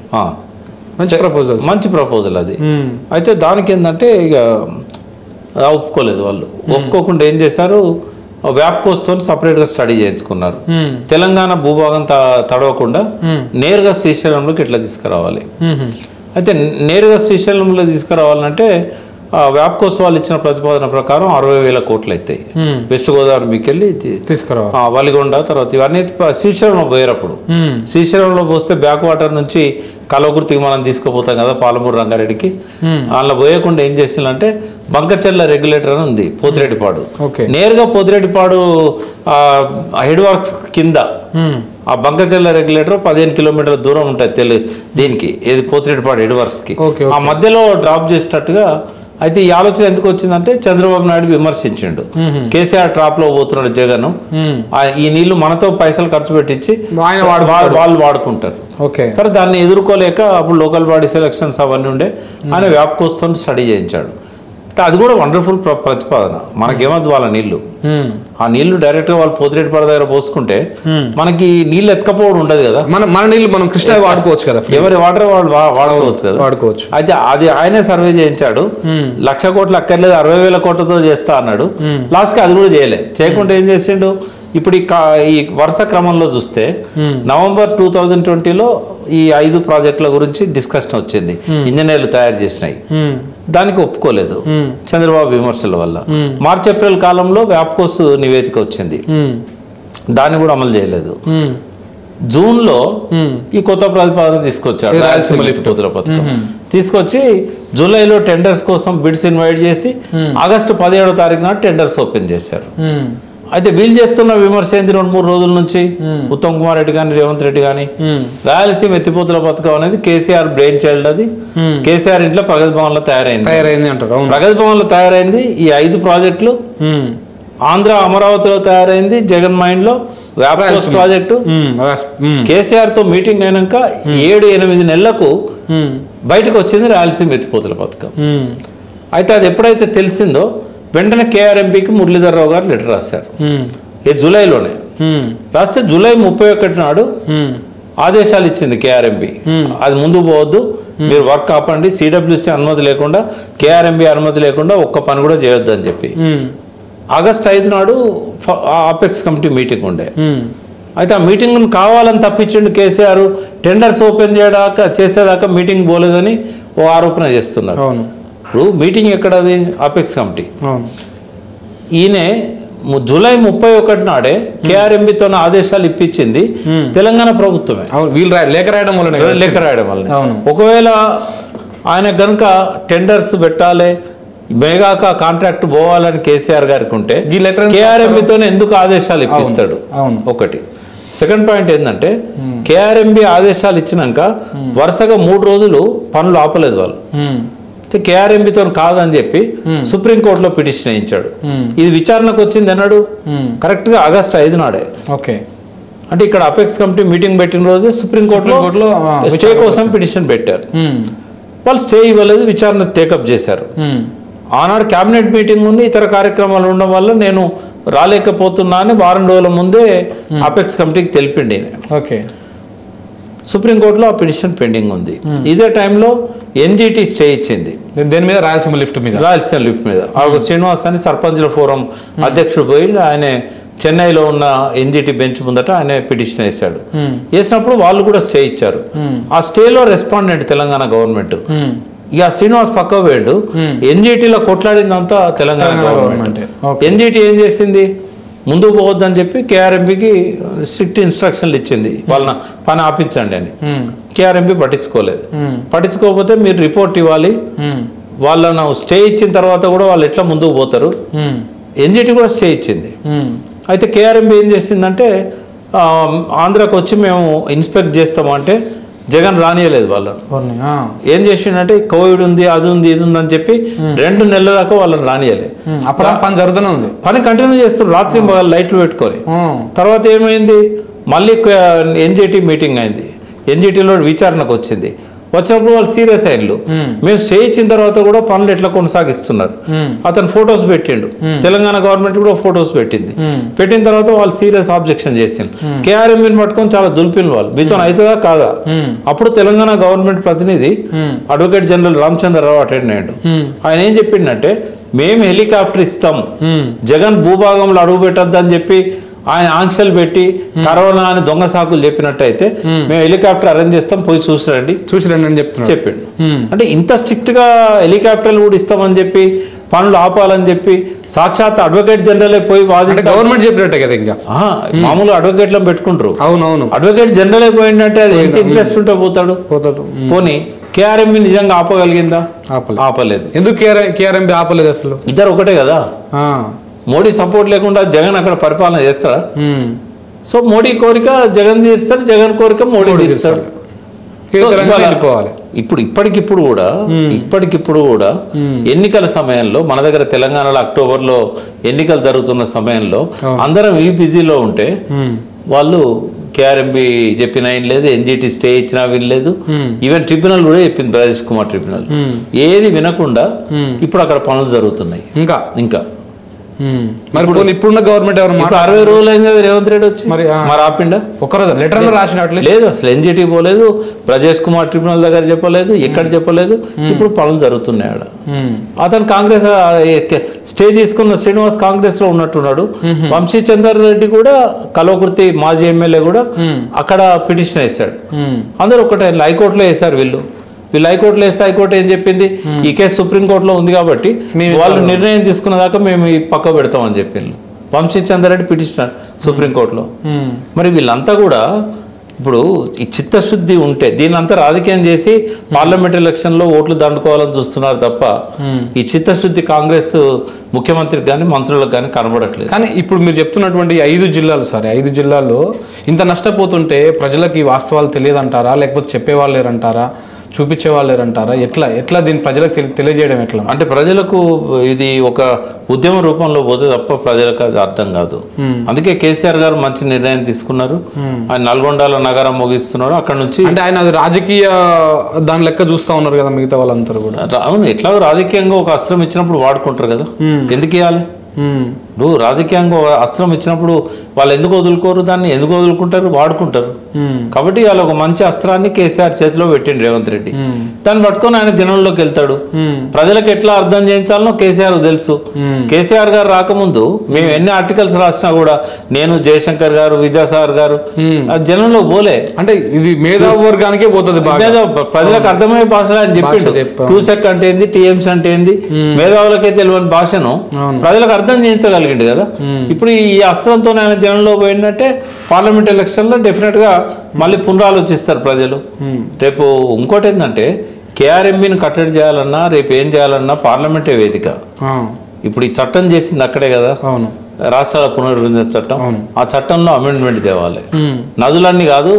మంచి ప్రపోజల్ అది. అయితే దానికి ఏంటంటే ఇక ఒప్పుకోలేదు వాళ్ళు. ఒప్పుకోకుండా ఏం చేశారు, వ్యాప్కోస్తో సపరేట్గా స్టడీ చేయించుకున్నారు. తెలంగాణ భూభాగం తడవకుండా నేరుగా శ్రీశైలంలోకి ఎట్లా తీసుకురావాలి. అయితే నేరుగా శ్రీశైలంలో తీసుకురావాలంటే వ్యాప్కోస్ వాళ్ళు ఇచ్చిన ప్రతిపాదన ప్రకారం 60,000 కోట్లు అవుతాయి. వెస్ట్ గోదావరి మీకెళ్ళి తీసుకురావాలి, వలిగొండ, తర్వాత ఇవన్నీ శ్రీశైలంలో పోయేటప్పుడు. శ్రీశైలంలో పోస్తే బ్యాక్ వాటర్ నుంచి కలవకుర్తికి మనం తీసుకుపోతాం కదా పాలమూరు రంగారెడ్డికి, అందులో పోయకుండా ఏం చేసిందంటే బంకచెర్ల రెగ్యులేటర్ అని ఉంది పోతిరెడ్డిపాడు, నేరుగా పోతిరెడ్డిపాడు హెడ్ వర్క్స్ కింద ఆ బంకచెర్ల రెగ్యులేటర్ 15 కిలోమీటర్ల దూరం ఉంటుంది దీనికి, ఏది పోతిరెడ్డిపాడు హెడ్ వర్క్స్కి. ఆ మధ్యలో డ్రాప్ చేసేటట్టుగా. అయితే ఈ ఆలోచన ఎందుకు వచ్చిందంటే చంద్రబాబు నాయుడు విమర్శించిండు, కేసీఆర్ ట్రాప్ లో పోతున్నాడు జగన్, ఈ నీళ్లు మనతో పైసలు ఖర్చు పెట్టించి వాళ్ళు వాడుకుంటారు. సరే దాన్ని ఎదుర్కోలేక అప్పుడు లోకల్ బాడీ సెలక్షన్స్ అవన్నీ ఉండే, ఆయన వ్యాప్కోసం స్టడీ చేయించాడు. అది కూడా వండర్ఫుల్ ప్రతిపాదన. మనకేమద్దు వాళ్ళ నీళ్లు, ఆ నీళ్లు డైరెక్ట్ గా వాళ్ళు పోతిరెడ్డిపాడు దగ్గర పోసుకుంటే మనకి నీళ్ళు ఎత్తుకపోవడం ఉండదు కదా, మన నీళ్లు మనం కృష్ణా వాడుకోవచ్చు కదా, ఎవరి వాటర్ వాళ్ళు వాడుకోవచ్చు కదా, వాడుకోవచ్చు. అయితే అది ఆయనే సర్వే చేయించాడు, 1,00,000 కోట్లు అక్కర్లేదు 60,000 కోట్లతో చేస్తా అన్నాడు. లాస్ట్ కి అది కూడా చేయకుండా ఏం చేసిండు, ఇప్పుడు ఈ వరుస క్రమంలో చూస్తే నవంబర్ 2020లో ఈ 5 ప్రాజెక్టుల గురించి డిస్కషన్ వచ్చింది, ఇంజనీర్లు తయారు చేసినాయి, దానికి ఒప్పుకోలేదు చంద్రబాబు విమర్శల వల్ల. మార్చి ఏప్రిల్ కాలంలో వ్యాప్కోస్ నివేదిక వచ్చింది, దాన్ని కూడా అమలు చేయలేదు. జూన్లో ఈ కొత్త ప్రతిపాదన తీసుకొచ్చాడు, రాయలసీమ లిఫ్ట్ కొత్త పథకం తీసుకొచ్చి జూలైలో టెండర్స్ కోసం బిడ్స్ ఇన్వైట్ చేసి ఆగస్టు 17వ తారీఖు నాడు టెండర్స్ ఓపెన్ చేశారు. అయితే వీళ్ళు చేస్తున్న విమర్శ ఏంది, 2-3 రోజుల నుంచి ఉత్తమ్ కుమార్ రెడ్డి కానీ రేవంత్ రెడ్డి కానీ, రాయలసీమ ఎత్తిపోతుల పథకం అనేది కేసీఆర్ బ్రెయిన్ చైల్డ్, అది కేసీఆర్ ఇంట్లో ప్రగతి భవన్ లో తయారైంది అంటారు. ప్రగతి భవన్ లో తయారైంది ఈ 5 ప్రాజెక్టులు, ఆంధ్ర అమరావతిలో తయారైంది జగన్ మైండ్ లో వ్యాప్కోస్ ప్రాజెక్టు. కేసీఆర్ తో మీటింగ్ అయినాక 7-8 నెలలకు బయటకు వచ్చింది రాయలసీమ ఎత్తిపోతుల పథకం. అయితే అది ఎప్పుడైతే తెలిసిందో వెంటనే కేఆర్ఎంపీకి మురళీధర్రావు గారు లెటర్ రాశారు, జూలైలోనే రాస్తే జూలై 31 నాడు ఆదేశాలు ఇచ్చింది కేఆర్ఎంపీ, అది ముందు పోవద్దు, మీరు వర్క్ ఆపండి, సిడబ్ల్యూసీ అనుమతి లేకుండా కేఆర్ఎంపీ అనుమతి లేకుండా ఒక్క పని కూడా చేయొద్దు అని చెప్పి. ఆగస్టు 5 నాడు అపెక్స్ కమిటీ మీటింగ్ ఉండే. అయితే ఆ మీటింగ్ కావాలని తప్పించిండు కేసీఆర్, టెండర్స్ ఓపెన్ చేసేదాకా మీటింగ్ పోలేదని ఓ ఆరోపణ చేస్తున్నారు. ఇప్పుడు మీటింగ్ ఎక్కడది, అపెక్స్ కమిటీ. ఈయన జూలై 31 నాడే కేఆర్ఎంబితో ఆదేశాలు ఇప్పించింది తెలంగాణ ప్రభుత్వమే, లేఖ రాయడం వల్ల. ఒకవేళ ఆయన కనుక టెండర్స్ పెట్టాలి, మెగాక కాంట్రాక్ట్ పోవాలని కేసీఆర్ గారికి ఉంటే కేఆర్ఎంబితోనే ఎందుకు ఆదేశాలు ఇప్పిస్తాడు? ఒకటి. సెకండ్ పాయింట్ ఏంటంటే కేఆర్ఎంబి ఆదేశాలు ఇచ్చినాక వరుసగా 3 రోజులు పనులు ఆపలేదు వాళ్ళు, కేఆర్ఎంబితో కాదని చెప్పి సుప్రీంకోర్టులో పిటిషన్ వేయించాడు. ఇది విచారణకు వచ్చింది అన్నాడు కరెక్ట్ గా ఆగస్టు 5 నాడే. అంటే ఇక్కడ అపెక్స్ కమిటీ మీటింగ్ పెట్టిన రోజు సుప్రీంకోర్టులో స్టే కోసం పిటిషన్ పెట్టారు. వాళ్ళు స్టే ఇవ్వలేదు, విచారణ టేకప్ చేశారు. ఆనాడు క్యాబినెట్ మీటింగ్ ఉంది, ఇతర కార్యక్రమాలు ఉండడం వల్ల నేను రాలేకపోతున్నా అని వారం రోజుల ముందే అపెక్స్ కమిటీకి తెలిపిండి. సుప్రీంకోర్టులో ఆ పిటిషన్ పెండింగ్ ఉంది. ఇదే టైంలో ఎన్జిటి స్టే ఇచ్చింది దేని మీద, రాయలసీమ లిఫ్ట్ మీద. శ్రీనివాస్ అని సర్పంచ్ల ఫోరం అధ్యక్షుడు పోయి ఆయన చెన్నైలో ఉన్న ఎన్జిటి బెంచ్ ముందట ఆయన పిటిషన్ వేశాడు. వేసినప్పుడు వాళ్ళు కూడా స్టే ఇచ్చారు. ఆ స్టేలో రెస్పాండెంట్ తెలంగాణ గవర్నమెంట్. ఇక శ్రీనివాస్ పక్క పోయాడు, ఎన్జిటిలో కొట్లాడిందంతా తెలంగాణ గవర్నమెంట్. ఎన్జిటి ఏం చేసింది, ముందుకు పోవద్దని చెప్పి కేఆర్ఎంపీకి స్ట్రిక్ట్ ఇన్స్ట్రక్షన్లు ఇచ్చింది, వాళ్ళని పని ఆపించండి అని. కేఆర్ఎంపీ పట్టించుకోకపోతే మీరు రిపోర్ట్ ఇవ్వాలి, వాళ్ళను స్టే ఇచ్చిన తర్వాత కూడా వాళ్ళు ఎట్లా ముందుకు పోతారు. ఎన్జిటి కూడా స్టే ఇచ్చింది. అయితే కేఆర్ఎంపీ ఏం చేసిందంటే ఆంధ్రాకి వచ్చి మేము ఇన్స్పెక్ట్ చేస్తామంటే జగన్ రానియలేదు వాళ్ళని. ఏం చేసిండంటే కోవిడ్ ఉంది, అది ఉంది, ఇది ఉంది అని చెప్పి 2 నెలల దాకా వాళ్ళని రానియలేదు. పని జరుగుతూనే ఉంది, పని కంటిన్యూ చేస్తున్నారు రాత్రి లైట్లు పెట్టుకొని. తర్వాత ఏమైంది, మళ్ళీ ఎన్జిటి మీటింగ్ అయింది, ఎన్జిటిలో విచారణకు వచ్చింది. వచ్చినప్పుడు వాళ్ళు సీరియస్ అయ్యారు, మేము స్టే ఇచ్చిన తర్వాత కూడా పనులు ఎట్లా కొనసాగిస్తున్నారు. అతను ఫొటోస్ పెట్టిండు, తెలంగాణ గవర్నమెంట్ కూడా ఫొటోస్ పెట్టింది. పెట్టిన తర్వాత వాళ్ళు సీరియస్ ఆబ్జెక్షన్ చేసిండు. కేఆర్ఎంని పట్టుకొని చాలా దులిపిన వాళ్ళు, మీతో అవుతుందా కాదా. అప్పుడు తెలంగాణ గవర్నమెంట్ ప్రతినిధి అడ్వకేట్ జనరల్ రామచంద్రరావు అటెండ్ అయ్యాడు. ఆయన ఏం చెప్పిండంటే మేము హెలికాప్టర్ ఇస్తాం, జగన్ భూభాగంలో అడుగు పెట్టద్దని చెప్పి ఆయన ఆంక్షలు పెట్టి కరోనా అని దొంగ సాకులు చెప్పినట్టయితే మేము హెలికాప్టర్ అరేంజ్ చేస్తాం, పోయి చూసిరండి అని చెప్పాడు. అంటే ఇంత స్ట్రిక్ట్ గా హెలికాప్టర్లు కూడా ఇస్తామని చెప్పి పనులు ఆపాలని చెప్పి సాక్షాత్ అడ్వకేట్ జనరలే పోయి వాదించి గవర్నమెంట్ చెప్పినట్టే కదా, ఇంకా మామూలు అడ్వకేట్లను పెట్టుకుంటారు. అవునవును, అడ్వకేట్ జనరలే పోయిందంటే అది ఎంత ఇంట్రెస్ట్ ఉంటే పోతాడు. పోనీ కేఆర్ఎంబి నిజంగా ఆపగలిగిందా? ఆపలేదు. ఎందుకు కేఆర్ఎంబి ఆపలేదు? అసలు ఇద్దరు ఒకటే కదా. మోడీ సపోర్ట్ లేకుండా జగన్ అక్కడ పరిపాలన చేస్తాడా? సో మోడీ కోరిక జగన్ తీరుస్తాడు, జగన్ కోరిక మోడీ తీరుస్తాడు. ఇప్పటికిప్పుడు కూడా ఎన్నికల సమయంలో మన దగ్గర తెలంగాణలో అక్టోబర్లో ఎన్నికలు జరుగుతున్న సమయంలో అందరం ఈ బిజీలో ఉంటే వాళ్ళు కేఆర్ఎంబి చెప్పిన ఏం లేదు, ఎన్జిటి స్టే ఇచ్చినా వినలేదు. ఈవెన్ ట్రిబ్యునల్ కూడా చెప్పింది, రాజేష్ కుమార్ ట్రిబ్యునల్. ఏది వినకుండా ఇప్పుడు అక్కడ పనులు జరుగుతున్నాయి. ఇంకా మరి ఇప్పుడున్న గవర్నమెంట్ ఎవరు 60 రోజులు అయింది రేవంత్ రెడ్డి వచ్చి, మరి ఆపిండా? ఒక్కరోజు లెటర్ రాసినట్లు లేదు. అసలు ఎన్జిటి పోలేదు, రాజేష్ కుమార్ ట్రిబ్యునల్ దగ్గర చెప్పలేదు, ఎక్కడ చెప్పలేదు. ఇప్పుడు పనులు జరుగుతున్నాయి ఆడ. అతను కాంగ్రెస్ స్టే తీసుకున్న శ్రీనివాస్ కాంగ్రెస్ లో ఉన్నట్టున్నాడు. వంశీ చందర్ రెడ్డి కూడా కల్వకుర్తి మాజీ ఎమ్మెల్యే కూడా అక్కడ పిటిషన్ వేశాడు. అందరూ ఒకటే హైకోర్టులో వేశారు. వీళ్ళు హైకోర్టులో వేస్తే హైకోర్టు ఏం చెప్పింది, ఈ కేసు సుప్రీంకోర్టులో ఉంది కాబట్టి వాళ్ళు నిర్ణయం తీసుకున్న దాకా మేము ఈ పక్క పెడతామని చెప్పింది. వంశీ చంద్రారెడ్డి పిటిషన్ సుప్రీంకోర్టులో. మరి వీళ్ళంతా కూడా ఇప్పుడు ఈ చిత్తశుద్ధి ఉంటే దీనంతా రాజకీయం చేసి పార్లమెంట్ ఎలక్షన్లో ఓట్లు దండుకోవాలని చూస్తున్నారు తప్ప ఈ చిత్తశుద్ధి కాంగ్రెస్ ముఖ్యమంత్రికి కానీ మంత్రులకు కానీ కనబడట్లేదు. కానీ ఇప్పుడు మీరు చెప్తున్నటువంటి 5 జిల్లాలు, సరే 5 జిల్లాల్లో ఇంత నష్టపోతుంటే ప్రజలకు ఈ వాస్తవాలు తెలియదంటారా, లేకపోతే చెప్పేవాళ్ళు లేరంటారా, చూపించే వాళ్ళు లేరంటారా? ఎట్లా దీన్ని ప్రజలకు తెలియజేయడం ఎట్లా? అంటే ప్రజలకు ఇది ఒక ఉద్యమ రూపంలో పోతే తప్ప ప్రజలకు అది అర్థం కాదు. అందుకే కేసీఆర్ గారు మంచి నిర్ణయం తీసుకున్నారు. ఆయన నల్గొండలో నగరం ముగిస్తున్నారు. అక్కడ నుంచి అంటే ఆయన అది రాజకీయ దాని లెక్క చూస్తా ఉన్నారు కదా మిగతా వాళ్ళందరూ కూడా. అవును, ఎట్లాగో రాజకీయంగా ఒక అస్త్రం ఇచ్చినప్పుడు వాడుకుంటారు కదా, ఎందుకు ఇవ్వాలి? నువ్వు రాజకీయంగా అస్త్రం ఇచ్చినప్పుడు వాళ్ళు ఎందుకు వదులుకోరు, దాన్ని ఎందుకు వదులుకుంటారు? వాడుకుంటారు. కాబట్టి వాళ్ళు ఒక మంచి అస్త్రాన్ని కేసీఆర్ చేతిలో పెట్టిండు రేవంత్ రెడ్డి. దాన్ని పట్టుకొని ఆయన జనంలోకి వెళ్తాడు. ప్రజలకు ఎట్లా అర్థం చేయించాలనో కేసీఆర్ తెలుసు. కేసీఆర్ గారు రాకముందు మేము ఎన్ని ఆర్టికల్స్ రాసినా కూడా నేను, జయశంకర్ గారు, విద్యాసాగర్ గారు జనంలో పోలే. అంటే ఇది మేధావి వర్గానికే పోతుంది, ప్రజలకు అర్థమయ్యే భాష అని చెప్పిండు. క్యూసెక్ అంటే ఏంది, టీఎంసీ అంటే ఏంది, మేధావులకే తెలియని భాషను ప్రజలకు అర్థం చేయించగలిగిండు కదా. ఇప్పుడు ఈ అస్త్రంతో ఆయన జనంలో పోయిందంటే పార్లమెంట్ ఎలక్షన్ లో డెఫినెట్ గా మళ్ళీ పునరాలోచిస్తారు ప్రజలు. రేపు ఇంకోటి ఏంటంటే కేఆర్ఎంబిని కట్టడి చేయాలన్నా, రేపు ఏం చేయాలన్నా పార్లమెంటే వేదిక. ఇప్పుడు ఈ చట్టం చేసింది అక్కడే కదా, రాష్ట్రాల పునర్విభజన చట్టం. ఆ చట్టంలో అమెండ్మెంట్ తేవాలి. నదులన్నీ కాదు,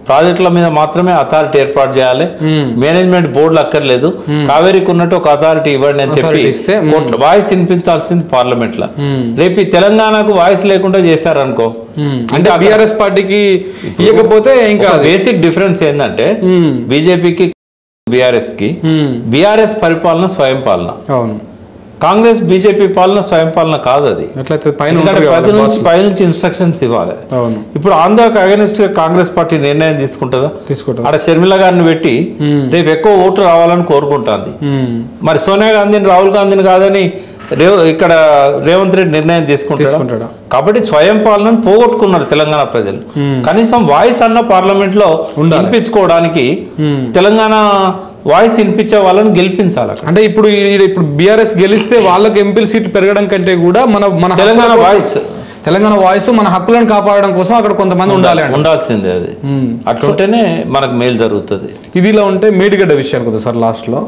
ప్రాజెక్టుల మీద మాత్రమే అథారిటీ ఏర్పాటు చేయాలి. మేనేజ్మెంట్ బోర్డులు అక్కర్లేదు. కావేరీకి ఉన్నట్టు ఒక అథారిటీ ఇవ్వండి అని చెప్పి వాయిస్ వినిపించాల్సింది పార్లమెంట్ లో. రేపు తెలంగాణకు వాయిస్ లేకుండా చేశారనుకో, అంటే బీఆర్ఎస్ పార్టీకి ఇవ్వకపోతే ఇంకా బేసిక్ డిఫరెన్స్ ఏంటంటే బీజేపీకి బీఆర్ఎస్ కి, బీఆర్ఎస్ పరిపాలన స్వయం పాలన, కాంగ్రెస్ బీజేపీ పాలన స్వయం పాలన కాదు. అది పైనుంచి ఇన్స్ట్రక్షన్స్ ఇవ్వాలి. ఇప్పుడు ఆంధ్రాకి అగైనెస్ట్ కాంగ్రెస్ పార్టీ నిర్ణయం తీసుకుంటుందా? అక్కడ షర్మిల గారిని పెట్టి రేపు ఎక్కువ ఓట్లు రావాలని కోరుకుంటుంది. మరి సోనియా గాంధీని, రాహుల్ గాంధీని కాదని ఇక్కడ రేవంత్ రెడ్డి నిర్ణయం తీసుకుంటాడు. కాబట్టి స్వయం పాలనను పోగొట్టుకున్నారు తెలంగాణ ప్రజలు. కనీసం వాయిస్ అన్న పార్లమెంట్ లో వినిపించుకోవడానికి తెలంగాణ వాయిస్ వినిపించే వాళ్ళని గెలిపించాలి. అంటే ఇప్పుడు బీఆర్ఎస్ గెలిస్తే వాళ్ళకి ఎంపీల సీట్లు పెరగడం కంటే కూడా మన తెలంగాణ వాయిస్ మన హక్కులను కాపాడడం కోసం అక్కడ కొంతమంది ఉండాల్సిందే. అది అట్లుంటేనే మనకు మేలు జరుగుతుంది. ఇదిలా ఉంటే మేడిగడ్డ విషయానికి వద్దు సార్. లాస్ట్లో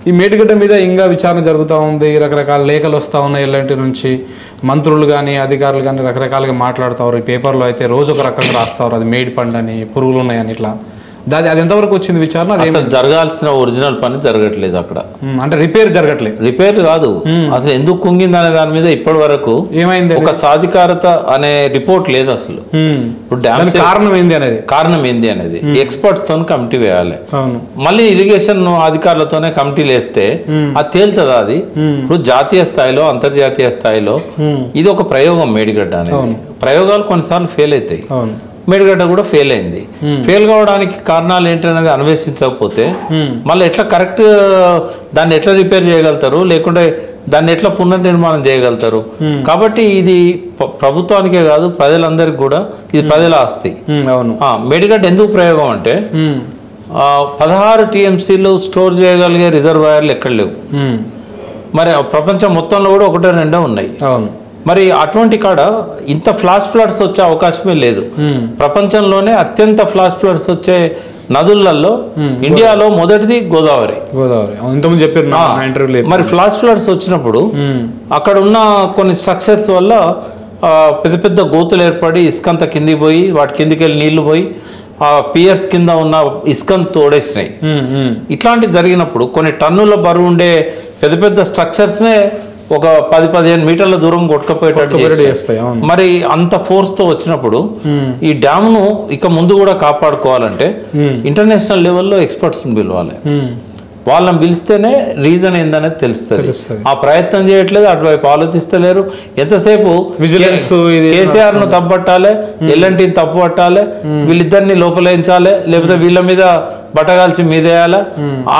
ఈ మేడిగడ్డ మీద ఇంకా విచారణ జరుగుతూ ఉంది. రకరకాల లేఖలు వస్తూ ఉన్నాయి ఎల్లంటి నుంచి. మంత్రులు కానీ అధికారులు కానీ రకరకాలుగా మాట్లాడుతారు. ఈ పేపర్లో అయితే రోజు ఒక రకంగా రాస్తారు. అది మేడి పండు అని, పురుగులు ఉన్నాయని, ఇట్లా. అది ఎంతవరకు వచ్చింది విచారణ? అసలు జరగాల్సిన ఒరిజినల్ పని జరగట్లేదు అక్కడ. అంటే రిపేర్ జరగట్లేదు. రిపేర్ కాదు, అసలు ఎందుకు కుంగింది అనే దాని మీద ఇప్పటి వరకు ఏమైంది, ఒక సాధికారత అనే రిపోర్ట్ లేదు అసలు. ఇప్పుడు కారణం ఏంది అనేది ఎక్స్పర్ట్స్ తో కమిటీ వేయాలి. మళ్ళీ ఇరిగేషన్ అధికారులతోనే కమిటీలు వేస్తే అది తేలుతుందా? అది ఇప్పుడు జాతీయ స్థాయిలో, అంతర్జాతీయ స్థాయిలో ఇది ఒక ప్రయోగం. మేడిగడ్డ అనేది ప్రయోగాలు కొన్నిసార్లు ఫెయిల్ అవుతాయి. మేడిగడ్డ కూడా ఫెయిల్ అయింది. ఫెయిల్ కావడానికి కారణాలు ఏంటనేది అన్వేషించకపోతే మళ్ళీ ఎట్లా కరెక్ట్ దాన్ని ఎట్లా రిపేర్ చేయగలుగుతారు? లేకుంటే దాన్ని ఎట్లా పునర్నిర్మాణం చేయగలుగుతారు? కాబట్టి ఇది ప్రభుత్వానికే కాదు ప్రజలందరికీ కూడా ఇది ప్రజల ఆస్తి. అవును. మేడిగడ్డ ఎందుకు ప్రయోగం అంటే 16 TMCలు స్టోర్ చేయగలిగే రిజర్వాయర్లు ఎక్కడ లేవు. మరి ప్రపంచం మొత్తంలో కూడా 1-2 ఉన్నాయి. మరి అటువంటి కాడ ఇంత ఫ్లాష్ ఫ్లడ్స్ వచ్చే అవకాశమే లేదు. ప్రపంచంలోనే అత్యంత ఫ్లాష్ ఫ్లడ్స్ వచ్చే నదులలో ఇండియాలో మొదటిది గోదావరి. మరి ఫ్లాష్ ఫ్లడ్స్ వచ్చినప్పుడు అక్కడ ఉన్న కొన్ని స్ట్రక్చర్స్ వల్ల పెద్ద పెద్ద గోతులు ఏర్పడి ఇసుకంత కిందికి పోయి వాటి కిందికి వెళ్ళి నీళ్లు పోయి ఆ పియర్స్ కింద ఉన్న ఇసుకను తోడేసినాయి. ఇట్లాంటివి జరిగినప్పుడు కొన్ని టన్నుల బరువు ఉండే పెద్ద పెద్ద స్ట్రక్చర్స్నే ఒక 10-15 మీటర్ల దూరం కొట్టుకపోయేటట్టు చేస్తాయి. మరి అంత ఫోర్స్ తో వచ్చినప్పుడు ఈ డ్యామ్ ను ఇక ముందు కూడా కాపాడుకోవాలంటే ఇంటర్నేషనల్ లెవెల్లో ఎక్స్పర్ట్స్ పిలవాలి. వాళ్ళని పిలిస్తేనే రీజన్ ఏందనేది తెలుస్తుంది. ఆ ప్రయత్నం చేయట్లేదు, అటువైపు ఆలోచిస్తలేరు. ఎంతసేపు కేసీఆర్ ను తప్పట్టాలి, ఎల్ఎన్టీని తప్పు పట్టాలి, వీళ్ళిద్దరిని లోపలేయించాలి, లేకపోతే వీళ్ళ మీద బట్టగాల్చి మీదేయాలి.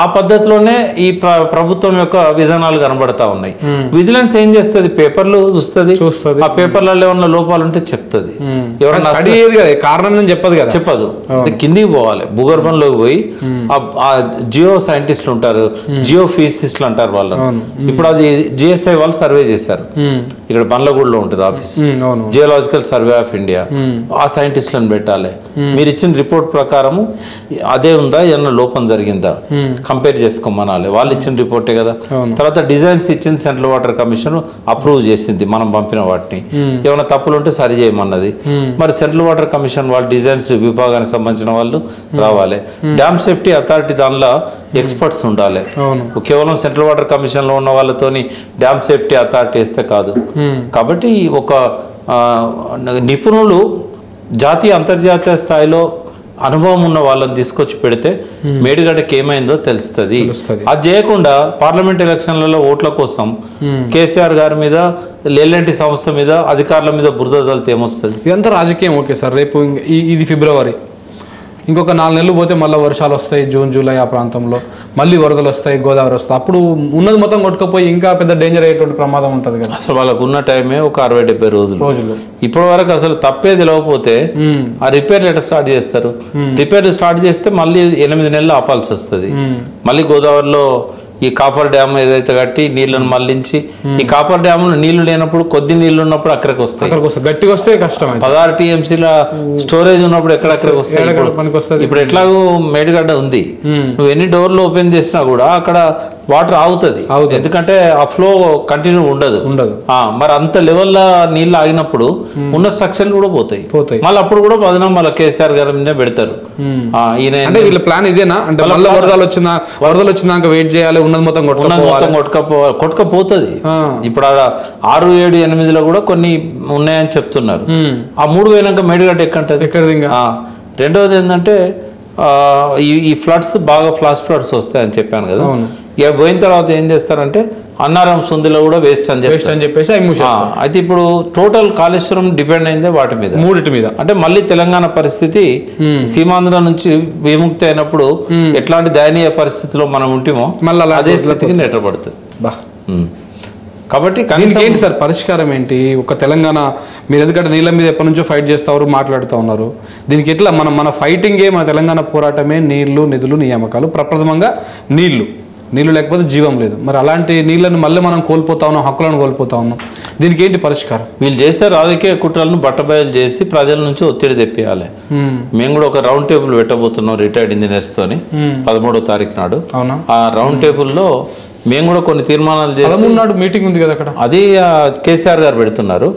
ఆ పద్ధతిలోనే ఈ ప్రభుత్వం యొక్క విధానాలు కనబడతా ఉన్నాయి. విజిలెన్స్ ఏం చేస్తుంది? పేపర్లు చూస్తుంది, ఆ పేపర్లలో ఉన్న లోపాలు ఉంటే చెప్తుంది. కారణం చెప్పదు. కిందికి పోవాలి, భూగర్భంలోకి పోయి ఆ జియో సైంటిస్టులు ఉంటారు, జియో ఫిజిసిస్టులు అంటారు వాళ్ళు. ఇప్పుడు అది జిఎస్ఐ వాళ్ళు సర్వే చేశారు. ఇక్కడ బండ్లగూడలో ఉంటుంది office, geological survey of India. ఆ సైంటిస్టులను పెట్టాలి. మీరు ఇచ్చిన రిపోర్ట్ ప్రకారము అదే ఉందా, ఏమన్నా లోపం జరిగిందా కంపేర్ చేసుకోమనాలి. వాళ్ళు ఇచ్చిన రిపోర్టే కదా. తర్వాత డిజైన్స్ ఇచ్చింది సెంట్రల్ వాటర్ కమిషన్, అప్రూవ్ చేసింది మనం పంపిన వాటిని. ఏమైనా తప్పులు ఉంటే సరి చేయమన్నది. మరి సెంట్రల్ వాటర్ కమిషన్ వాళ్ళు డిజైన్స్ విభాగానికి సంబంధించిన వాళ్ళు రావాలి. డ్యామ్ సేఫ్టీ అథారిటీ దానిలో ఎక్స్పర్ట్స్ ఉండాలి. కేవలం సెంట్రల్ వాటర్ కమిషన్ లో ఉన్న వాళ్ళతోని డ్యామ్ సేఫ్టీ అథారిటీ వేస్తే కాదు. కాబట్టి ఒక నిపుణులు జాతీయ అంతర్జాతీయ స్థాయిలో అనుభవం ఉన్న వాళ్ళని తీసుకొచ్చి పెడితే మేడిగడ్డకి ఏమైందో తెలుస్తుంది. అది చేయకుండా పార్లమెంట్ ఎలక్షన్లలో ఓట్ల కోసం కేసీఆర్ గారి మీద, ఎల్ఎన్టీ సంస్థ మీద, అధికారుల మీద బురద తలితే ఏమొస్తుంది? ఇదంతా రాజకీయం. ఓకే సార్, రేపు ఇది ఫిబ్రవరి, ఇంకొక 4 నెలలు పోతే మళ్ళీ వర్షాలు వస్తాయి. జూన్ జూలై ఆ ప్రాంతంలో మళ్ళీ వరదలు వస్తాయి, గోదావరి వస్తాయి. అప్పుడు ఉన్నది మొత్తం కొట్టుకుపోయి ఇంకా పెద్ద డేంజర్ అయ్యేటువంటి ప్రమాదం ఉంటుంది కదా. అసలు వాళ్ళకు ఉన్న టైమే ఒక 60-70 రోజులు. ఇప్పటి వరకు అసలు తప్పే తెలియకపోతే ఆ రిపేర్లు ఎట్లా స్టార్ట్ చేస్తారు? రిపేర్లు స్టార్ట్ చేస్తే మళ్ళీ 8 నెలలు ఆపాల్సి వస్తుంది. మళ్ళీ గోదావరిలో ఈ కాపర్ డ్యామ్ ఏదైతే కట్టి నీళ్లను మళ్లించి, ఈ కాపర్ డ్యామ్ నీళ్లు లేనప్పుడు, కొద్ది నీళ్లు ఉన్నప్పుడు అక్కడికి వస్తాయి, గట్టిగా వస్తే కష్టం. 16 TMCల స్టోరేజ్ ఉన్నప్పుడు ఎక్కడెక్కడికి వస్తాయి. ఇప్పుడు ఎట్లాగో మేడిగడ్డ ఉంది, నువ్వు ఎన్ని డోర్లు ఓపెన్ చేసినా కూడా అక్కడ వాటర్ ఆగుతుంది. ఎందుకంటే ఆ ఫ్లో కంటిన్యూ ఉండదు. మరి అంత లెవెల్లో నీళ్ళు ఆగినప్పుడు ఉన్న స్ట్రక్చర్లు కూడా పోతాయి. మళ్ళీ అప్పుడు కూడా బదనం మళ్ళీ కేసీఆర్ గారి మీద పెడతారు. అంటే వీళ్ళ ప్లాన్ ఇదేనా? అంటే వరదలు వచ్చినాక వెయిట్ చేయాలి, ఉన్నది మొత్తం కొట్టుకపోతుంది. ఇప్పుడు 6, 7, 8లో కూడా కొన్ని ఉన్నాయని చెప్తున్నారు. ఆ 3 పోయినాక మేడిగడ్డ ఎక్కడంటది. రెండవది ఏంటంటే ఈ ఫ్లడ్స్ బాగా ఫ్లాష్ ఫ్లడ్స్ వస్తాయని చెప్పాను కదా. ఇక పోయిన తర్వాత ఏం చేస్తారంటే అన్నారం సుందిలో కూడా వేస్ట్ అని చెప్పేసి అయితే ఇప్పుడు టోటల్ కాళేశ్వరం డిపెండ్ అయిందే వాటి మీద, 3 మీద. అంటే మళ్ళీ తెలంగాణ పరిస్థితి సీమాంధ్ర నుంచి విముక్తి అయినప్పుడు ఎట్లాంటి దయనీయ పరిస్థితిలో మనం ఉంటేమో మళ్ళీ అదే స్థితికి నెట్టబడుతుంది. కాబట్టి ఏంటి సార్ పరిష్కారం ఏంటి? ఒక తెలంగాణ మీరు ఎందుకంటే నీళ్ళ మీద ఎప్పటి నుంచో ఫైట్ చేస్తారు, మాట్లాడుతూ ఉన్నారు. దీనికి ఎట్లా మన ఫైటింగే మన తెలంగాణ పోరాటమే నీళ్లు, నిధులు, నియామకాలు. ప్రప్రథమంగా నీళ్లు లేకపోతే జీవం లేదు. మరి అలాంటి నీళ్లను మళ్ళీ మనం కోల్పోతా ఉన్నాం, హక్కులను కోల్పోతా ఉన్నాం. దీనికి ఏంటి పరిష్కారం? వీళ్ళు చేసే రాజకీయ కుట్రలను బట్టబయలు చేసి ప్రజల నుంచి ఒత్తిడి తెప్పియాలి. మేము కూడా ఒక రౌండ్ టేబుల్ పెట్టబోతున్నాం రిటైర్డ్ ఇంజనీర్స్ తోని 13వ తారీఖు నాడు. ఆ రౌండ్ టేబుల్లో మేము కూడా కొన్ని తీర్మానాలు చేసి మీటింగ్ ఉంది కదా అక్కడ, అది కేసీఆర్ గారు పెడుతున్నారు.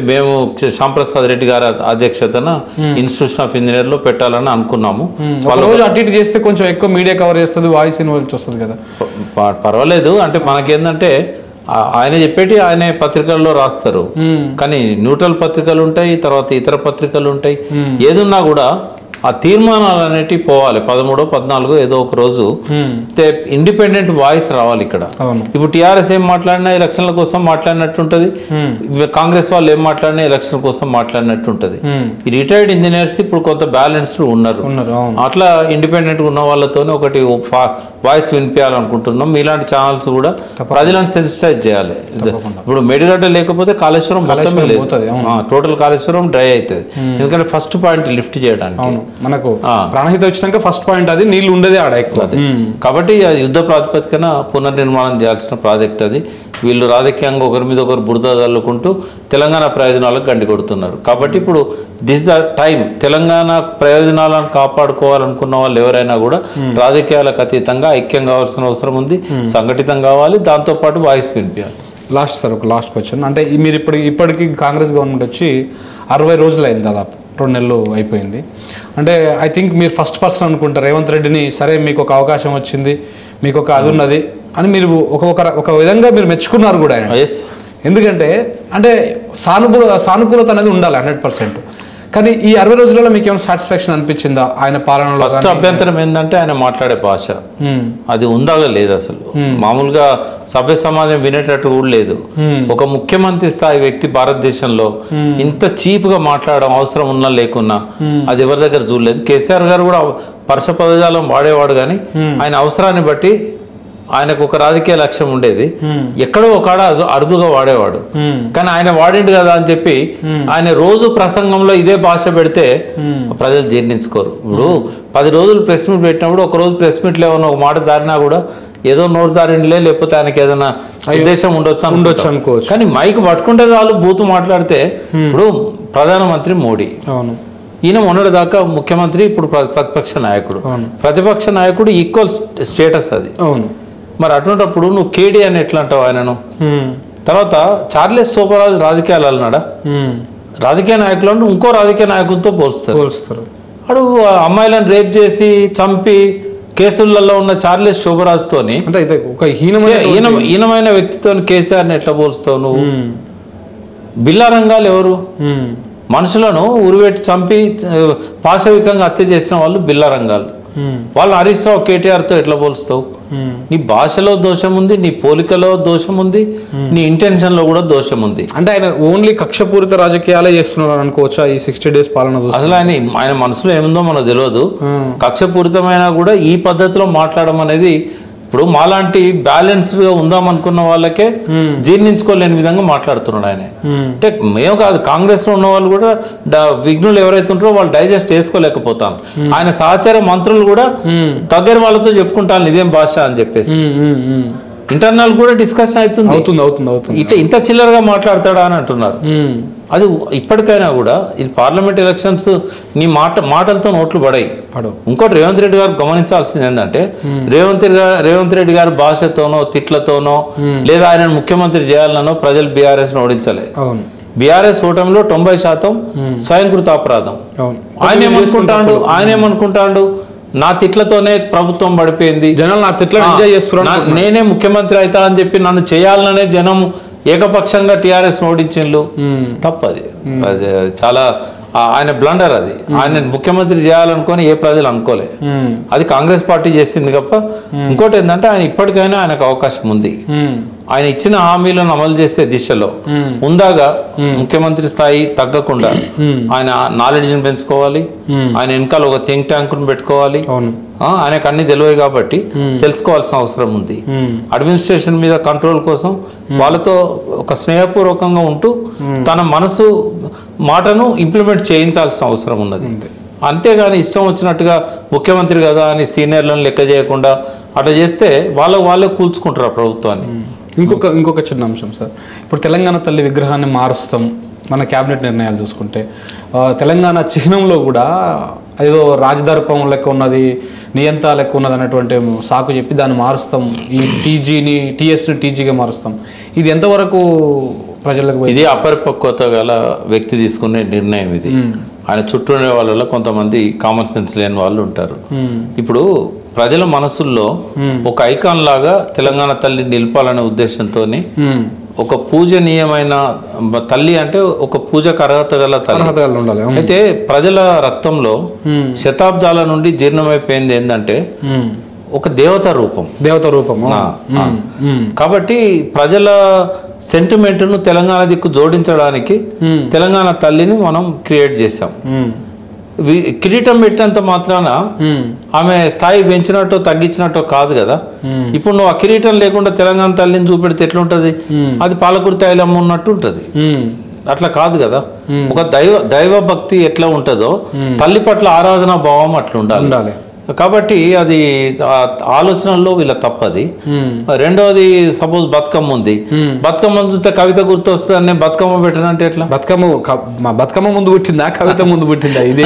మేము శ్యాంప్రసాద్ రెడ్డి గారి అధ్యక్షతన ఇన్స్టిట్యూషన్ ఆఫ్ ఇంజనీర్ లో పెట్టాలని అనుకున్నాము. అటు ఇటు చేస్తే కొంచెం ఎక్కువ మీడియా కవర్ చేస్తుంది, వాయిస్ ఇన్వాల్వ్ వస్తుంది కదా. పర్వాలేదు. అంటే మనకేందంటే ఆయన చెప్పేటి ఆయన పత్రికల్లో రాస్తారు, కానీ న్యూట్రల్ పత్రికలు ఉంటాయి, తర్వాత ఇతర పత్రికలు ఉంటాయి. ఏదున్నా కూడా ఆ తీర్మానాలు అనేటివి పోవాలి 13, 14 ఏదో ఒక రోజు ఇండిపెండెంట్ వాయిస్ రావాలి ఇక్కడ. ఇప్పుడు టీఆర్ఎస్ ఏం మాట్లాడినా ఎలక్షన్ల కోసం మాట్లాడినట్టు ఉంటుంది, కాంగ్రెస్ వాళ్ళు ఏం మాట్లాడినా ఎలక్షన్ కోసం మాట్లాడినట్టు ఉంటుంది. ఈ రిటైర్డ్ ఇంజనీర్స్ ఇప్పుడు కొంత బ్యాలెన్స్డ్ ఉన్నారు, అట్లా ఇండిపెండెంట్ ఉన్న వాళ్ళతోనే ఒకటి వాయిస్ వినిపించాలనుకుంటున్నాం. ఇలాంటి ఛానల్స్ కూడా ప్రజలను సెన్సిటైజ్ చేయాలి. ఇప్పుడు మేడిగడ్డ లేకపోతే కాళేశ్వరం మొత్తమే లేదు, టోటల్ కాళేశ్వరం డ్రై అవుతుంది. ఎందుకంటే ఫస్ట్ పాయింట్ లిఫ్ట్ చేయడానికి మనకు ప్రాణహిత వచ్చినాక ఫస్ట్ పాయింట్ అది నీళ్లు ఉండేది ఆడ ఎక్కువ. కాబట్టి అది యుద్ధ ప్రాతిపదికన పునర్నిర్మాణం చేయాల్సిన ప్రాజెక్ట్ అది. వీళ్ళు రాజకీయంగా ఒకరి మీద ఒకరు బురద చల్లుకుంటూ తెలంగాణ ప్రయోజనాలకు గండి కొడుతున్నారు. కాబట్టి ఇప్పుడు దిస్ ద టైం తెలంగాణ ప్రయోజనాలను కాపాడుకోవాలనుకున్న వాళ్ళు ఎవరైనా కూడా రాజకీయాలకు అతీతంగా ఐక్యం కావాల్సిన అవసరం ఉంది, సంఘటితం కావాలి, దాంతోపాటు వాయిస్ వినిపించాలి. లాస్ట్ సార్ ఒక లాస్ట్ క్వశ్చన్, అంటే మీరు ఇప్పటికీ కాంగ్రెస్ గవర్నమెంట్ వచ్చి 60 రోజులు అయింది, దాదాపు 2 నెలలు అయిపోయింది. అంటే ఐ థింక్ మీరు ఫస్ట్ పర్సన్ అనుకుంటారు రేవంత్ రెడ్డిని, సరే మీకు ఒక అవకాశం వచ్చింది, మీకు ఒక అది ఉన్నది అని మీరు ఒక విధంగా మీరు మెచ్చుకున్నారు కూడా ఆయన. ఎందుకంటే అంటే సానుకూలత అనేది ఉండాలి 100%. కానీ ఈ 60 రోజులలో మీకు ఏమైనా సాటిస్ఫాక్షన్ అనిపించిందా ఆయన పాలనలో? ఫస్ట్ అభ్యంతరం ఏంటంటే ఆయన మాట్లాడే భాష అది ఉందాగా లేదు, అసలు మామూలుగా సభ్య సమాజం వినేటట్టు కూడా లేదు. ఒక ముఖ్యమంత్రి స్థాయి వ్యక్తి భారతదేశంలో ఇంత చీప్ గా మాట్లాడడం అవసరం ఉన్నా లేకున్నా అది ఎవరి దగ్గర చూడలేదు. కేసీఆర్ గారు కూడా పరుష పదజాలం వాడేవాడు, కానీ ఆయన అవసరాన్ని బట్టి ఆయనకు ఒక రాజకీయ లక్ష్యం ఉండేది, ఎక్కడో ఒకడ అరుదుగా వాడేవాడు. కానీ ఆయన వాడిండు కదా అని చెప్పి ఆయన రోజు ప్రసంగంలో ఇదే భాష పెడితే ప్రజలు జీర్ణించుకోరు. ఇప్పుడు 10 రోజులు ప్రెస్ మీట్ పెట్టినప్పుడు ఒక రోజు ప్రెస్ మీట్లో ఏమన్నా ఒక మాట జారినా కూడా ఏదో నోరు జారిండిలే, లేకపోతే ఆయనకి ఏదైనా ఉద్దేశం ఉండొచ్చు అనుకోవచ్చు. కానీ మైక్ పట్టుకుంటే చాలు బూతు మాట్లాడితే. ఇప్పుడు ప్రధానమంత్రి మోడీ, ఈయన మొన్నటి దాకా ముఖ్యమంత్రి, ఇప్పుడు ప్రతిపక్ష నాయకుడు. ప్రతిపక్ష నాయకుడు ఈక్వల్ స్టేటస్ అది. మరి అటువంటిప్పుడు నువ్వు కేడీ అని ఎట్లా అంటావు ఆయనను? తర్వాత చార్లెస్ సోబరాజు రాజకీయాలు అన్నాడా? రాజకీయ నాయకులను ఇంకో రాజకీయ నాయకులతో పోల్స్తారు. అడు అమ్మాయిలను రేప్ చేసి చంపి కేసులలో ఉన్న చార్లెస్ శోభరాజ్తోని హీనమైన వ్యక్తితో కేసీఆర్ని ఎట్లా పోల్స్తావు నువ్వు? బిల్లా రంగాలు ఎవరు? మనుషులను ఉరిపెట్టి చంపి పాశవికంగా హత్య చేసిన వాళ్ళు బిల్లా రంగాలు. వాళ్ళు హరీష్ రావు కేటీఆర్తో ఎట్లా పోలుస్తావు? నీ భాషలో దోషం ఉంది, నీ పోలికలో దోషం ఉంది, నీ ఇంటెన్షన్ లో కూడా దోషం ఉంది. అంటే ఆయన ఓన్లీ కక్షపూరిత రాజకీయాలే చేస్తున్నారు అనుకోవచ్చా ఈ 60 days పాలన? అసలు ఆయన మనసులో ఏముందో మనకు తెలియదు. కక్షపూరితమైన కూడా ఈ పద్ధతిలో మాట్లాడడం అనేది ఇప్పుడు మాలాంటి బ్యాలెన్స్డ్ గా ఉందాం అనుకున్న వాళ్ళకే జీర్ణించుకోలేని విధంగా మాట్లాడుతున్నాడు ఆయన. అంటే మేము కాదు, కాంగ్రెస్ లో ఉన్న వాళ్ళు కూడా విఘ్నులు ఎవరైతే ఉంటారో వాళ్ళు డైజెస్ట్ చేసుకోలేకపోతాను. ఆయన సహచార మంత్రులు కూడా దగ్గర వాళ్ళతో చెప్పుకుంటాను ఇదేం భాష అని చెప్పేసి. ఇంటర్నల్ కూడా డిస్కషన్ అవుతుంది. ఇట్లా ఇంత చిల్లరగా మాట్లాడతాడా అని అంటున్నారు. అది ఇప్పటికైనా కూడా ఇది పార్లమెంట్ ఎలక్షన్స్, నీ మాటలతో నోట్లు పడాయి. ఇంకోటి రేవంత్ రెడ్డి గారు గమనించాల్సింది ఏంటంటే రేవంత్ రెడ్డి గారు భాషతోనో తిట్లతోనో లేదా ఆయన ముఖ్యమంత్రి చేయాలనో ప్రజలు బీఆర్ఎస్ ను ఓడించలే. బీఆర్ఎస్ ఓటమిలో 90% స్వయంకృత అపరాధం. ఆయన ఏమనుకుంటాడు? నా తిట్లతోనే ప్రభుత్వం పడిపోయింది, జనాలు నా తిట్ల ఎంజాయ్ చేస్తున్నారు, నేనే ముఖ్యమంత్రి అవుతా అని చెప్పి నన్ను చేయాలనే జనం ఏకపక్షంగా టీఆర్ఎస్ ఓడించిండ్రు. తప్పది, చాలా ఆయన బ్లండర్ అది. ఆయన ముఖ్యమంత్రి చేయాలనుకొని ఏ ప్రజలు అనుకోలే, అది కాంగ్రెస్ పార్టీ చేసింది తప్ప. ఇంకోటి ఏంటంటే ఆయన ఇప్పటికైనా ఆయనకు అవకాశం ఉంది. ఆయన ఇచ్చిన హామీలను అమలు చేసే దిశలో ఉందాగా ముఖ్యమంత్రి స్థాయి తగ్గకుండా ఆయన నాలెడ్జ్ని పెంచుకోవాలి. ఆయన వెనకాల ఒక థింక్ ట్యాంకును పెట్టుకోవాలి. ఆయనకు అన్ని తెలివే కాబట్టి తెలుసుకోవాల్సిన అవసరం ఉంది. అడ్మినిస్ట్రేషన్ మీద కంట్రోల్ కోసం వాళ్ళతో ఒక స్నేహపూర్వకంగా ఉంటూ తన మనసు మాటను ఇంప్లిమెంట్ చేయించాల్సిన అవసరం ఉన్నది. అంతేగాని ఇష్టం వచ్చినట్టుగా ముఖ్యమంత్రి కదా అని సీనియర్లను లెక్క చేయకుండా అట్లా చేస్తే వాళ్ళే కూల్చుకుంటారు ఆ ప్రభుత్వాన్ని. ఇంకొక చిన్న అంశం సార్, ఇప్పుడు తెలంగాణ తల్లి విగ్రహాన్ని మారుస్తాం మన క్యాబినెట్ నిర్ణయాలు చూసుకుంటే, తెలంగాణ చిహ్నంలో కూడా ఏదో రాజదర్పం లెక్క ఉన్నది, నియంత లెక్క ఉన్నది అన్నటువంటి సాకు చెప్పి దాన్ని మారుస్తాం, ఈ టీఎస్ని టీజీగా మారుస్తాం. ఇది ఎంతవరకు ప్రజలకు? ఇది అపరిపక్వత గల వ్యక్తి తీసుకునే నిర్ణయం ఇది. ఆయన చుట్టూ ఉండే వాళ్ళలో కొంతమంది కామన్ సెన్స్ లేని వాళ్ళు ఉంటారు. ఇప్పుడు ప్రజల మనసుల్లో ఒక ఐకాన్ లాగా తెలంగాణ తల్లి నిలపాలనే ఉద్దేశంతో ఒక పూజనీయమైన తల్లి అంటే ఒక పూజకు అర్హత గల తల్లి ఉండాలి. అయితే ప్రజల రక్తంలో శతాబ్దాల నుండి జీర్ణమైపోయింది ఏంటంటే ఒక దేవత రూపం. కాబట్టి ప్రజల సెంటిమెంట్ను తెలంగాణ దిక్కు జోడించడానికి తెలంగాణ తల్లిని మనం క్రియేట్ చేసాం. కిరీటం పెట్టినంత మాత్రాన ఆమె స్థాయి పెంచినట్టు తగ్గించినట్టు కాదు కదా. ఇప్పుడు నువ్వు ఆ కిరీటం లేకుండా తెలంగాణ తల్లిని చూపెడితే ఎట్లుంటది? అది పాలకుర్తి ఐలమ్మ ఉన్నట్టు ఉంటది. అట్లా కాదు కదా. ఒక దైవ భక్తి ఎట్లా ఉంటుందో తల్లి పట్ల ఆరాధనా భావం అట్లా ఉండాలి. కాబట్టి అది ఆలోచనల్లో వీళ్ళ తప్పది. రెండవది, సపోజ్ బతుకమ్మ ఉంది, బతుకమ్మ చూస్తే కవిత గుర్తు వస్తుందని బతుకమ్మ పెట్టనంటే ఎట్లా? బతుకమ్మ ముందు పుట్టిందా కవిత ముందు పుట్టిందా? ఇది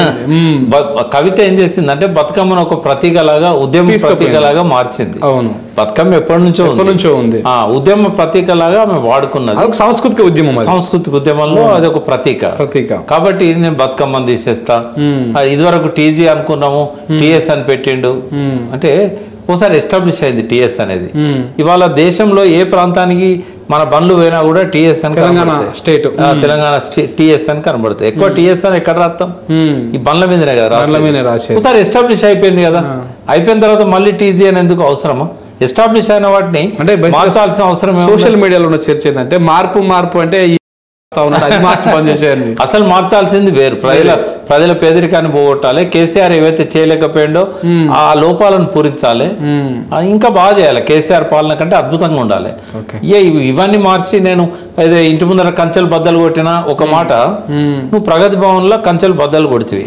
కవిత ఏం చేసిందంటే బతుకమ్మను ఒక ప్రతీకలాగా, ఉద్యమ ప్రతీకలాగా మార్చింది. అవును, బతుకమ్మ ఎప్పటి నుంచో ఉంది. ఉద్యమ ప్రతీకలాగా ఆమె వాడుకున్నది. సాంస్కృతిక ఉద్యమంలో అది ఒక ప్రతీక. కాబట్టి నేను బతుకమ్మను తీసేస్తా. ఇదివరకు టీజీ అనుకున్నాము, టీఎస్ అని పెట్టిండు. అంటే ఒకసారి ఎస్టాబ్లిష్ అయింది టీఎస్ అనేది. ఇవాళ దేశంలో ఏ ప్రాంతానికి మన బండ్లు పోయినా కూడా టీఎస్ అని, తెలంగాణ టీఎస్ అని కనబడుతుంది. ఎక్కువ టీఎస్ అని ఎక్కడ రాస్తాం? ఈ బండ్ల మీదనే కదా. ఒకసారి ఎస్టాబ్లిష్ అయిపోయింది కదా. అయిపోయిన తర్వాత మళ్ళీ టీజీ అని ఎందుకు అవసరమా? ఎస్టాబ్లిష్ అయిన వాటిని అంటే మార్చాల్సిన అవసరం. సోషల్ మీడియాలో ఉన్న చర్చ ఏంటంటే మార్పు అంటే అసలు మార్చాల్సింది వేరు. ప్రజల పేదరికాన్ని పోగొట్టాలి. కేసీఆర్ ఏవైతే చేయలేకపోయిండో ఆ లోపాలను పూరించాలి. ఇంకా బాగా చేయాలి. కేసీఆర్ పాలన కంటే అద్భుతంగా ఉండాలి. ఇవన్నీ మార్చి నేను ఏదో ఇంటి ముందర కంచెలు బద్దలు కొట్టినా ఒక మాట, నువ్వు ప్రగతి భవన్ లో కంచెలు బద్దలు కొడితివి,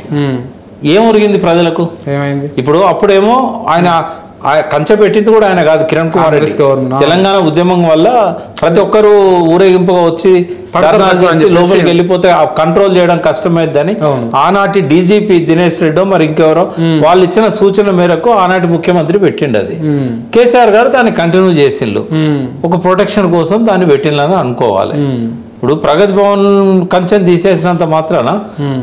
ఏం ఒరిగింది ప్రజలకు? ఏమైంది? ఇప్పుడు అప్పుడేమో ఆయన కంచె పెట్టింది కూడా ఆయన కాదు, కిరణ్ కుమార్ రెడ్డి. తెలంగాణ ఉద్యమం వల్ల ప్రతి ఒక్కరు ఊరేగింపుగా వచ్చి లోపలికి వెళ్ళిపోతే కంట్రోల్ చేయడం కష్టమైందని ఆనాటి డీజీపీ దినేష్ రెడ్డి మరి ఇంకెవరో వాళ్ళు ఇచ్చిన సూచన మేరకు ఆనాటి ముఖ్యమంత్రి పెట్టిండు. అది కేసీఆర్ గారు దాన్ని కంటిన్యూ చేసిండు. ఒక ప్రొటెక్షన్ కోసం దాన్ని పెట్టిందని అనుకోవాలి. ఇప్పుడు ప్రగతి భవన్ కంచెం తీసేసినంత మాత్రాన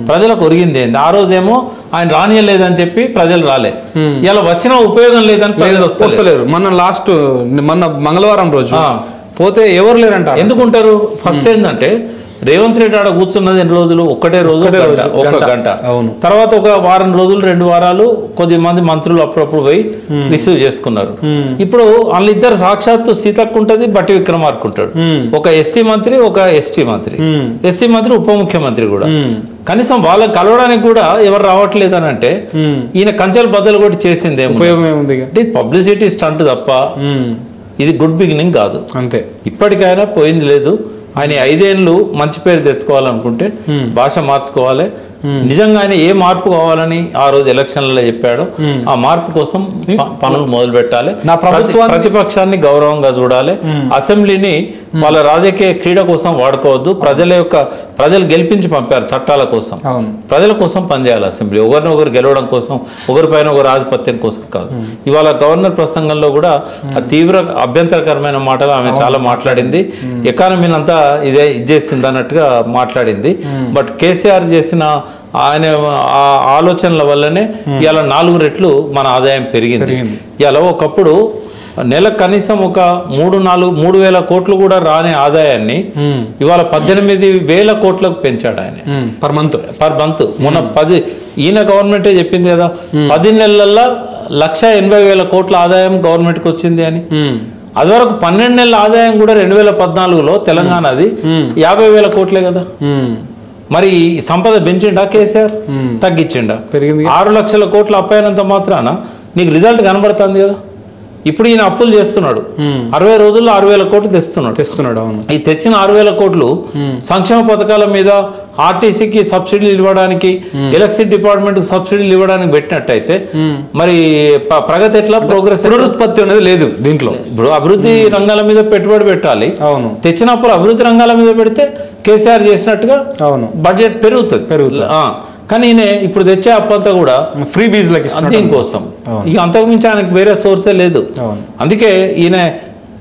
ప్రజలకు ఒరిగింది ఏంది? ఆ రోజేమో ఆయన రానియలేదని చెప్పి ప్రజలు రాలే. ఇలా వచ్చిన ఉపయోగం లేదని ప్రజలు వస్తలేరు. మొన్న మంగళవారం రోజు పోతే ఎవరు లేరంట. ఎందుకుంటారు? ఫస్ట్ ఏంటంటే రేవంత్ రెడ్డి ఆడ కూర్చున్నది ఎన్ని రోజులు? ఒక్కటే రోజు, ఒక గంట. తర్వాత ఒక వారం రోజులు, 2 వారాలు కొద్ది మంది మంత్రులు అప్పుడప్పుడు పోయి రిసీవ్ చేసుకున్నారు. ఇప్పుడు వాళ్ళిద్దరు సాక్షాత్తు సీతక్క ఉంటది, బట్టి విక్రమార్క ఉంటాడు. ఒక ఎస్సీ మంత్రి, ఒక ఎస్టీ మంత్రి. ఎస్సీ మంత్రి ఉప ముఖ్యమంత్రి కూడా. కనీసం వాళ్ళని కలవడానికి కూడా ఎవరు రావట్లేదు అని అంటే ఈయన కంచెలు బద్దలు కొట్టి చేసింది ఉపయోగం ఏముంది? పబ్లిసిటీ స్టంట్ తప్ప ఇది గుడ్ బిగినింగ్ కాదు. అంతే. ఇప్పటికైనా పోయింది లేదు. ఆయన 5 ఏళ్ళు మంచి పేరు తెచ్చుకోవాలనుకుంటే భాష మార్చుకోవాలి. నిజంగా ఆయన ఏ మార్పు కావాలని ఆ రోజు ఎలక్షన్లలో చెప్పాడో ఆ మార్పు కోసం పనులు మొదలు పెట్టాలి. ప్రతిపక్షాన్ని గౌరవంగా చూడాలి. అసెంబ్లీని వాళ్ళ రాజకీయ క్రీడ కోసం వాడుకోవద్దు. ప్రజలు గెలిపించి పంపారు చట్టాల కోసం. ప్రజల కోసం పనిచేయాలి అసెంబ్లీ. ఒకరినొకరు గెలవడం కోసం, ఒకరిపైన ఒకరు ఆధిపత్యం కోసం కాదు. ఇవాళ గవర్నర్ ప్రసంగంలో కూడా తీవ్ర అభ్యంతరకరమైన మాటలు ఆమె చాలా మాట్లాడింది. ఎకానమీని అంతా ఇచ్చేసింది అన్నట్టుగా మాట్లాడింది. బట్ కేసీఆర్ చేసిన ఆయన ఆలోచనల వల్లనే ఇలా 4 రెట్లు మన ఆదాయం పెరిగింది. ఇలా ఒకప్పుడు నెలకు కనీసం ఒక 3,000 కోట్లు కూడా రాని ఆదాయాన్ని ఇవాళ 18,000 కోట్లకు పెంచాడు ఆయన పర్ మంత్. మొన్న ఈయన గవర్నమెంటే చెప్పింది కదా 10 నెలల్లో 1,80,000 కోట్ల ఆదాయం గవర్నమెంట్కి వచ్చింది అని. అది వరకు 12 నెలల ఆదాయం కూడా 2014లో తెలంగాణది 50,000 కోట్లే కదా. మరి సంపద పెంచిండా కేసీఆర్? తగ్గించిండా? 6 లక్షల కోట్లు అప్పైనంత మాత్రాన నీకు రిజల్ట్ కనబడుతుంది కదా. ఇప్పుడు ఈయన అప్పులు చేస్తున్నాడు. 60 రోజుల్లో 6,000 కోట్లు తెస్తున్నాడు. అవును. ఈ తెచ్చిన 6,000 కోట్లు సంక్షేమ పథకాల మీద, ఆర్టీసీకి సబ్సిడీలు ఇవ్వడానికి, ఎలక్ట్రిసిటీ డిపార్ట్మెంట్ కి సబ్సిడీలు ఇవ్వడానికి పెట్టినట్టయితే మరి ప్రగతి ఎట్లా? ప్రోగ్రెస్, పునరుత్పత్తి అనేది లేదు దీంట్లో. ఇప్పుడు అభివృద్ధి రంగాల మీద పెట్టుబడి పెట్టాలి. అవును. తెచ్చినప్పుడు అభివృద్ధి రంగాల మీద పెడితే కేసీఆర్ చేసినట్టుగా బడ్జెట్ పెరుగుతుంది. కానీ ఈయన ఇప్పుడు తెచ్చే అప్పంతా కూడా ఫ్రీ బీజ్లకి దీనికోసం. ఇక అంతకుమించి ఆయనకు వేరే సోర్సే లేదు. అందుకే ఈయన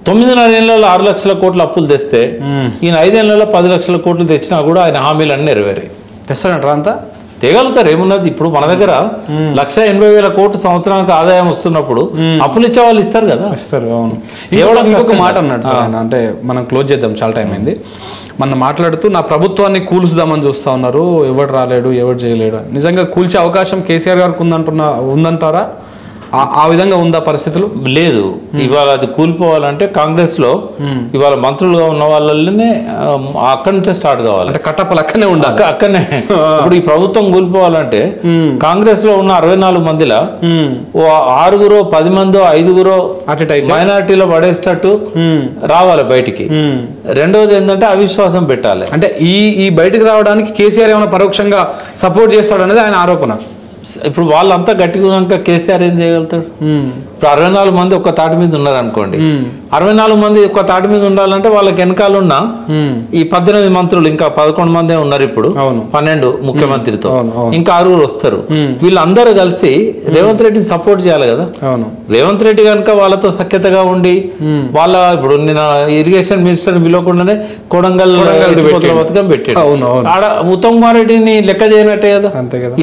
9.5 ఏళ్లలో 6 లక్షల కోట్ల అప్పులు తెస్తే ఈయన 5 ఏళ్లలో 10 లక్షల కోట్లు తెచ్చినా కూడా ఆయన హామీలన్నీ నెరవేరాయి. తెస్తాడంటారా? అంతా తేగలుగుతారు. ఏమున్నది, ఇప్పుడు మన దగ్గర 1,80,000 కోట్లు సంవత్సరానికి ఆదాయం వస్తున్నప్పుడు అప్పులు ఇచ్చే వాళ్ళు ఇస్తారు కదా. ఇస్తారు. అవును. ఇంకొక మాట అన్నాడు సార్ ఆయన, అంటే మనం క్లోజ్ చేద్దాం, చాలా టైం అయింది. మనం మాట్లాడుతూ నా ప్రభుత్వాన్ని కూల్చుదామని చూస్తా ఉన్నారు, ఎవడు రాలేడు, ఎవడు చేయలేడు. నిజంగా కూల్చే అవకాశం కేసీఆర్ గారికి ఉందంటారా? ఆ విధంగా ఉందా పరిస్థితులు? లేదు. ఇవాళ అది కూలిపోవాలంటే కాంగ్రెస్ లో ఇవాళ మంత్రులుగా ఉన్న వాళ్ళనే అక్కడి నుంచే స్టార్ట్ కావాలి. అంటే కట్టప్పలు అక్కడనే ఉండాలి. అక్కడనే. ఇప్పుడు ఈ ప్రభుత్వం కూలిపోవాలంటే కాంగ్రెస్ లో ఉన్న 64 మందిలో 6 10 మందో 5 అటు మైనారిటీలో పడేసేటట్టు రావాలి బయటికి. రెండవది ఏంటంటే అవిశ్వాసం పెట్టాలి. అంటే ఈ బయటికి రావడానికి కేసీఆర్ ఏమైనా పరోక్షంగా సపోర్ట్ చేస్తాడు అనేది ఆయన ఆరోపణ. ఇప్పుడు వాళ్ళంతా గట్టిగా ఉన్నాక కేసీఆర్ ఏం చేయగలుగుతాడు? ఇప్పుడు 64 మంది ఒక్క తాటి మీద ఉన్నారు అనుకోండి, 64 మంది ఒక్క తాటి మీద ఉండాలంటే వాళ్ళకి వెనకాల ఉన్న ఈ 18 మంత్రులు, ఇంకా 11 మందే ఉన్నారు ఇప్పుడు, 12 ముఖ్యమంత్రితో ఇంకా 6 వస్తారు. వీళ్ళందరూ కలిసి రేవంత్ రెడ్డిని సపోర్ట్ చేయాలి కదా. రేవంత్ రెడ్డి కనుక వాళ్ళతో సఖ్యతగా ఉండి వాళ్ళ ఇప్పుడు నేను ఇరిగేషన్ మినిస్టర్ పిలవకుండానే కొడంగల్ పథకం పెట్టాడు. ఆడ ఉత్తమ్ కుమార్ రెడ్డిని లెక్క చేయనట్టే కదా.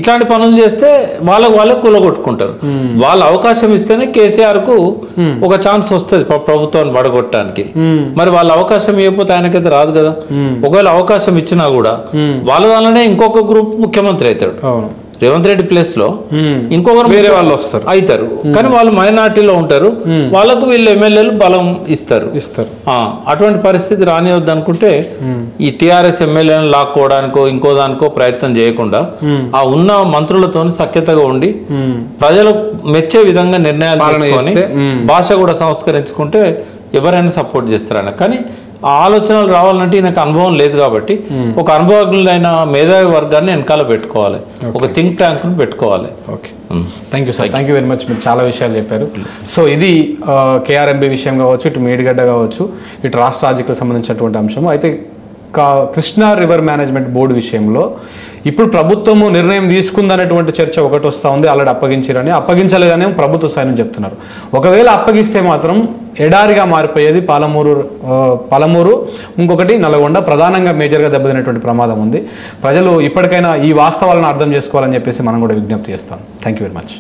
ఇట్లాంటి పనులు చేస్తే వాళ్ళకు కూలగొట్టుకుంటారు. వాళ్ళ అవకాశం ఇస్తేనే కేసీఆర్ కు ఒక ఛాన్స్ వస్తుంది ప్రభుత్వాన్ని పడగొట్టడానికి. మరి వాళ్ళ అవకాశం ఇవ్వకపోతే ఆయనకైతే రాదు కదా. ఒకవేళ అవకాశం ఇచ్చినా కూడా వాళ్ళ వల్లనే ఇంకొక గ్రూప్ ముఖ్యమంత్రి అవుతాడు. రేవంత్ రెడ్డి ప్లేస్ లో ఇంకొకరు వేరే వాళ్ళు వస్తారు అవుతారు, కానీ వాళ్ళు మైనార్టీలో ఉంటారు, వాళ్ళకు వీళ్ళు ఎమ్మెల్యేలు బలం ఇస్తారు. అటువంటి పరిస్థితి రానివద్దు అనుకుంటే ఈ టిఆర్ఎస్ ఎమ్మెల్యేలను లాక్కోవడానికో ఇంకో దానికో ప్రయత్నం చేయకుండా ఆ ఉన్న మంత్రులతో సఖ్యతగా ఉండి ప్రజలు మెచ్చే విధంగా నిర్ణయాలు తీసుకొని భాష కూడా సంస్కరించుకుంటే ఎవరైనా సపోర్ట్ చేస్తారన్న. కానీ ఆ ఆలోచనలు రావాలంటే నాకు అనుభవం లేదు కాబట్టి ఒక అనుభవజ్ఞులైన మేధావి వర్గాన్ని వెనకాల పెట్టుకోవాలి, ఒక థింక్ ట్యాంక్ను పెట్టుకోవాలి. Okay, thank you sir, thank you very much. మీరు చాలా విషయాలు చెప్పారు. సో ఇది కేఆర్ఎంబీ విషయం కావచ్చు, ఇటు మేడిగడ్డ కావచ్చు, ఇటు రాష్ట్ర రాజకీయాలకు సంబంధించినటువంటి అంశం. అయితే కృష్ణా రివర్ మేనేజ్మెంట్ బోర్డు విషయంలో ఇప్పుడు ప్రభుత్వము నిర్ణయం తీసుకుందనేటువంటి చర్చ ఒకటి వస్తూ ఉంది. ఆల్రెడీ అప్పగించారని, అప్పగించలేదని ప్రభుత్వ స్థాయి నుంచి చెప్తున్నారు. ఒకవేళ అప్పగిస్తే మాత్రం ఎడారిగా మారిపోయేది పాలమూరు, ఇంకొకటి నల్గొండ ప్రధానంగా మేజర్గా దెబ్బతినేటువంటి ప్రమాదం ఉంది. ప్రజలు ఇప్పటికైనా ఈ వాస్తవాలను అర్థం చేసుకోవాలని చెప్పేసి మనం కూడా విజ్ఞప్తి చేస్తాం. Thank you very much.